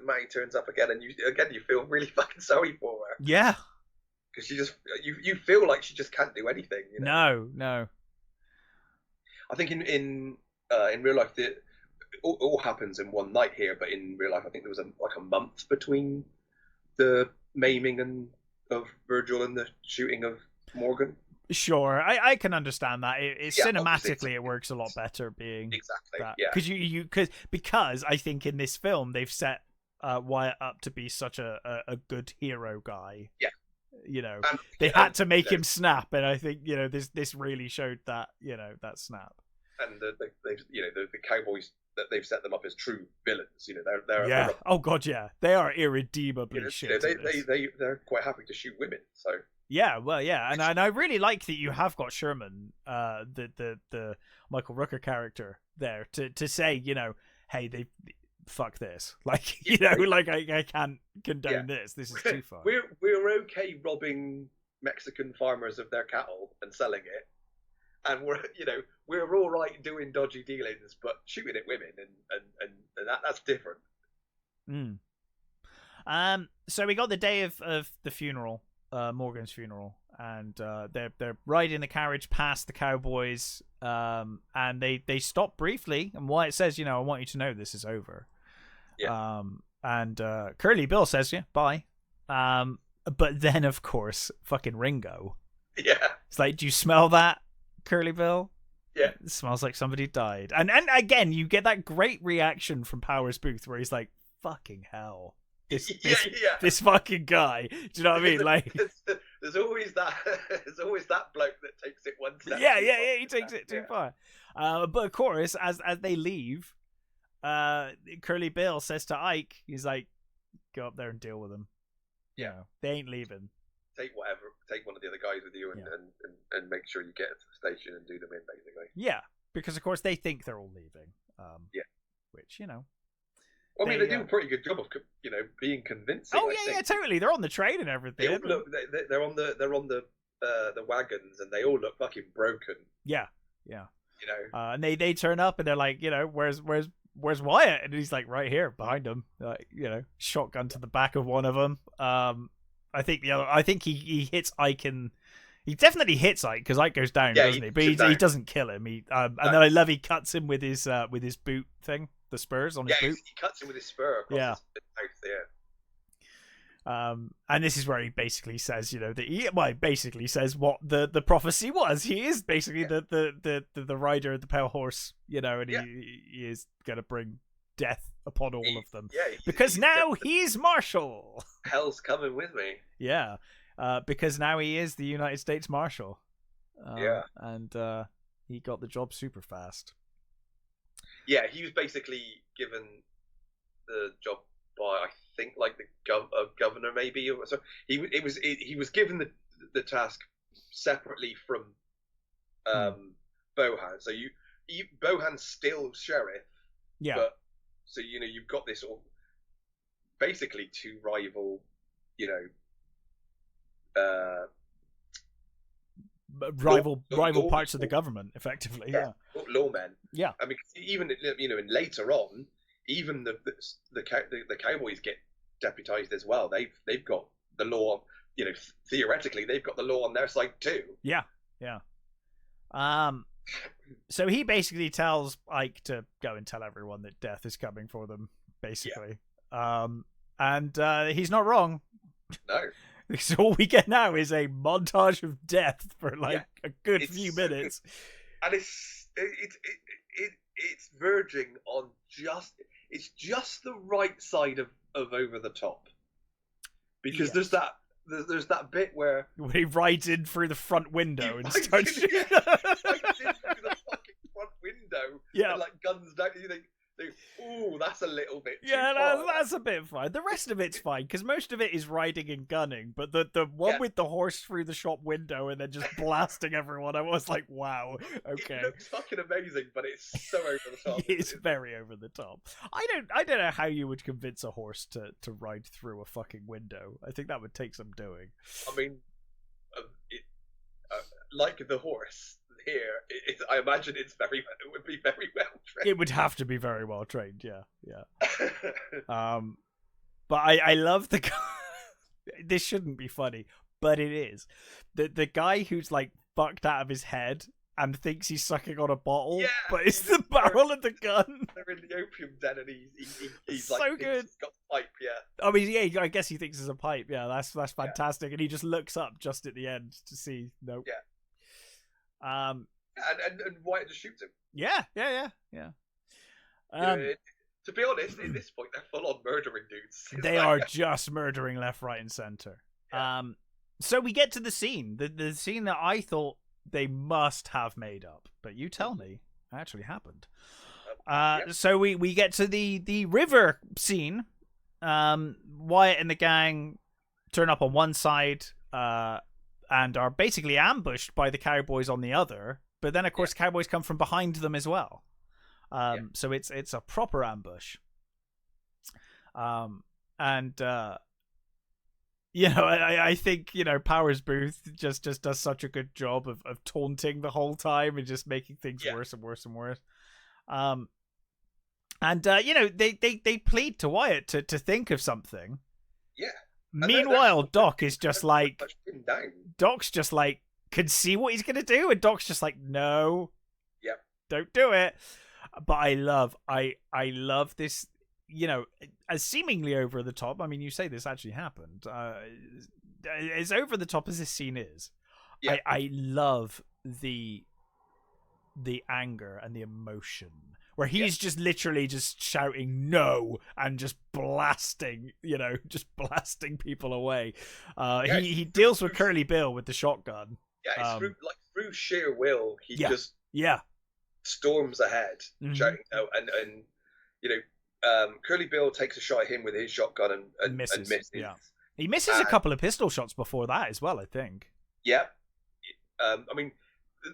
Maggie turns up again, and you feel really fucking sorry for her. Yeah. Because she just, you feel like she just can't do anything. You know? No. I think in real life, it all happens in one night here, but in real life, I think there was like a month between the maiming of Virgil and the shooting of Morgan. Sure, I can understand that. Cinematically, it works a lot better being exactly that. Yeah, Because I think in this film they've set Wyatt up to be such a good hero guy. Yeah, you know, they had to make him snap, and I think this really showed that that snap. And the cowboys that they've set them up as true villains. They're oh god, yeah, they are irredeemably shit. They're quite happy to shoot women, so. Yeah, well, yeah, and I really like that you have got Sherman, the Michael Rooker character there to say, hey, they fuck this, like like I can't condone this. This is too far. We're okay robbing Mexican farmers of their cattle and selling it, and we're all right doing dodgy dealings, but shooting at women and that's different. So we got the day of the funeral. Morgan's funeral, and they're riding the carriage past the cowboys, and they stop briefly, and Wyatt says, I want you to know this is over. Yeah. And Curly Bill says, yeah, bye. But then of course fucking Ringo. Yeah. It's like, do you smell that, Curly Bill? Yeah. It smells like somebody died. And again, you get that great reaction from Powers Booth where he's like, fucking hell. This fucking guy. Do you know what I mean? Like, there's always that bloke that takes it one step. Yeah. He takes it too far. But of course, as they leave, Curly Bill says to Ike, he's like, "Go up there and deal with them. Yeah, they ain't leaving. Take one of the other guys with you, and make sure you get to the station and do them in, basically." Yeah, because of course they think they're all leaving. Which I mean, they do a pretty good job of being convincing. Oh yeah, totally. They're on the train and everything. They all look, they're on the wagons, and they all look fucking broken. Yeah. And they turn up and they're like, where's Wyatt? And he's like, right here behind him. Like, shotgun to the back of one of them. I think he hits Ike, and he definitely hits Ike because Ike goes down, doesn't he? But he doesn't kill him. And then I love he cuts him with his boot thing. The spurs on his boot. He cuts him with his spur across his mouth, and this is where he basically says, he basically says what the prophecy was. He is basically the rider of the pale horse, and he is going to bring death upon all of them. Yeah, because now he's Marshal. Hell's coming with me. Yeah, because now he is the United States Marshal. And he got the job super fast. Yeah, he was basically given the job by, I think, like the governor, maybe. So he was given the task separately from Bohan. So Bohan's still sheriff. Yeah. But so you've got this basically two rival, rival parts of the government, effectively. Yeah. Lawmen. Yeah. I mean, even and later on, even the cowboys get deputized as well. They've got the law. Theoretically, they've got the law on their side too. Yeah. So he basically tells Ike to go and tell everyone that death is coming for them, basically. Yeah. And he's not wrong. No. So all we get now is a montage of death for a good few minutes, and it's verging on just the right side of over the top, because there's that bit where he rides in through the front window and starts rides in through the fucking front window, and guns down. You think, ooh, that's a little bit too far. That's a bit fine. The rest of it's fine because most of it is riding and gunning, but the one with the horse through the shop window and then just blasting everyone, I was like, wow, okay. It looks fucking amazing, but it's so over the top. It's very over the top. I don't know how you would convince a horse to ride through a fucking window. I think that would take some doing. I mean, like the horse here, I imagine it would be very well trained. It would have to be very well trained, yeah. But I love the guy. This shouldn't be funny, but it is. The guy who's like fucked out of his head and thinks he's sucking on a bottle, Yeah, but it's the barrel of the gun. They're in the opium den, and he's so like, good. He's got the pipe, yeah. I mean, yeah, I guess he thinks it's a pipe. Yeah, that's fantastic. And he just looks up just at the end to see. Nope. Yeah. And Wyatt just shoots him. Yeah. To be honest, at this point, they're full on murdering dudes. They are just murdering left, right, and center. Yeah. So we get to the scene, the scene that I thought they must have made up, but you tell me, actually happened. So we get to the river scene. Wyatt and the gang turn up on one side, and are basically ambushed by the cowboys on the other. But then, of course, cowboys come from behind them as well. So it's a proper ambush. I think, Powers Booth just does such a good job of taunting the whole time and just making things worse and worse and worse. They plead to Wyatt to think of something. Yeah. Meanwhile, Doc's just like, can see what he's going to do. And Doc's just like, no, don't do it. But I love this, as seemingly over the top. I mean, you say this actually happened. As over the top as this scene is, I love the anger and the emotion where he's just literally just shouting no and just blasting people away. He deals with Curly Bill with the shotgun. Yeah, it's through sheer will, he just storms ahead, shouting no, and Curly Bill takes a shot at him with his shotgun and misses. Yeah, he misses a couple of pistol shots before that as well, I think. Yeah, I mean,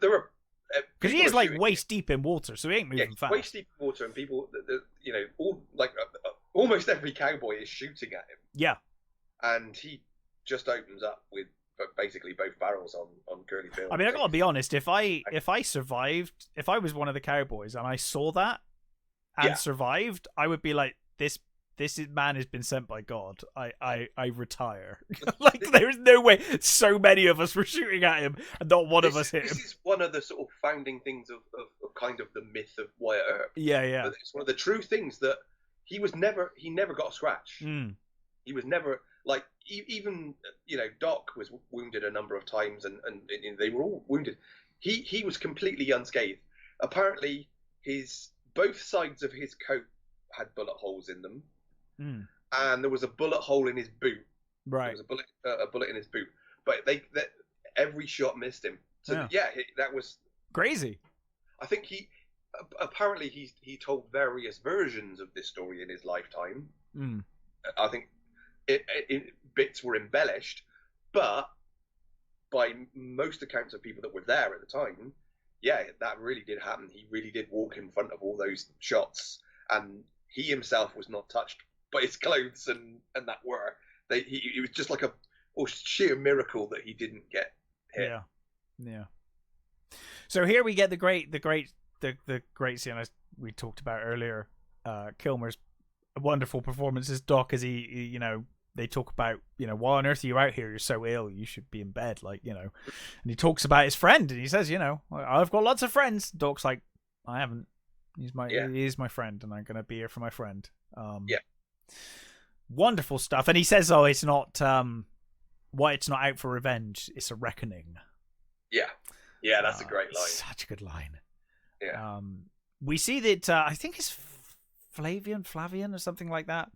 there are because he is like waist deep in water, so he ain't moving fast. Waist deep in water, and people, almost every cowboy is shooting at him. Yeah, and he just opens up with basically both barrels on Curly Bill. I mean, I gotta be honest. If I survived, if I was one of the cowboys and I saw that and survived, I would be like, this man has been sent by God. I retire. Like, there's no way so many of us were shooting at him and not one of us hit him. This is one of the sort of founding things of kind of the myth of Wyatt Earp. Yeah. But it's one of the true things that he never got a scratch. He was never, like, even, Doc was wounded a number of times and they were all wounded. He was completely unscathed. Apparently both sides of his coat had bullet holes in them. And there was a bullet hole in his boot. Right. There was a bullet in his boot. But every shot missed him. So that was crazy. I think he told various versions of this story in his lifetime. I think bits were embellished, but by most accounts of people that were there at the time, that really did happen. He really did walk in front of all those shots, and he himself was not touched by his clothes and that were. It was just like a sheer miracle that he didn't get hit. Yeah. So here we get the great scene we talked about earlier. Kilmer's wonderful performance as Doc, as he they talk about, why on earth are you out here? You're so ill. You should be in bed, and he talks about his friend, and he says, I've got lots of friends. Doc's like, I haven't. He is my friend, and I'm gonna be here for my friend. Wonderful stuff. And he says, "Oh, it's not it's not out for revenge. It's a reckoning." Yeah, that's a great line. Such a good line. Yeah. We see that I think it's Flavian or something like that.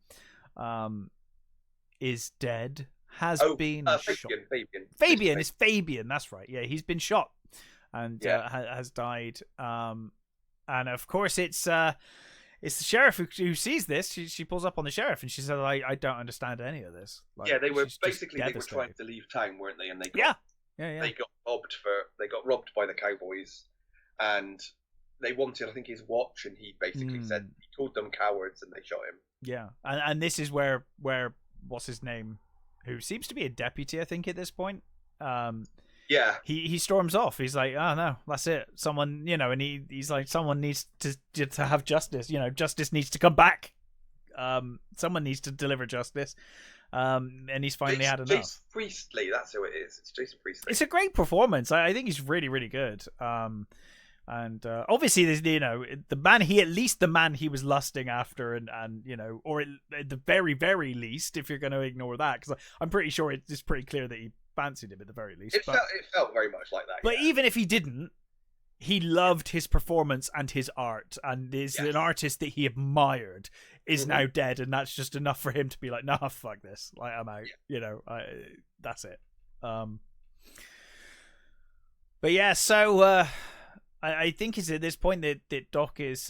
Is dead. Been shot. Fabian is Fabian. That's right. Yeah, he's been shot and has died. And of course, it's the sheriff who sees this. She pulls up on the sheriff and she says, "I don't understand any of this." Like, they were trying to leave town, weren't they? And they got robbed by the cowboys, and they wanted, I think, his watch, and he basically said he called them cowards, and they shot him. Yeah, and this is where what's his name, who seems to be a deputy, I think, at this point. He storms off. He's like, "Oh no, that's it. Someone, and he's like, someone needs to have justice. Justice needs to come back. Someone needs to deliver justice." And he's finally had enough. Jason Priestley, that's who it is. It's Jason Priestley. It's a great performance. I think he's really, really good. And obviously, there's the man he was lusting after, and or at the very, very least, if you're going to ignore that, because I'm pretty sure it's pretty clear that he fancied him at the very least. It felt very much like that. But even if he didn't, he loved his performance and his art, and is an artist that he admired is now dead, and that's just enough for him to be like, nah, fuck this, like, I'm out. That's it. But yeah, so I think it's at this point that Doc is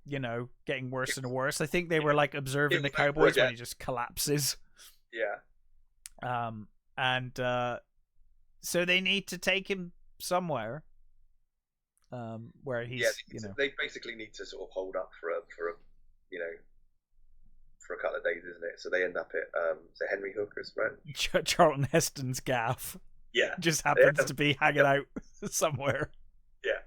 getting worse and worse. I think they were like observing the Cowboys when he just collapses. Yeah. And so they need to take him somewhere. Where he's, they basically need to sort of hold up for a couple of days, isn't it? So they end up at Henry Hooker's ranch. Charlton Heston's gaff. Yeah, just happens to be hanging out somewhere. Yeah.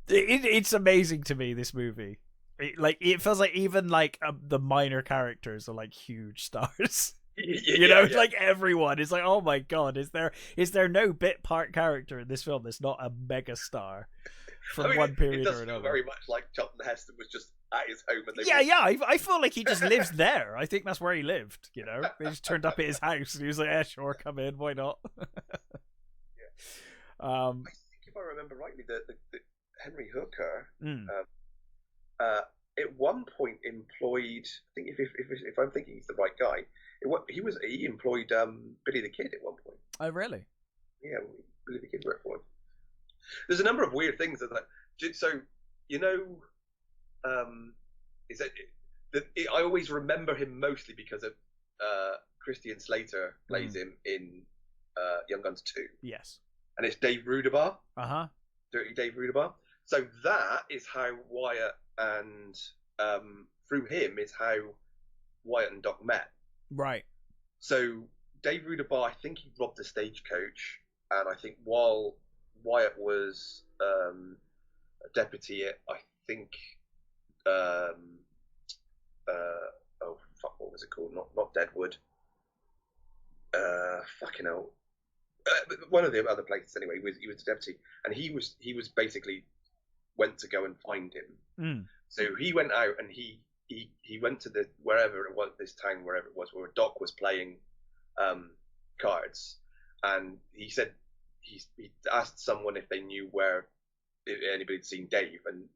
It's amazing to me, this movie. It feels like even like the minor characters are like huge stars. Like everyone is like, oh my god, is there no bit part character in this film that's not a mega star from one period or another? Very much like Charlton Heston was just at his home. And I feel like he just lives there. I think that's where he lived. They just turned up at his house and he was like, yeah, sure, come in, why not? I think if I remember rightly, the Henry Hooker at one point employed, I think if I'm thinking he's the right guy, he employed Billy the Kid at one point. Oh, really? Yeah, Billy the Kid worked for him. There's a number of weird things that so is that I always remember him mostly because of Christian Slater plays him in Young Guns 2. Yes. And it's Dave Rudabaugh. Dirty Dave Rudabaugh. So that is how Wyatt and through him is how Wyatt and Doc met. Right. So Dave Rudabaugh, I think he robbed a stagecoach, and I think while Wyatt was a deputy at, I think, what was it called? Not Deadwood. Fucking hell. One of the other places anyway. He was a deputy, and he was basically went to go and find him. So he went out and he went to wherever it was, this town, wherever it was, where Doc was playing cards, and he said he asked someone if they knew where anybody had seen Dave, and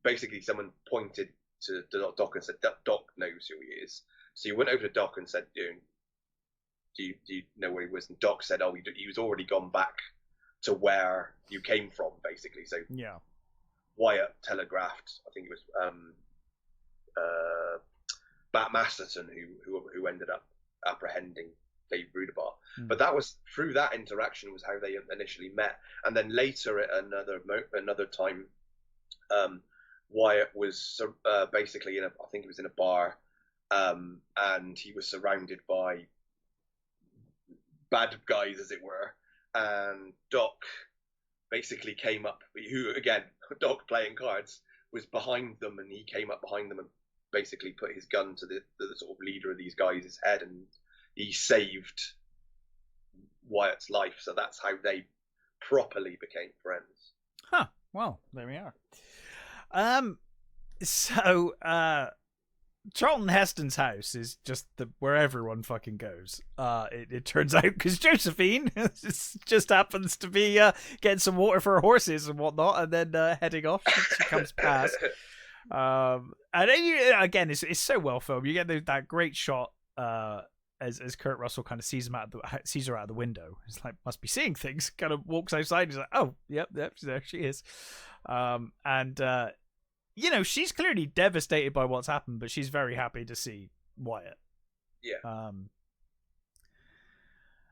basically someone pointed to Doc and said Doc knows who he is. So he went over to Doc and said, do you know where he was? And Doc said, oh, he was already gone back to where you came from, basically. So yeah, Wyatt telegraphed, I think it was Bat Masterton who ended up apprehending Dave Rudabaugh. But that was through that interaction was how they initially met, and then later at another time, Wyatt was basically I think he was in a bar, and he was surrounded by bad guys, as it were, and Doc basically came up, who again, Doc playing cards, was behind them, and he came up behind them and basically put his gun to the sort of leader of these guys' head, and he saved Wyatt's life. So that's how they properly became friends. Huh. Well, there we are. So Charlton Heston's house is just where everyone fucking goes. It turns out, because Josephine just happens to be getting some water for her horses and whatnot, and then heading off. She comes past. And then again, it's so well filmed. You get that great shot as Kurt Russell kind of sees her out of the window. It's like, must be seeing things. Kind of walks outside. He's like, oh, yep, there she is. She's clearly devastated by what's happened, but she's very happy to see Wyatt. Yeah.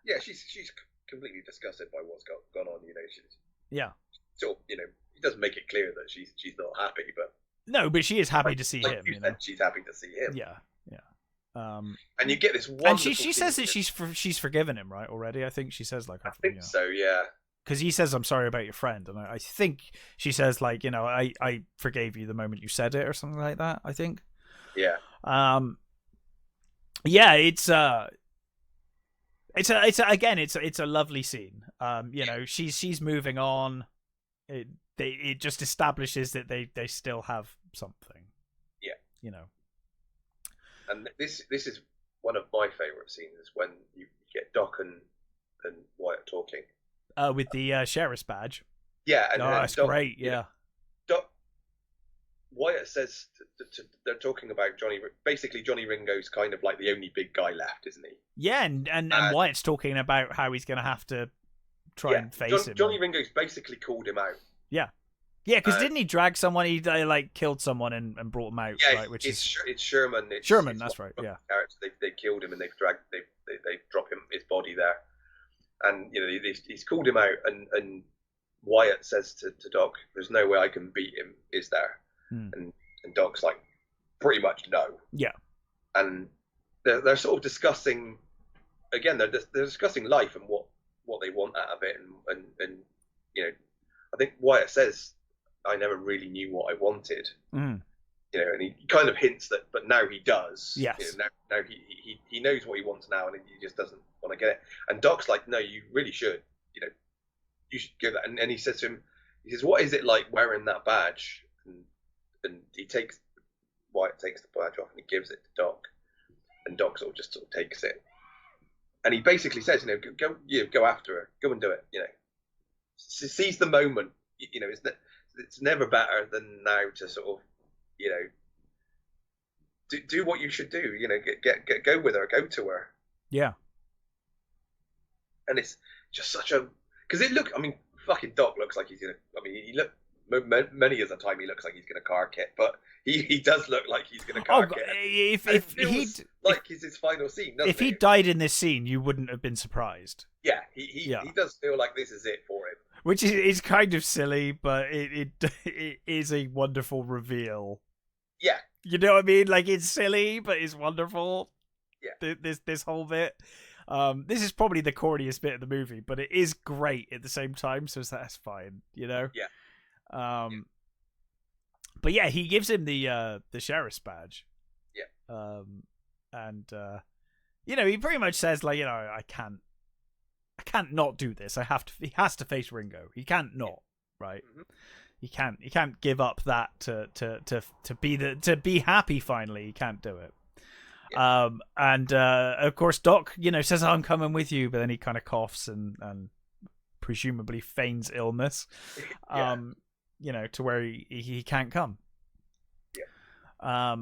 Yeah, she's completely disgusted by what's gone on. Yeah. So he doesn't make it clear that she's not happy, but no, but she is happy to see him. She's happy to see him. Yeah. And you get this wonderful. And she says that she's forgiven him, right? Already, I think she says like. I think so. Yeah. Because he says, I'm sorry about your friend. And I think she says, like, I forgave you the moment you said it or something like that, I think. Yeah. Yeah, it's a lovely scene. You know, she's moving on. It just establishes that they still have something. Yeah. You know. And this is one of my favourite scenes when you get Doc and Wyatt talking. With the sheriff's badge. Yeah, and that's Doc, great. Yeah. Know, Doc Wyatt says they're talking about Johnny. Basically, Johnny Ringo's kind of like the only big guy left, isn't he? Yeah, and Wyatt's talking about how he's going to have to try and face him. Johnny Ringo's basically called him out. Yeah. Yeah, because didn't he drag someone? He like killed someone and brought him out. Yeah, right? Which it's Sherman. Sherman, that's right. Yeah, they killed him and they drop him his body there, and you know he's called him out, and Wyatt says to Doc, "There's no way I can beat him, is there?" And Doc's like, "Pretty much no." Yeah, and they're sort of discussing again. They're discussing life and what they want out of it, and you know, I think Wyatt says, I never really knew what I wanted. You know, and he kind of hints that, but now he does. Yes. You know, now he knows what he wants now, and he just doesn't want to get it. And Doc's like, no, you really should. You know, you should give that. And he says to him, he says, what is it like wearing that badge? And Wyatt takes the badge off and he gives it to Doc, and Doc sort of takes it, and he basically says, you know, go after her, go and do it. You know, seize the moment. You know, it's never better than now to sort of, you know, do what you should do. You know, go with her, go to her. Yeah. And it's just such a, because I mean, fucking Doc looks like he's gonna. I mean, many of the time he looks like he's gonna car kit, but he does look like he's gonna car kit. If he'd like his final scene, doesn't if he died in this scene, you wouldn't have been surprised. Yeah, he does feel like this is it for him. Which is kind of silly, but it is a wonderful reveal. Yeah. You know what I mean? Like, it's silly, but it's wonderful. Yeah. This whole bit. This is probably the corniest bit of the movie, but it is great at the same time, so that's fine, you know? Yeah. But yeah, he gives him the sheriff's badge. Yeah. And you know, he pretty much says, like, you know, I can't not do this. He has to face Ringo. He can't not, right? Mm-hmm. He can't give up that to be happy finally. He can't do it. Yeah. And of course Doc, you know, says, I'm coming with you, but then he kind of coughs and presumably feigns illness. Yeah. You know, to where he can't come. Yeah.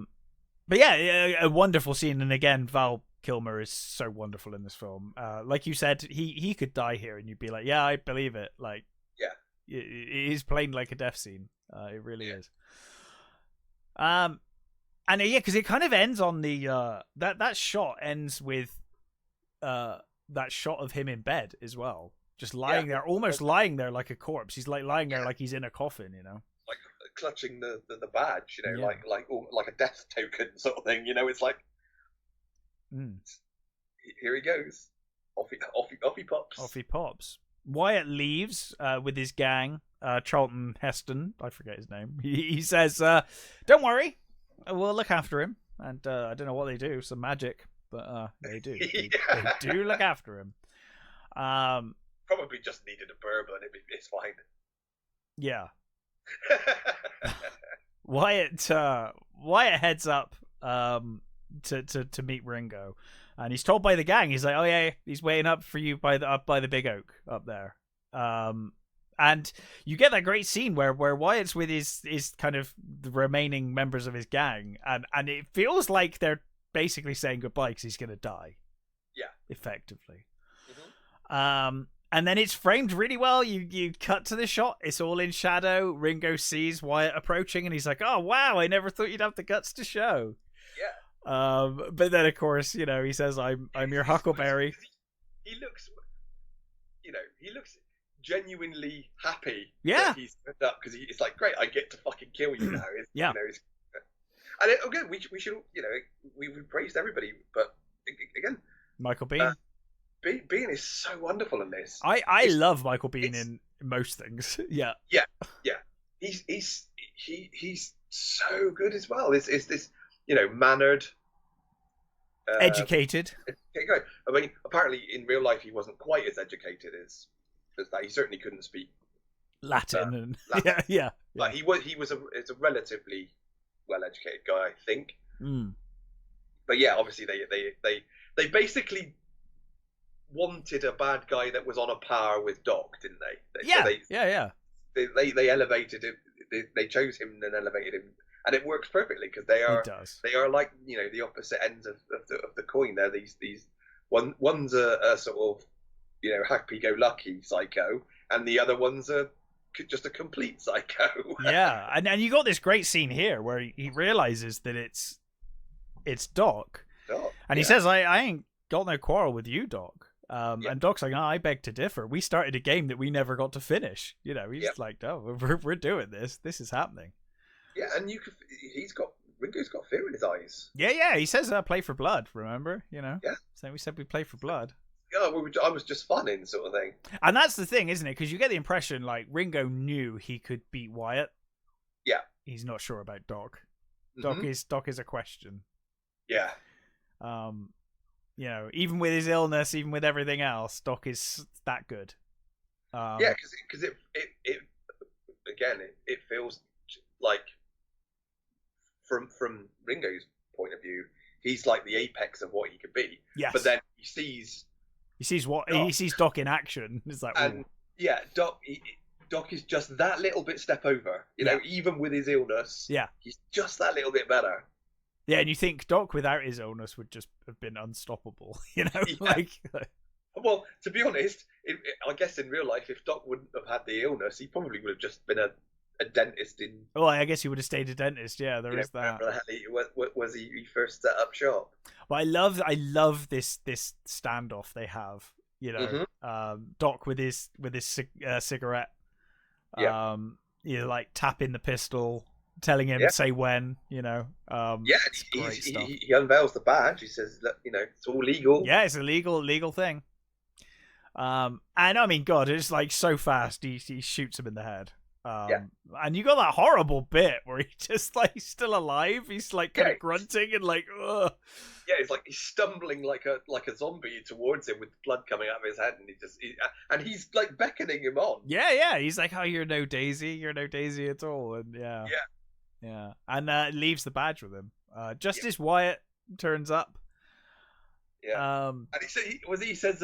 But yeah, a wonderful scene, and again, Val Kilmer is so wonderful in this film. Like you said, he could die here, and you'd be like, yeah, I believe it. Like, yeah, it is playing like a death scene. It really is. And yeah, because it kind of ends on the that shot ends with that shot of him in bed as well, just lying there, almost lying there like a corpse. He's like lying there like he's in a coffin, you know, like clutching the badge, you know, like a death token sort of thing. You know, it's like. Here he goes. Off he pops. Off he pops. Wyatt leaves with his gang. Charlton Heston, I forget his name. He says, "Don't worry, we'll look after him." And I don't know what they do, some magic, but they do. They do look after him. Probably just needed a bourbon. It's fine. Yeah. Wyatt heads up to meet Ringo, and he's told by the gang, he's like, oh yeah, he's waiting up for you up by the big oak up there. And you get that great scene where Wyatt's with his kind of the remaining members of his gang, and it feels like they're basically saying goodbye because he's gonna die. Yeah, effectively. Mm-hmm. And then it's framed really well. You cut to the shot. It's all in shadow. Ringo sees Wyatt approaching, and he's like, "Oh wow, I never thought you'd have the guts to show." Yeah. But then of course, you know, he says, "I'm your Huckleberry." He looks, you know, genuinely happy. Yeah. That he's turned up because it's like, great, I get to fucking kill you now. Yeah. You know, and again, we should, you know, we praised everybody, but again, Michael Biehn. Biehn is so wonderful in this. I love Michael Biehn in most things. Yeah. Yeah. He's so good as well. It's this, you know, mannered, educated. Guy. I mean, apparently in real life he wasn't quite as educated as that. He certainly couldn't speak Latin and Latin. yeah. But he was a relatively well-educated guy, I think. But yeah, obviously they basically wanted a bad guy that was on a par with Doc, didn't they? They elevated him. They chose him and elevated him, and it works perfectly because they are like, you know, the opposite ends of the coin. They're one's a sort of, you know, happy-go-lucky psycho, and the other one's just a complete psycho. Yeah, and you got this great scene here where he realizes that it's Doc, and he says, "I ain't got no quarrel with you, Doc." And Doc's like, "Oh, I beg to differ. We started a game that we never got to finish." You know, he's like, "No, we're doing this. This is happening." Yeah, and Ringo's got fear in his eyes. Yeah. He says, "Play for blood." Remember, you know. Yeah. So we said we play for blood. Yeah, I was just funning, sort of thing. And that's the thing, isn't it? Because you get the impression like Ringo knew he could beat Wyatt. Yeah. He's not sure about Doc. Doc is a question. Yeah. You know, even with his illness, even with everything else, Doc is that good. Yeah, because it feels like from Ringo's point of view, he's like the apex of what he could be. Yes. But then he sees Doc. He sees Doc in action. It's like, and yeah, Doc is just that little bit step over. You know, even with his illness, he's just that little bit better. Yeah, and you think Doc without his illness would just have been unstoppable, you know? Like, well, to be honest, I guess in real life, if Doc wouldn't have had the illness, he probably would have just been a dentist in. Well, I guess he would have stayed a dentist. Yeah, there is that. Was he first set up shop? But I love this standoff they have. You know, Doc with his cigarette. You know, like tapping the pistol. Telling him to say when, you know. He unveils the badge. He says that, you know, it's all legal. Yeah, it's a legal thing. And I mean, God, it's like so fast. He shoots him in the head. And you got that horrible bit where he just like he's still alive. He's like kind of grunting and like, ugh. Yeah, it's like he's stumbling like a zombie towards him with blood coming out of his head, and he's like beckoning him on. Yeah. He's like, "Oh, you're no Daisy at all." And yeah, and leaves the badge with him. Just as Wyatt turns up. Yeah, and he says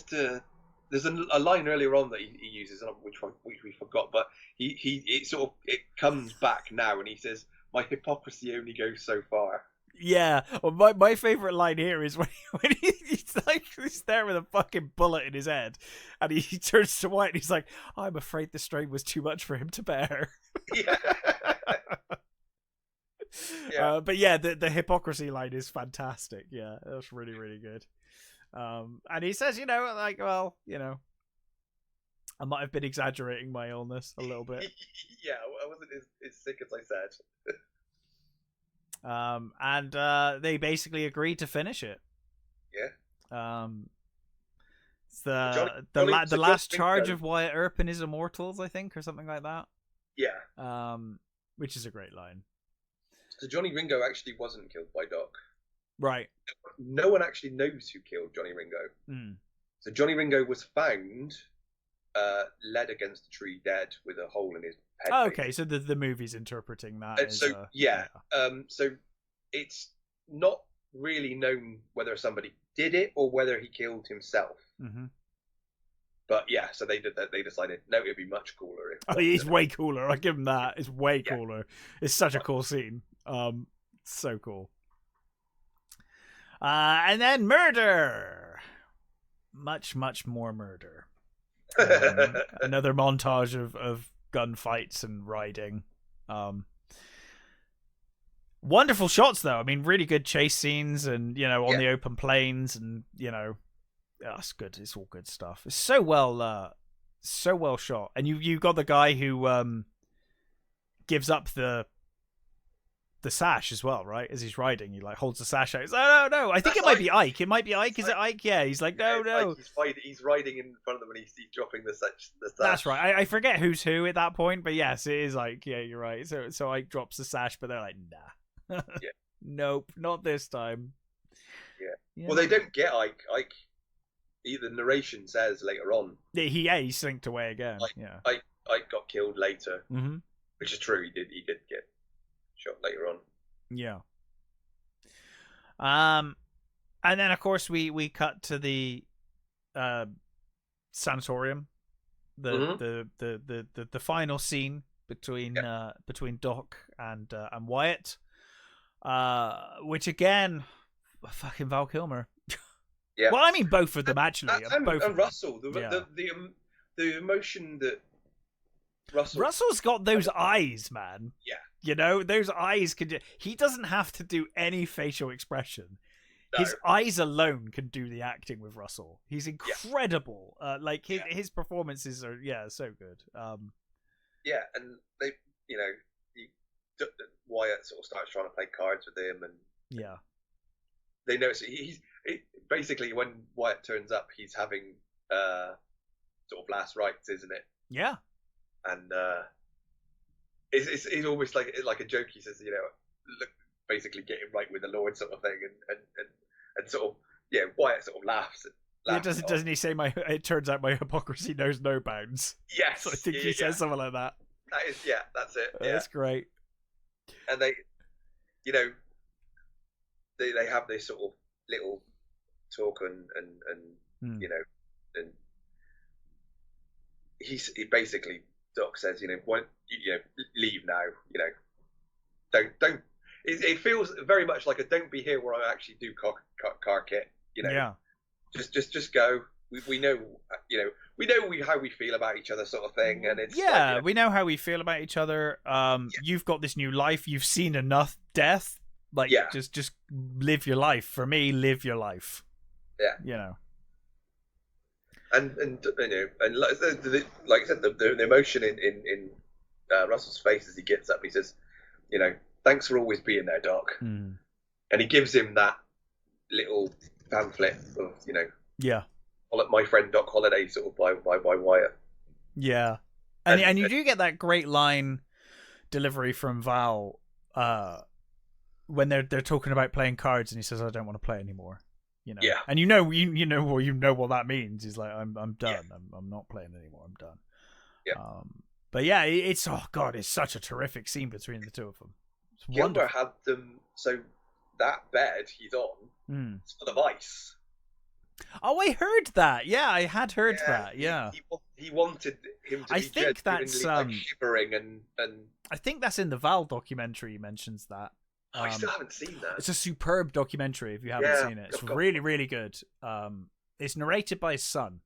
to. There's a line earlier on that he uses, which we forgot, but it comes back now, and he says, "My hypocrisy only goes so far." Yeah, well, my favorite line here is when he's there with a fucking bullet in his head, and he turns to White and he's like, "I'm afraid the strain was too much for him to bear." Yeah. But yeah, the hypocrisy line is fantastic. Yeah, that's really, really good. And he says, you know, like, well, you know, I might have been exaggerating my illness a little bit. Yeah, I wasn't as sick as I said. And they basically agreed to finish it. Yeah. It's the last charge of Wyatt Earp and his Immortals, I think, or something like that. Yeah. Which is a great line. So Johnny Ringo actually wasn't killed by Doc. Right. No one actually knows who killed Johnny Ringo. So Johnny Ringo was found led against a tree dead with a hole in his head. Oh, okay, so the movie's interpreting that. So it's not really known whether somebody did it or whether he killed himself. But yeah, so they decided, no, it'd be much cooler. He's way cooler. I give him that. It's way cooler. It's such a cool scene. So cool. And then murder. Much more murder. Another montage of gunfights and riding. Wonderful shots, though. I mean, really good chase scenes, and you know, on the open plains, and you know, that's good. It's all good stuff. It's so well shot. And you got the guy who gives up the sash as well, right? As he's riding, he like holds the sash out. He's like, no. I think it might be Ike. It might be Ike. Is it Ike? Yeah. He's like, no. He's riding in front of them and he's dropping the sash. That's right. I forget who's who at that point, but yes, it is Ike. Yeah, you're right. So Ike drops the sash, but they're like, nah. Yeah. Nope, not this time. Yeah. Well, they don't get Ike. The narration says later on. He slinked away again. Ike got killed later, mm-hmm. which is true. He did get shot later on. Yeah. And then of course we cut to the sanatorium, the final scene between Doc and Wyatt, which again, fucking Val Kilmer. Yeah. Well, I mean both of them actually. And Russell, the emotion that Russell's got those eyes, man. Yeah. You know, those eyes he doesn't have to do any facial expression. No. His eyes alone can do the acting with Russell. He's incredible. His performances are so good. Yeah, and they, Wyatt sort of starts trying to play cards with him, and they notice basically when Wyatt turns up, he's having sort of last rites, isn't it? Yeah. And it's almost like a joke. He says, look, basically get him right with the Lord, sort of thing, and sort of Wyatt sort of laughs. Doesn't he say it turns out my hypocrisy knows no bounds? Yes. So I think he says something like that. That is, that's it. That's great. And they have this sort of little talk and and he basically, Doc says, leave now, don't. It feels very much like a don't be here where I actually do car kit, just go. We know, how we feel about each other, sort of thing, and it's we know how we feel about each other. You've got this new life. You've seen enough death. Just live your life. For me, live your life. Yeah. And like I said, the emotion in Russell's face as he gets up, he says, thanks for always being there, Doc. And he gives him that little pamphlet of, My Friend Doc Holliday, sort of by Wyatt. Yeah. And you do get that great line delivery from Val when they're talking about playing cards, and he says, I don't want to play anymore. Yeah. And you know what that means. He's like, I'm done. Yeah. I'm not playing anymore. I'm done. Yeah. But yeah, it's such a terrific scene between the two of them. Gilmer had them, so that bed he's on, it's full of ice. Oh, I heard that. Yeah, I had heard that. Yeah. He wanted him to be shivering and. I think that's in the Val documentary. He mentions that. I still haven't seen that. It's a superb documentary if you haven't seen it. It's really, really good. It's narrated by his son.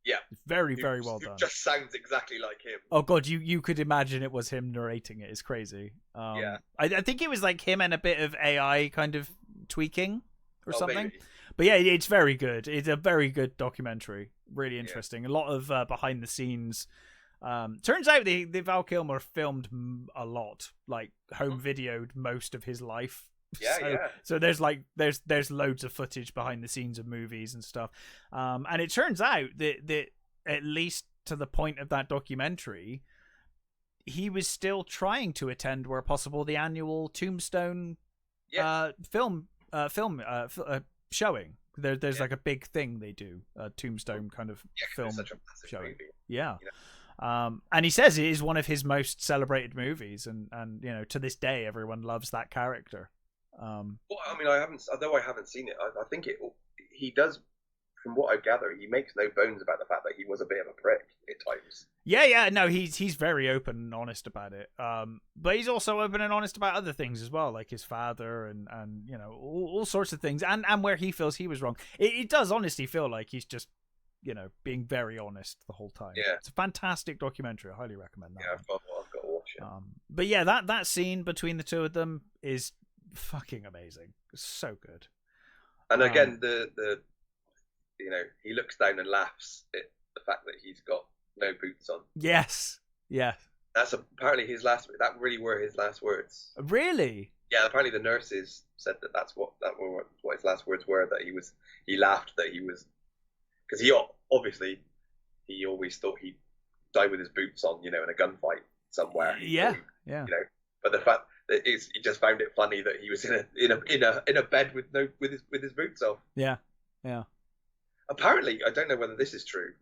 Yeah. It's very, very well done. It just sounds exactly like him. Oh, God, you could imagine it was him narrating it. It's crazy. I think it was like him and a bit of AI kind of tweaking or something. Maybe. But yeah, it's very good. It's a very good documentary. Really interesting. A lot of behind the scenes. Turns out the Val Kilmer filmed a lot, like home videoed most of his life. So there's loads of footage behind the scenes of movies and stuff. And it turns out that at least to the point of that documentary, he was still trying to attend, where possible, the annual Tombstone film showing. There's like a big thing they do, a Tombstone kind of film showing. Movie. Yeah. And he says it is one of his most celebrated movies, and to this day everyone loves that character. Well, I mean, I haven't seen it. I think he does, from what I gather, he makes no bones about the fact that he was a bit of a prick at times. No, he's very open and honest about it. But he's also open and honest about other things as well, like his father and all sorts of things, and where he feels he was wrong. It does honestly feel like he's just being very honest the whole time. Yeah, it's a fantastic documentary. I highly recommend that. Yeah, I've got to watch it. But yeah, that scene between the two of them is fucking amazing. It's so good. And again, the he looks down and laughs at the fact that he's got no boots on. Yes. Yeah. That's apparently his last. That really were his last words. Really? Yeah. Apparently, the nurses said that's what his last words were. That he laughed that he was. Because he always thought he'd die with his boots on, in a gunfight somewhere. Yeah. But the fact he just found it funny that he was in a bed with his boots off. Yeah, yeah. Apparently, I don't know whether this is true.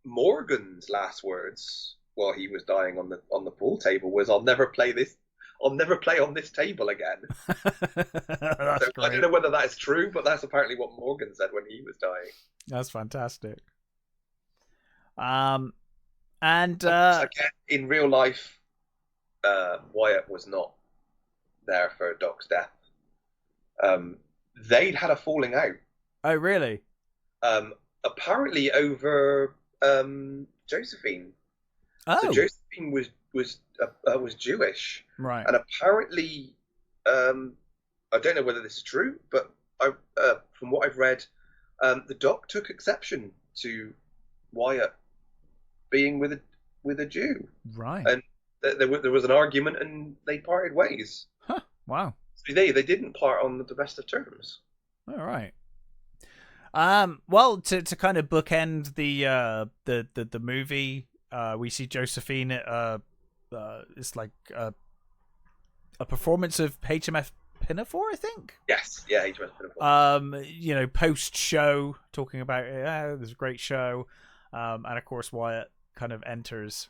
Morgan's last words while he was dying on the pool table was, "I'll never play on this table again." That's great. I don't know whether that is true, but that's apparently what Morgan said when he was dying. That's fantastic. And again, in real life, Wyatt was not there for Doc's death. They'd had a falling out. Oh, really? Apparently over Josephine. Oh, so Josephine was Jewish, right? And apparently, I don't know whether this is true, but from what I've read, the Doc took exception to Wyatt being with a Jew, right? And there was an argument, and they parted ways. Huh? Wow. So they didn't part on the best of terms. All right. Well, to kind of bookend the movie, we see Josephine. It's like a performance of HMF Pinafore, I think. Yes, yeah, HMF Pinafore. Post show talking about it was a great show, and of course Wyatt kind of enters,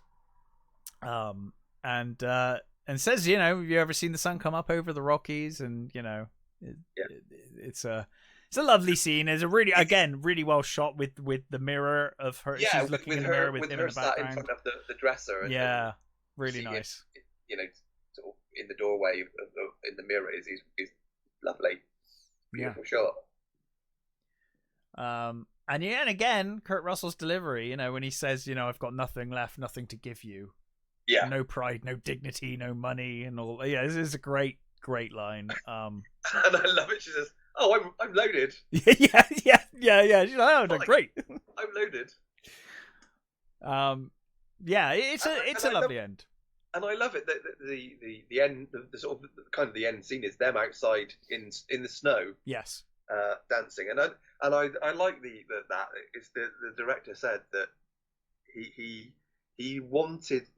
and says, have you ever seen the sun come up over the Rockies? And it's a lovely scene. It's a really well shot with the mirror of her. Yeah, she's looking in the mirror with him in the background. In front of the dresser. And really nice. Sort of in the doorway in the mirror is lovely, beautiful shot. And again, Kurt Russell's delivery. When he says, I've got nothing left, nothing to give you. Yeah. No pride, no dignity, no money, and all. Yeah, this is a great line. And I love it. She says, "Oh, I'm loaded." yeah. She's like, "Oh, great. I'm loaded." Yeah, it's a lovely end. And I love it that the end, the sort of kind of the end scene is them outside in the snow. Yes. Dancing, and I like that it's the director said that he wanted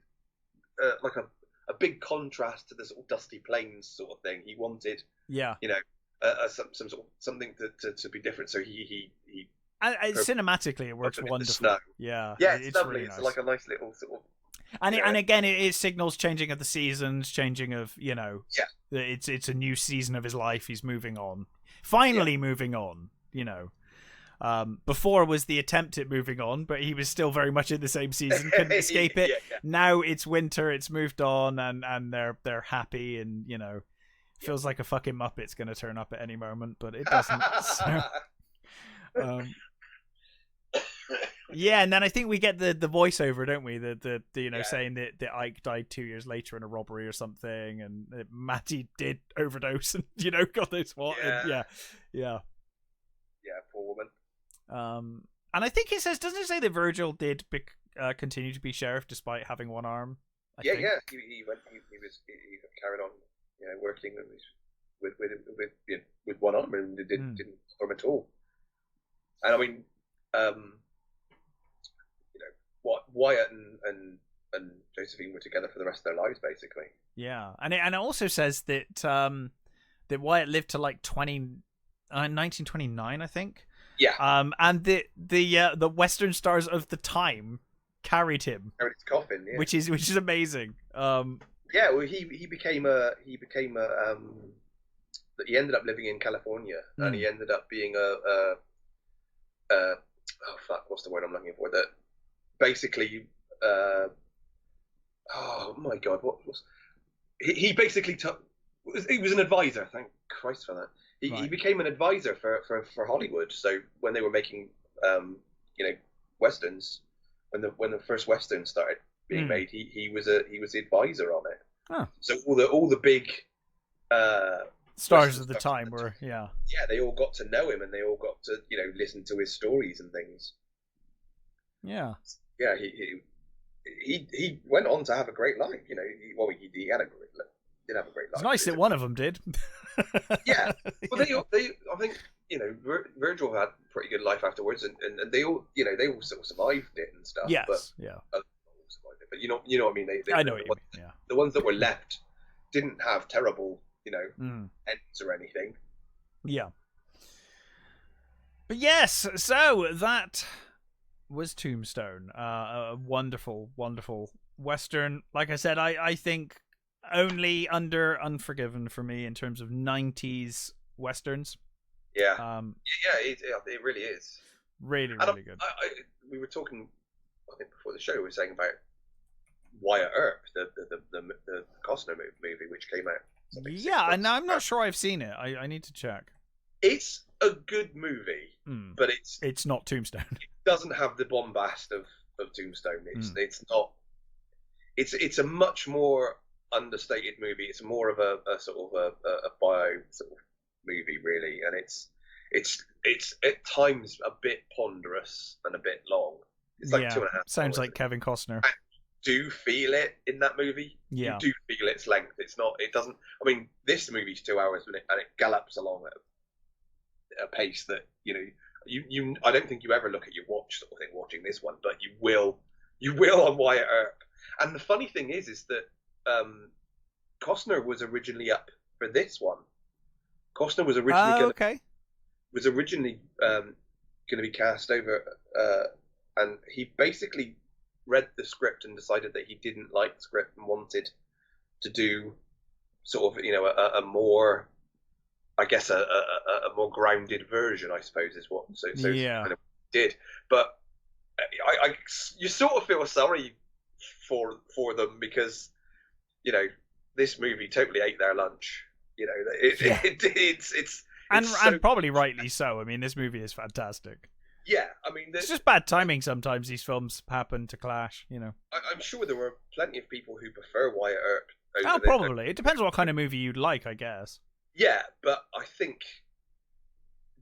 like a big contrast to the sort of Dusty Plains sort of thing. He wanted some sort of something to be different. So he cinematically it works wonderful. Yeah, it's lovely. Really it's nice. like a nice little sort of. And again, it signals changing of the seasons, changing of it's a new season of his life. He's moving on, finally moving on. Before was the attempt at moving on, but he was still very much in the same season, couldn't escape it. Yeah. Now it's winter, it's moved on, and they're happy, and feels like a fucking Muppet's gonna turn up at any moment, but it doesn't. So, yeah, and then I think we get the voiceover, don't we? The saying that Ike died 2 years later in a robbery or something, and that Matty did overdose, and God knows what. Yeah. And poor woman. And I think it says, doesn't it say that Virgil did continue to be sheriff despite having one arm? I think. He carried on, working with one arm, and it didn't harm at all. And I mean, Wyatt and Josephine were together for the rest of their lives, basically. Yeah, and it also says that that Wyatt lived to like 1929, I think. Yeah. And the Western stars of the time carried his coffin, which is amazing. Yeah, well, he ended up living in California, and he ended up being what's the word I'm looking for? That basically, oh my God, what was he basically took? He was an advisor. Thank Christ for that. He became an advisor for Hollywood. So when they were making westerns, when the first westerns started being made, he was the advisor on it. Huh. So all the big stars of the time were they all got to know him, and they all got to listen to his stories and things. Yeah. He went on to have a great life. He had a great life. Did have a great life. It's nice that one of them did. Yeah, well, they I think Virgil had a pretty good life afterwards, and they all sort of survived it and stuff. Yes, but, yeah. But you know what I mean. I know what you mean. Yeah. The ones that were left didn't have terrible, ends or anything. Yeah. But yes, so that was Tombstone. A wonderful, wonderful Western. Like I said, I think only under Unforgiven for me in terms of 90s Westerns. Yeah. It really is. Really, really good. We were talking, I think, before the show, we were saying about Wyatt Earp, the Costner movie, which came out. Yeah, and I'm not sure I've seen it. I need to check. It's a good movie, but it's not Tombstone. It doesn't have the bombast of Tombstone. It's not. It's a much more understated movie. It's more of a sort of a bio sort of movie, really, and it's at times a bit ponderous and a bit long. It's like 2.5 hours. Sounds like Kevin Costner. I do feel it in that movie. Yeah. You do feel its length. It's not. It doesn't. I mean, this movie's 2 hours and it gallops along at a pace that you. I don't think you ever look at your watch sort of thing watching this one, but you will on Wyatt Earp. And the funny thing is that Costner was originally up for this one. Costner was originally going to be cast over, and he basically read the script and decided that he didn't like the script and wanted to do sort of a more, I guess, a more grounded version, I suppose, is what yeah. kind of did. But you sort of feel sorry for them because this movie totally ate their lunch. And probably rightly so. I mean, this movie is fantastic. Yeah, I mean, it's just bad timing sometimes. These films happen to clash. I'm sure there were plenty of people who prefer Wyatt Earp. Probably. It depends what kind of movie you'd like, I guess. Yeah, but I think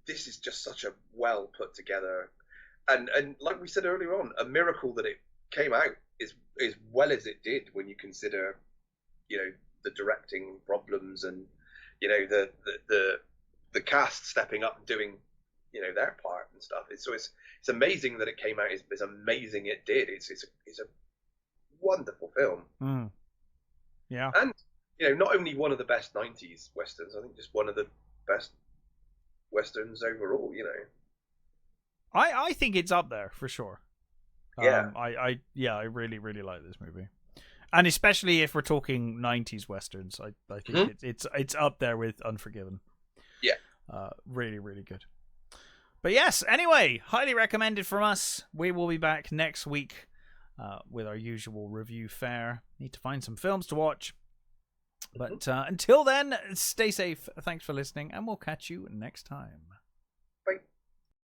this is just such a well put together, and like we said earlier on, a miracle that it came out as well as it did when you consider, the directing problems and the cast stepping up and doing their part and stuff. It's amazing that it came out as amazing it did. It's a wonderful film. Yeah, and not only one of the best 90s westerns, I think just one of the best westerns overall. I think it's up there for sure. Yeah, I really, really like this movie, and especially if we're talking 90s westerns, I think it's up there with Unforgiven. Yeah, really, really good. But yes, anyway, highly recommended from us. We will be back next week with our usual review fare. Need to find some films to watch. But until then, stay safe. Thanks for listening, and we'll catch you next time.